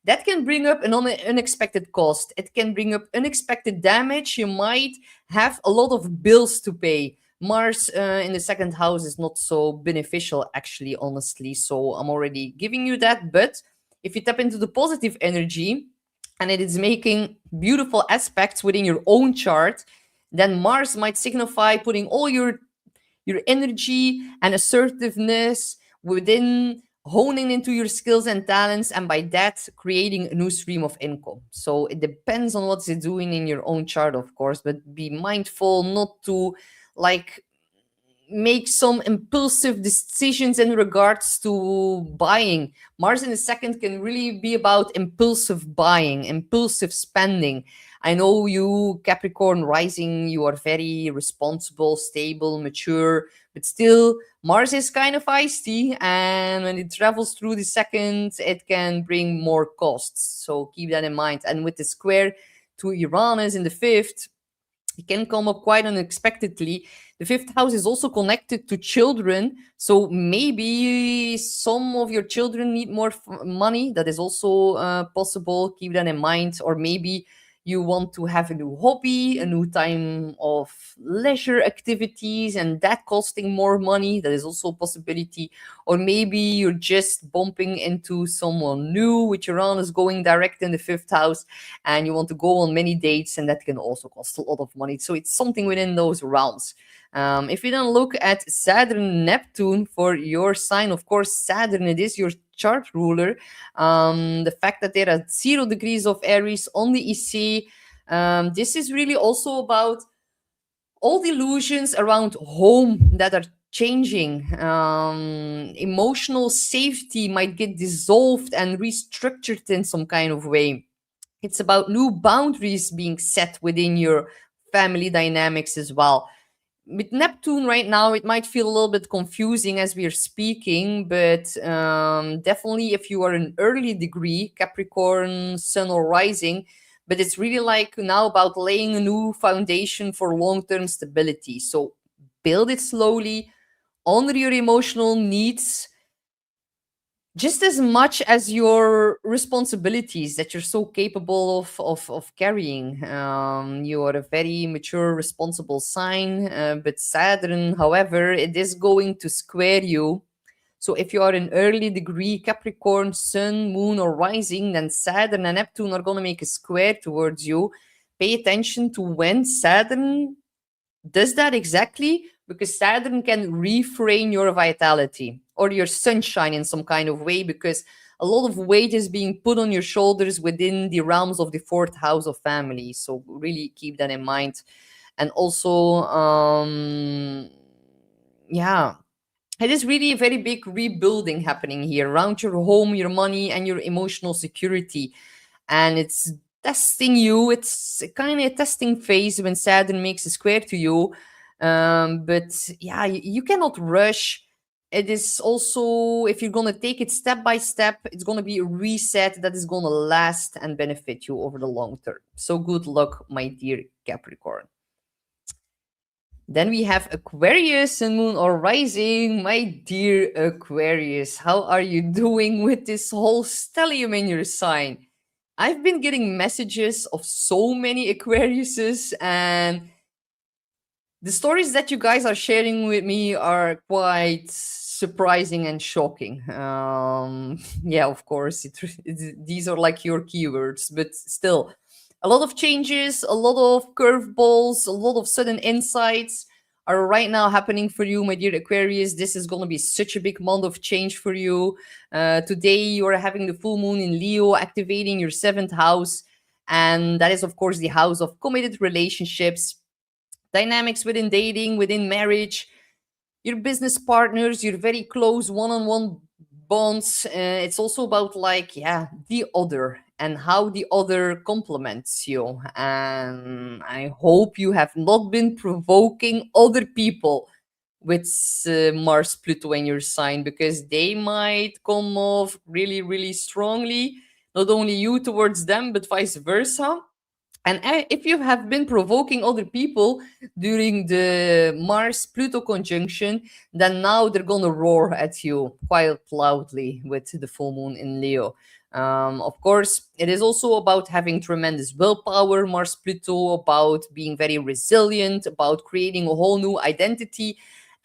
That can bring up an unexpected cost. It can bring up unexpected damage. You might have a lot of bills to pay. Mars in the 2nd house is not so beneficial, actually, honestly. So I'm already giving you that. But if you tap into the positive energy and it is making beautiful aspects within your own chart, Then Mars might signify putting all your energy and assertiveness within honing into your skills and talents, and by that creating a new stream of income. So it depends on what's it doing in your own chart, of course, but be mindful not to like make some impulsive decisions in regards to buying. Mars in the second can really be about impulsive buying, impulsive spending. I know you, Capricorn rising, you are very responsible, stable, mature, but still, Mars is kind of feisty, and when it travels through the second, it can bring more costs. So keep that in mind. And with the square to Uranus in the fifth, it can come up quite unexpectedly. The fifth house is also connected to children. So maybe some of your children need more money. That is also possible. Keep that in mind. Or maybe you want to have a new hobby, a new time of leisure activities, and that costing more money. That is also a possibility. Or maybe you're just bumping into someone new with Uranus going direct in the fifth house, and you want to go on many dates, and that can also cost a lot of money. So it's something within those realms. If you then look at Saturn, Neptune for your sign, of course, Saturn, it is your chart ruler. The fact that they're at 0 degrees of Aries on the EC, this is really also about all the illusions around home that are changing. Emotional safety might get dissolved and restructured in some kind of way. It's about new boundaries being set within your family dynamics as well. With Neptune right now, it might feel a little bit confusing as we are speaking, but definitely if you are an early degree, Capricorn, Sun or Rising, but it's really like now about laying a new foundation for long-term stability. So build it slowly, honor your emotional needs, just as much as your responsibilities that you're so capable of carrying. You are a very mature, responsible sign, but Saturn, however, it is going to square you. So if you are an early degree Capricorn, Sun, Moon, or Rising, then Saturn and Neptune are going to make a square towards you. Pay attention to when Saturn does that exactly, because Saturn can refrain your vitality or your sunshine in some kind of way, because a lot of weight is being put on your shoulders within the realms of the fourth house of family. So really keep that in mind. And also, yeah, it is really a very big rebuilding happening here around your home, your money, and your emotional security. And it's testing you. It's kind of a testing phase when Saturn makes a square to you. But yeah, you cannot rush. It is also, if you're going to take it step by step, it's going to be a reset that is going to last and benefit you over the long term. So good luck, my dear Capricorn. Then we have Aquarius and Moon or Rising. My dear Aquarius, how are you doing with this whole stellium in your sign? I've been getting messages of so many Aquariuses, and the stories that you guys are sharing with me are quite surprising and shocking. Yeah, of course, these are like your keywords, but still, a lot of changes, a lot of curveballs, a lot of sudden insights are right now happening for you, my dear Aquarius. This is going to be such a big month of change for you. Today, you are having the full moon in Leo, activating your seventh house. And that is, of course, the house of committed relationships, dynamics within dating, within marriage, your business partners, your very close one-on-one bonds. It's also about like, yeah, the other and how the other complements you. And I hope you have not been provoking other people with Mars Pluto in your sign, because they might come off really, really strongly, not only you towards them, but vice versa. And if you have been provoking other people during the Mars Pluto conjunction, then now they're going to roar at you quite loudly with the full moon in Leo. Of course, it is also about having tremendous willpower, Mars Pluto, about being very resilient, about creating a whole new identity.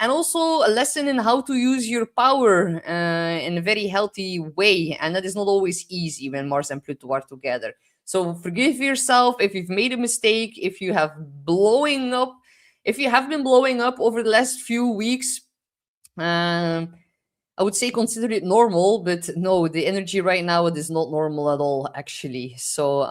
and also a lesson in how to use your power in a very healthy way. And that is not always easy when Mars and Pluto are together. So forgive yourself if you've made a mistake, if you have been blowing up over the last few weeks. Um, I would say consider it normal, but no, the energy right now it is not normal at all, actually. So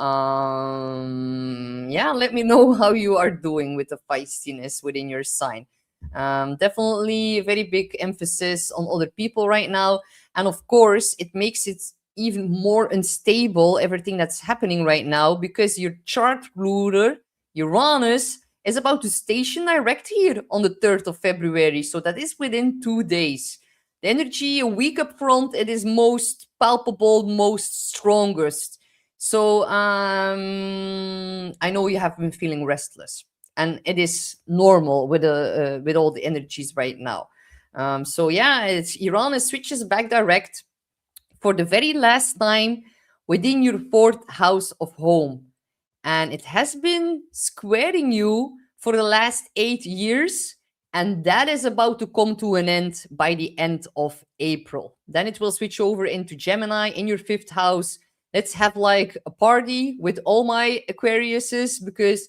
yeah, let me know how you are doing with the feistiness within your sign. Definitely a very big emphasis on other people right now, and of course, it makes it even more unstable everything that's happening right now because your chart ruler Uranus is about to station direct here on the 3rd of February. So that is within 2 days. The energy a week up front, it is most palpable, most strongest. So I know you have been feeling restless, and it is normal with all the energies right now. So yeah, it's Uranus switches back direct for the very last time within your 4th house of home, and it has been squaring you for the last 8 years, and that is about to come to an end by the end of April. Then it will switch over into Gemini in your 5th house. Let's have like a party with all my Aquariuses, because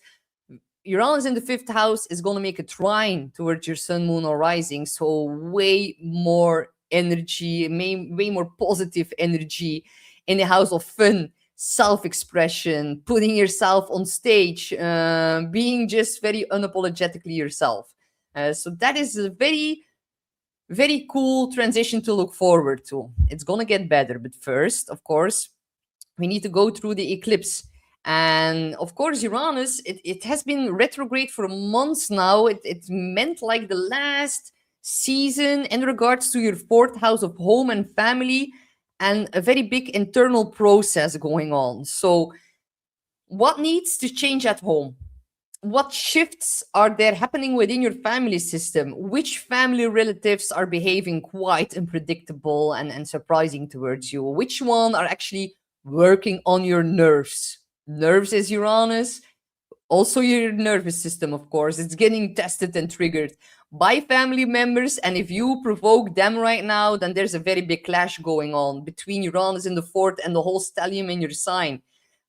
Uranus in the 5th house is going to make a trine towards your sun, moon, or rising. So way more energy, way more positive energy in the house of fun, self-expression, putting yourself on stage, being just very unapologetically yourself. So that is a very, very cool transition to look forward to. It's going to get better, but first, of course, we need to go through the eclipse. And of course, Uranus, it has been retrograde for months now. It meant like the last season in regards to your 4th house of home and family, and a very big internal process going on. So, what needs to change at home? What shifts are there happening within your family system? Which family relatives are behaving quite unpredictable and surprising towards you? Which one are actually working on your nerves? Nerves is Uranus. Also, your nervous system, of course, it's getting tested and triggered by family members. And if you provoke them right now, then there's a very big clash going on between Uranus in the 4th and the whole stellium in your sign.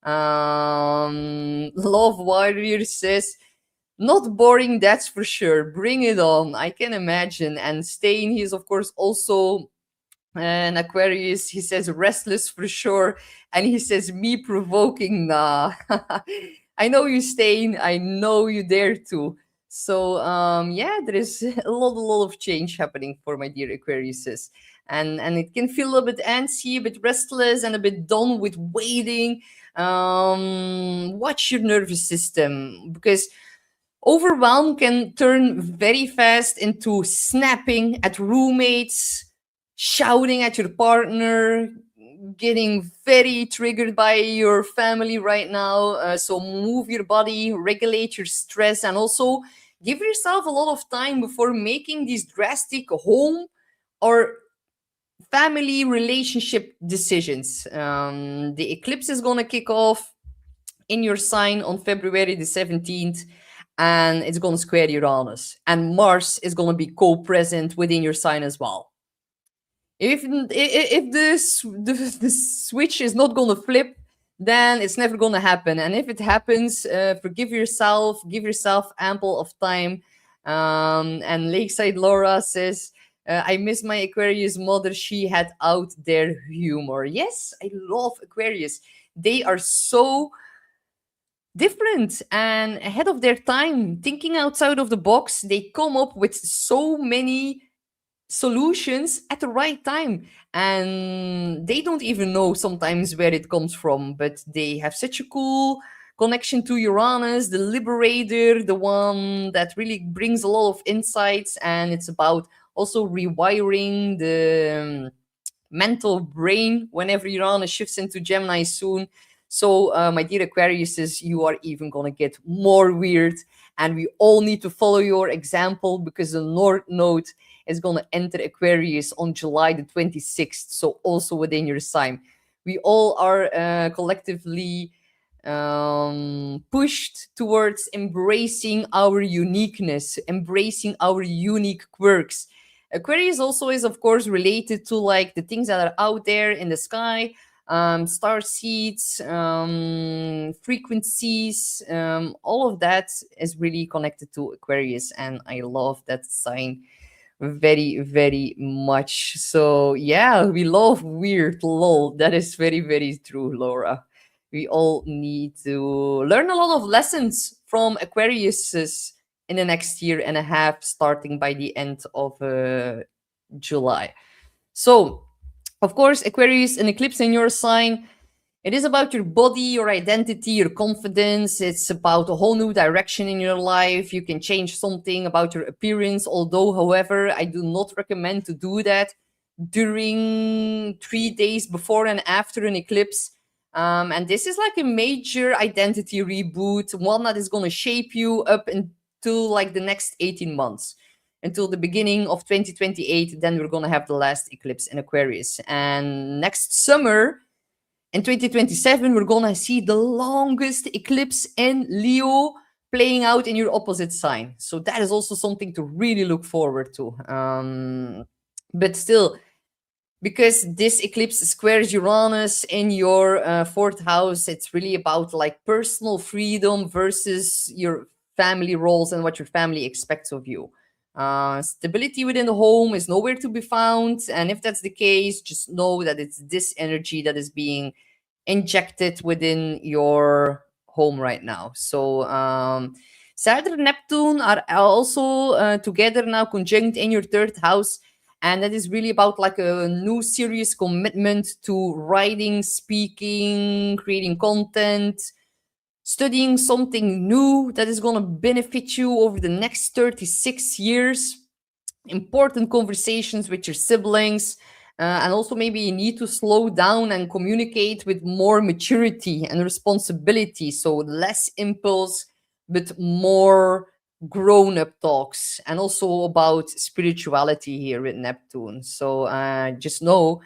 Love Warrior says, not boring, that's for sure. Bring it on. I can imagine. And Stain, he is, of course, also an Aquarius. He says, restless for sure. And he says, me provoking, nah. I know you, Stain. I know you dare to. So, yeah, there is a lot of change happening for my dear Aquariuses. And it can feel a bit antsy, a bit restless, and a bit done with waiting. Watch your nervous system, because overwhelm can turn very fast into snapping at roommates, shouting at your partner, getting very triggered by your family right now. So move your body, regulate your stress, and also give yourself a lot of time before making these drastic home or family relationship decisions. The eclipse is going to kick off in your sign on February the 17th, and it's going to square Uranus. And Mars is going to be co-present within your sign as well. If the switch is not going to flip, then it's never going to happen. And if it happens, forgive yourself, give yourself ample of time. And Lakeside Laura says, I miss my Aquarius mother. She had out their humor. Yes, I love Aquarius. They are so different and ahead of their time, thinking outside of the box. They come up with so many solutions at the right time, and they don't even know sometimes where it comes from, but they have such a cool connection to Uranus, the liberator, the one that really brings a lot of insights. And it's about also rewiring the mental brain whenever Uranus shifts into Gemini soon. So, my dear Aquariuses, you are even going to get more weird, and we all need to follow your example, because the North Node is going to enter Aquarius on July the 26th, so also within your sign. We all are collectively pushed towards embracing our uniqueness, embracing our unique quirks. Aquarius also is, of course, related to like the things that are out there in the sky, star seeds, frequencies, all of that is really connected to Aquarius, and I love that sign very, very much. So yeah, we love weird, lol. That is very, very true, Laura. We all need to learn a lot of lessons from Aquariuses in the next year and a half, starting by the end of July. So, of course, Aquarius, an eclipse in your sign, it is about your body, your identity, your confidence. It's about a whole new direction in your life. You can change something about your appearance. Although, however, I do not recommend to do that during 3 days before and after an eclipse. And this is like a major identity reboot, one that is going to shape you up until like the next 18 months, until the beginning of 2028. Then we're going to have the last eclipse in Aquarius. And next summer, in 2027, we're gonna see the longest eclipse in Leo playing out in your opposite sign. So that is also something to really look forward to. But still, because this eclipse squares Uranus in your fourth house, it's really about like personal freedom versus your family roles and what your family expects of you. Stability within the home is nowhere to be found. And if that's the case, just know that it's this energy that is being injected within your home right now. So, Saturn and Neptune are also together now, conjunct in your third house. And that is really about like a new serious commitment to writing, speaking, creating content, studying something new that is going to benefit you over the next 36 years. Important conversations with your siblings. And also, maybe you need to slow down and communicate with more maturity and responsibility. So, less impulse, but more grown up talks. And also about spirituality here with Neptune. So, just know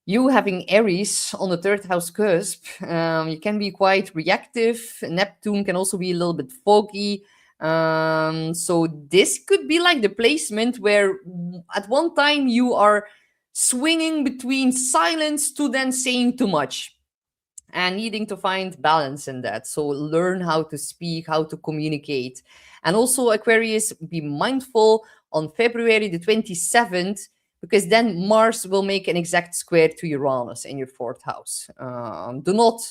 you having Aries on the third house cusp, you can be quite reactive. Neptune can also be a little bit foggy. So this could be like the placement where at one time you are swinging between silence to then saying too much and needing to find balance in that. So learn how to speak, how to communicate. And also, Aquarius, be mindful on February the 27th, because then Mars will make an exact square to Uranus in your fourth house. Do not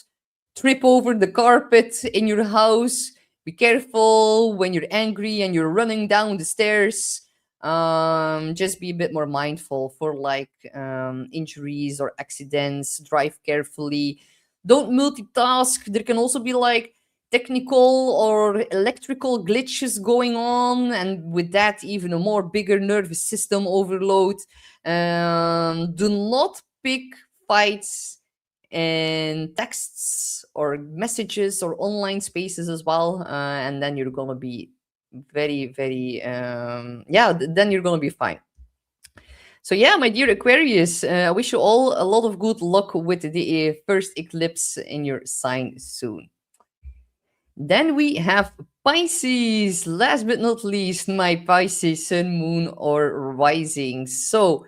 trip over the carpet in your house. Be careful when you're angry and you're running down the stairs. Just be a bit more mindful for like injuries or accidents. Drive carefully. Don't multitask. There can also be like technical or electrical glitches going on, and with that, even a more bigger nervous system overload. Do not pick fights in texts or messages or online spaces as well, and then you're gonna be very, very, then you're gonna be fine. So yeah, my dear Aquarius, I wish you all a lot of good luck with the first eclipse in your sign soon. Then we have Pisces. Last but not least, my Pisces sun, moon, or rising. So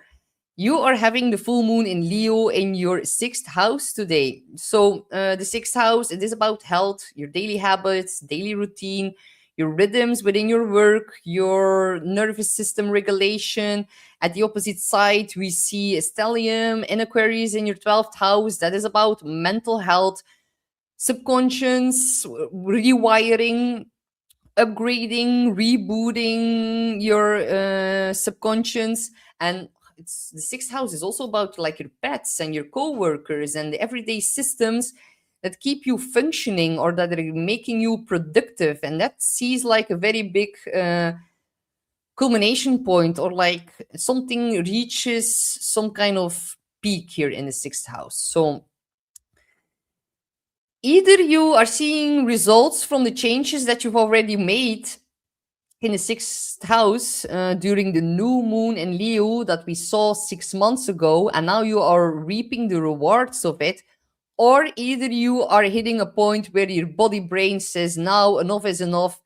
you are having the full moon in Leo in your sixth house today. So the sixth house, it is about health, your daily habits, daily routine, your rhythms within your work, your nervous system regulation. At the opposite side, we see a stellium in Aquarius in your 12th house. That is about mental health, subconscious, rewiring, upgrading, rebooting your subconscious. And it's the sixth house is also about like your pets and your co-workers and the everyday systems that keep you functioning or that are making you productive. And that sees like a very big culmination point, or like something reaches some kind of peak here in the sixth house. So either you are seeing results from the changes that you've already made in the sixth house during the new moon in Leo that we saw 6 months ago, and now you are reaping the rewards of it, or either you are hitting a point where your body brain says now enough is enough,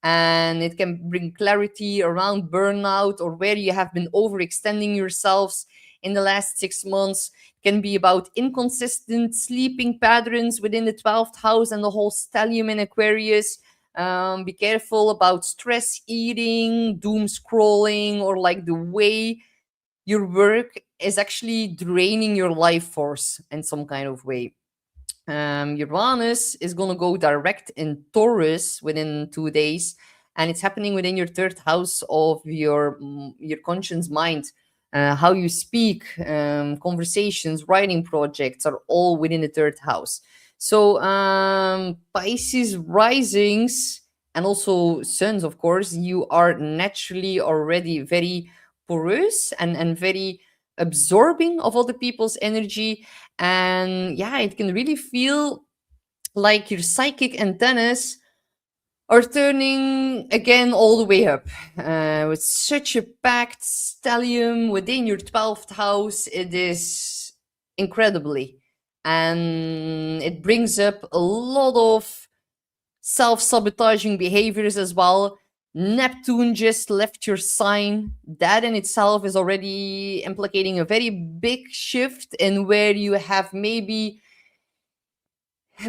and it can bring clarity around burnout, or where you have been overextending yourselves in the last 6 months. It can be about inconsistent sleeping patterns within the 12th house and the whole stellium in Aquarius. Be careful about stress eating, doom scrolling, or like the way your work is actually draining your life force in some kind of way. Uranus is going to go direct in Taurus within 2 days, and it's happening within your third house of your conscious mind. How you speak, conversations, writing projects are all within the third house. So Pisces risings and also suns, of course, you are naturally already very porous and very absorbing of other people's energy. And yeah, it can really feel like your psychic antennas are turning again all the way up. With such a packed stellium within your 12th house, it is incredibly. And it brings up a lot of self sabotaging behaviors as well. Neptune just left your sign. That in itself is already implicating a very big shift in where you have maybe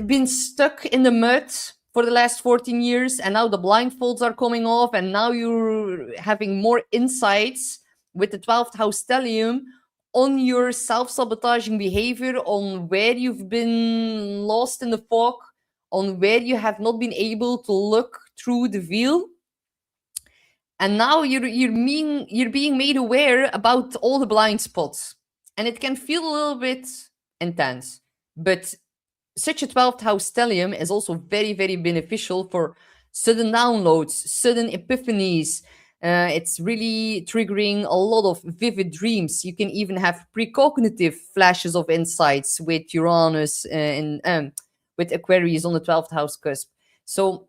been stuck in the mud for the last 14 years, and now the blindfolds are coming off, and now you're having more insights with the 12th house stellium on your self-sabotaging behavior, on where you've been lost in the fog, on where you have not been able to look through the veil. And now you're being made aware about all the blind spots, and it can feel a little bit intense. But such a 12th house stellium is also very, very beneficial for sudden downloads, sudden epiphanies. It's really triggering a lot of vivid dreams. You can even have precognitive flashes of insights with Uranus with Aquarius on the 12th house cusp. So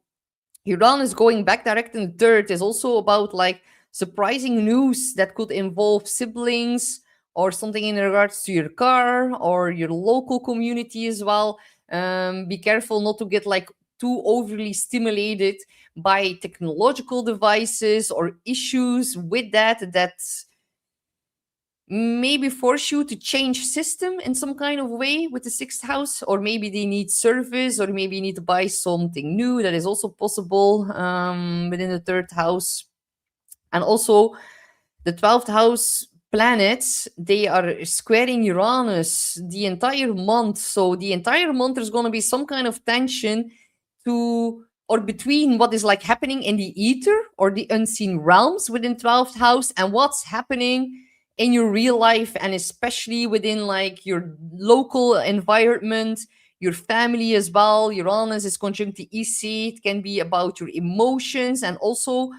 Uranus going back direct in the third is also about like surprising news that could involve siblings or something in regards to your car or your local community as well. Be careful not to get like too overly stimulated by technological devices or issues with that maybe force you to change system in some kind of way with the sixth house, or maybe they need service, or maybe you need to buy something new. That is also possible within the third house. And also the 12th house planets, they are squaring Uranus the entire month. So the entire month there's going to be some kind of tension to or between what is like happening in the ether or the unseen realms within 12th house and what's happening in your real life, and especially within like your local environment, your family as well. Uranus is conjunct to EC. It can be about your emotions, and also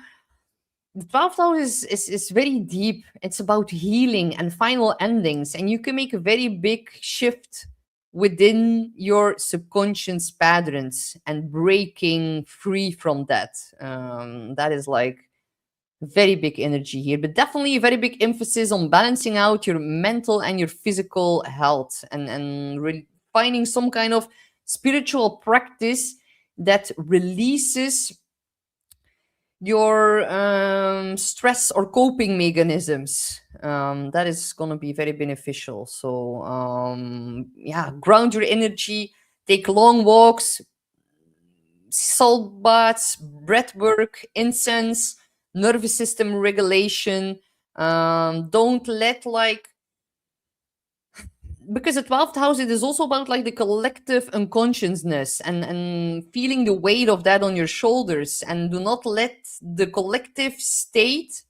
the 12th house is very deep. It's about healing and final endings, and you can make a very big shift within your subconscious patterns and breaking free from that. That is like very big energy here, but definitely a very big emphasis on balancing out your mental and your physical health, and finding some kind of spiritual practice that releases your stress or coping mechanisms. That is going to be very beneficial. So yeah, ground your energy, take long walks, salt baths, breath work, incense, nervous system regulation. Don't let like, because the 12th house, it is also about like the collective unconsciousness and feeling the weight of that on your shoulders, and do not let the collective state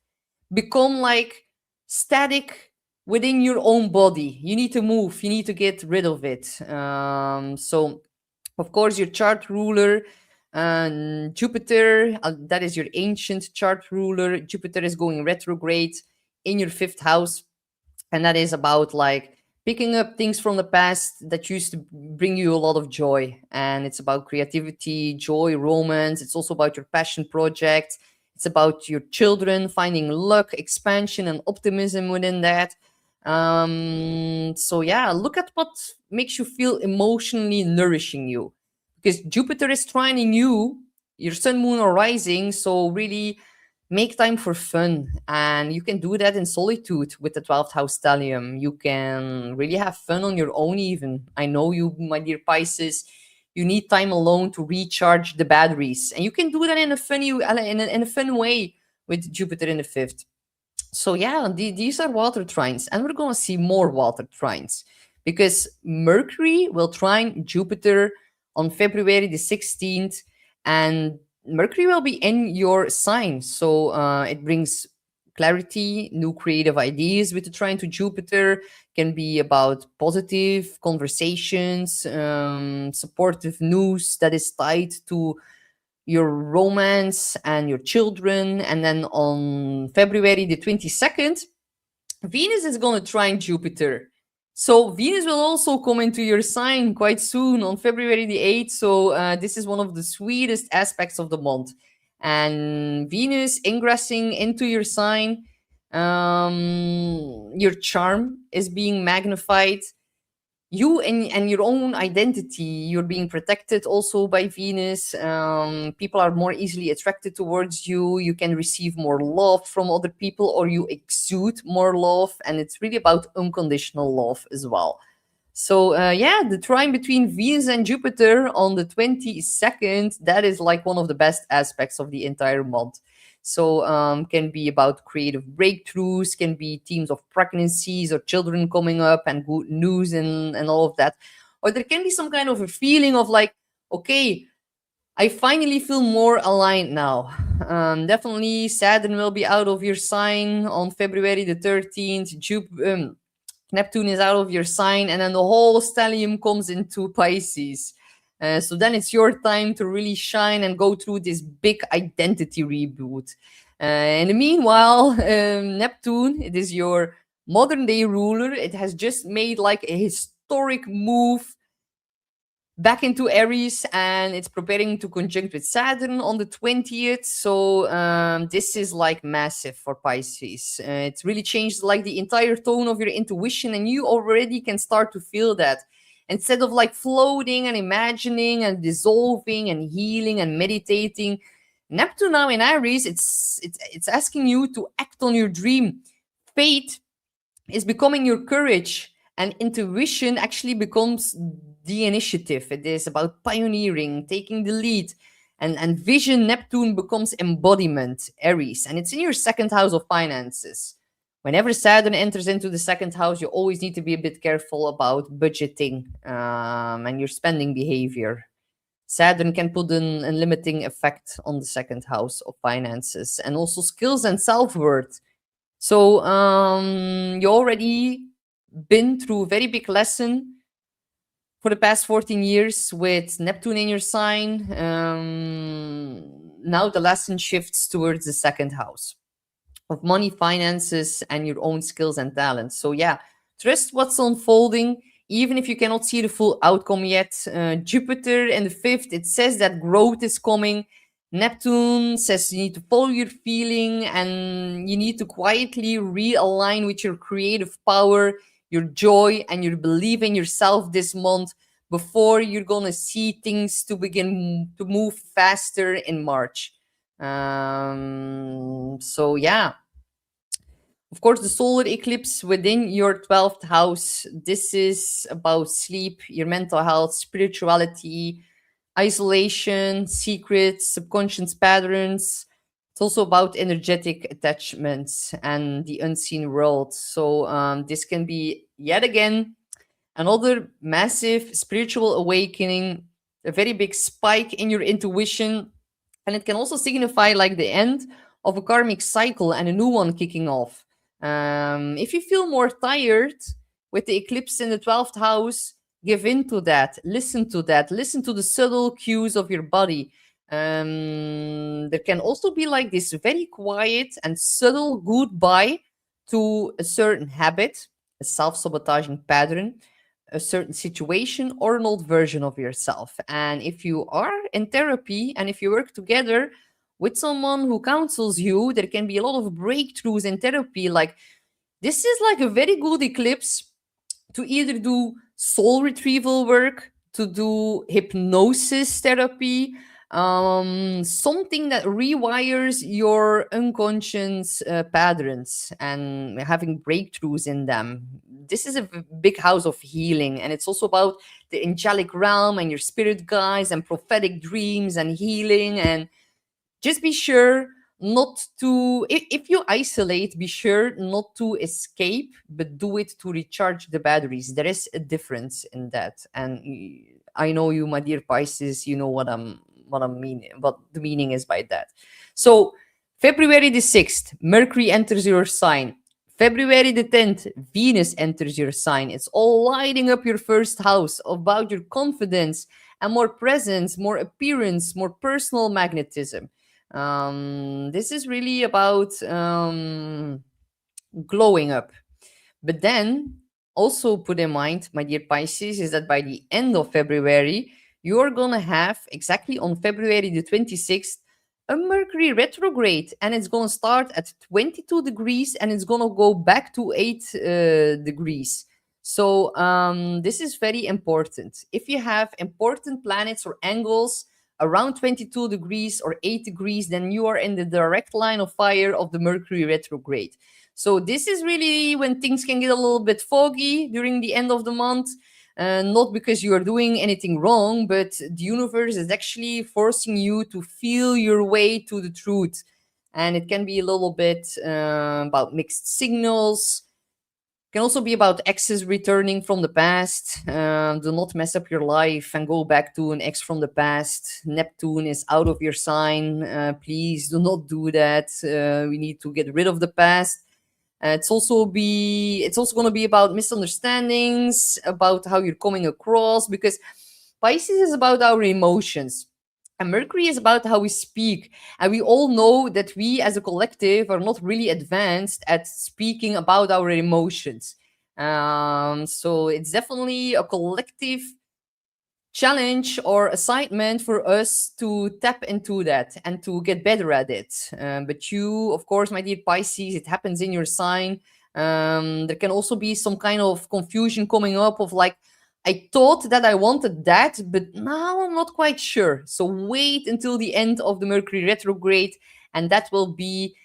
become like static within your own body. You need to move, you need to get rid of it. So of course your chart ruler, Jupiter, that is your ancient chart ruler. Jupiter is going retrograde in your fifth house, and that is about like picking up things from the past that used to bring you a lot of joy. And it's about creativity, joy, romance. It's also about your passion project. It's about your children, finding luck, expansion, and optimism within that. So yeah, look at what makes you feel emotionally nourishing you, because Jupiter is trining you, your sun, moon, or rising. So really make time for fun, and you can do that in solitude with the 12th house stellium. You can really have fun on your own. Even I know you, my dear Pisces, you need time alone to recharge the batteries, and you can do that in a funny in a fun way with Jupiter in the fifth. So yeah, these are water trines, and we're going to see more water trines because Mercury will trine Jupiter on February the 16th, and Mercury will be in your sign. So it brings clarity, new creative ideas with the trine to Jupiter. Can be about positive conversations, supportive news that is tied to your romance and your children. And then on February the 22nd, Venus is going to trine Jupiter. So Venus will also come into your sign quite soon on February the 8th. So this is one of the sweetest aspects of the month. And Venus ingressing into your sign, your charm is being magnified. You and your own identity, you're being protected also by Venus. People are more easily attracted towards you. You can receive more love from other people, or you exude more love, and it's really about unconditional love as well. So yeah, the trine between Venus and Jupiter on the 22nd, that is like one of the best aspects of the entire month. So can be about creative breakthroughs, can be themes of pregnancies or children coming up and good news and all of that. Or there can be some kind of a feeling of like, okay, I finally feel more aligned now. Definitely Saturn will be out of your sign on February the 13th. Neptune is out of your sign, and then the whole stellium comes into Pisces. So then it's your time to really shine and go through this big identity reboot. In the meanwhile, Neptune, it is your modern day ruler. It has just made like a historic move back into Aries, and it's preparing to conjunct with Saturn on the 20th. So this is like massive for Pisces. It really changes like the entire tone of your intuition, and you already can start to feel that. Instead of like floating and imagining and dissolving and healing and meditating, Neptune now in Aries, it's asking you to act on your dream. Faith is becoming your courage, and intuition actually becomes the initiative. It is about pioneering, taking the lead, and vision. Neptune becomes embodiment, Aries, and it's in your second house of finances. Whenever Saturn enters into the second house, you always need to be a bit careful about budgeting and your spending behavior. Saturn can put a limiting effect on the second house of finances, and also skills and self-worth. So you already been through a very big lesson for the past 14 years with Neptune in your sign. Now the lesson shifts towards the second house of money, finances, and your own skills and talents. So yeah, trust what's unfolding, even if you cannot see the full outcome yet. Jupiter in the fifth, it says that growth is coming. Neptune says you need to follow your feeling, and you need to quietly realign with your creative power, your joy, and your belief in yourself this month before you're gonna see things to begin to move faster in March. So yeah, of course, the solar eclipse within your 12th house. This is about sleep, your mental health, spirituality, isolation, secrets, subconscious patterns. It's also about energetic attachments and the unseen world. So, this can be yet again another massive spiritual awakening, a very big spike in your intuition, and it can also signify like the end of a karmic cycle and a new one kicking off. If you feel more tired with the eclipse in the 12th house, give in to that, listen to the subtle cues of your body. There can also be like this very quiet and subtle goodbye to a certain habit, a self sabotaging pattern, a certain situation, or an old version of yourself. And if you are in therapy and if you work together with someone who counsels you, there can be a lot of breakthroughs in therapy. Like This is like a very good eclipse to either do soul retrieval work, to do hypnosis therapy, something that rewires your unconscious patterns and having breakthroughs in them. This is a big house of healing, and it's also about the angelic realm and your spirit guides and prophetic dreams and healing. And just be sure not to, if you isolate, be sure not to escape, but do it to recharge the batteries. There is a difference in that. And I know you, my dear Pisces, you know what I'm meaning, what the meaning is by that. So February the 6th, Mercury enters your sign. February the 10th, Venus enters your sign. It's all lighting up your first house, about your confidence and more presence, more appearance, more personal magnetism. This is really about glowing up. But then also put in mind, my dear Pisces, is that by the end of February, you're going to have exactly on February the 26th a Mercury retrograde, and it's going to start at 22 degrees and it's going to go back to 8 degrees. So this is very important. If you have important planets or angles around 22 degrees or 8 degrees, then you are in the direct line of fire of the Mercury retrograde. So this is really when things can get a little bit foggy during the end of the month. Not because you are doing anything wrong, but the universe is actually forcing you to feel your way to the truth. And it can be a little bit about mixed signals. It can also be about exes returning from the past. Do not mess up your life and go back to an ex from the past. Neptune is out of your sign. Please do not do that. We need to get rid of the past. It's also going to be about misunderstandings, about how you're coming across, because Pisces is about our emotions. And Mercury is about how we speak. And we all know that we as a collective are not really advanced at speaking about our emotions. So it's definitely a collective challenge or assignment for us to tap into that and to get better at it. But you, of course, my dear Pisces, it happens in your sign. There can also be some kind of confusion coming up of like, I thought that I wanted that, but now I'm not quite sure. So wait until the end of the Mercury retrograde, and that will be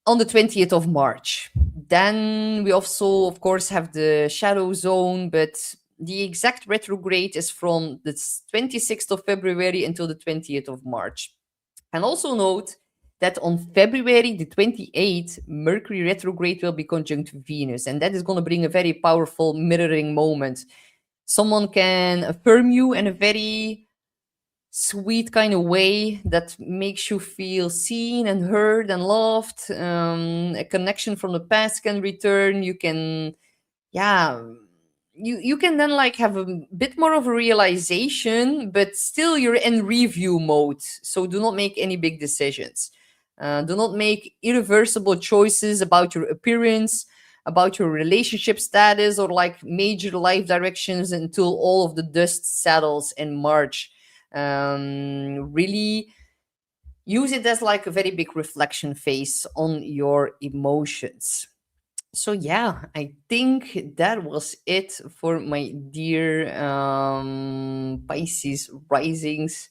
on the 20th of March. Then we also, of course, have the shadow zone, but the exact retrograde is from the 26th of February until the 20th of March. And also note that on February the 28th, Mercury retrograde will be conjunct Venus, and that is going to bring a very powerful mirroring moment. Someone can affirm you in a very sweet kind of way that makes you feel seen and heard and loved. A connection from the past can return. You can, yeah, you can then like have a bit more of a realization, but still you're in review mode. So do not make any big decisions. Do not make irreversible choices about your appearance, about your relationship status, or like major life directions until all of the dust settles in March. Really use it as like a very big reflection phase on your emotions. So yeah, I think that was it for my dear Pisces risings.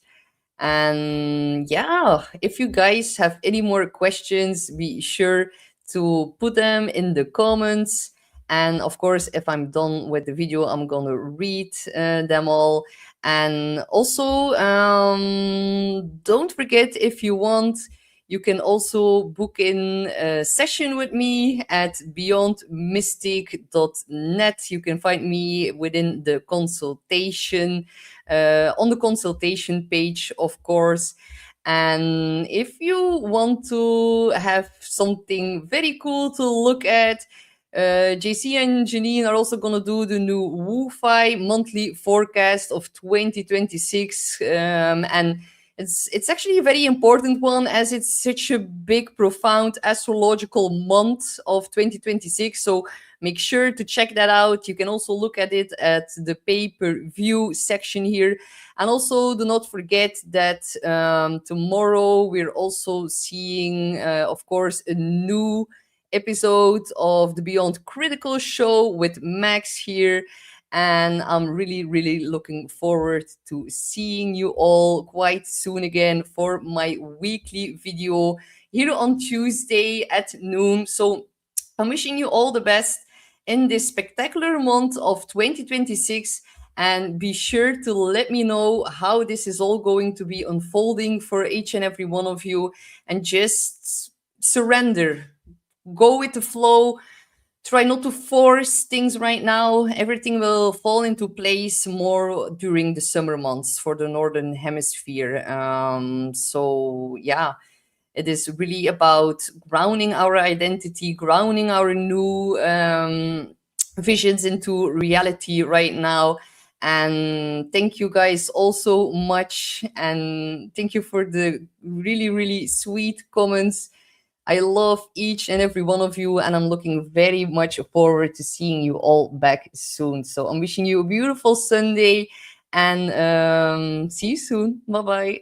And yeah, if you guys have any more questions, be sure to put them in the comments. And of course, if I'm done with the video, I'm gonna read them all. And also, don't forget, if you want, you can also book in a session with me at beyondmystic.net. You can find me within the consultation, on the consultation page, of course. And if you want to have something very cool to look at, JC and Janine are also going to do the new Wu-Fi monthly forecast of 2026. And it's actually a very important one, as it's such a big, profound astrological month of 2026. So make sure to check that out. You can also look at it at the pay-per-view section here. And also do not forget that tomorrow we're also seeing, of course, a new episode of the Beyond Critical show with Max here. And I'm really, really looking forward to seeing you all quite soon again for my weekly video here on Tuesday at noon. So I'm wishing you all the best in this spectacular month of 2026. And be sure to let me know how this is all going to be unfolding for each and every one of you. And just surrender, go with the flow. Try not to force things right now. Everything will fall into place more during the summer months for the Northern Hemisphere. So, yeah, it is really about grounding our identity, grounding our new visions into reality right now. And thank you guys all so much. And thank you for the really, really sweet comments. I love each and every one of you, and I'm looking very much forward to seeing you all back soon. So I'm wishing you a beautiful Sunday, and see you soon. Bye bye.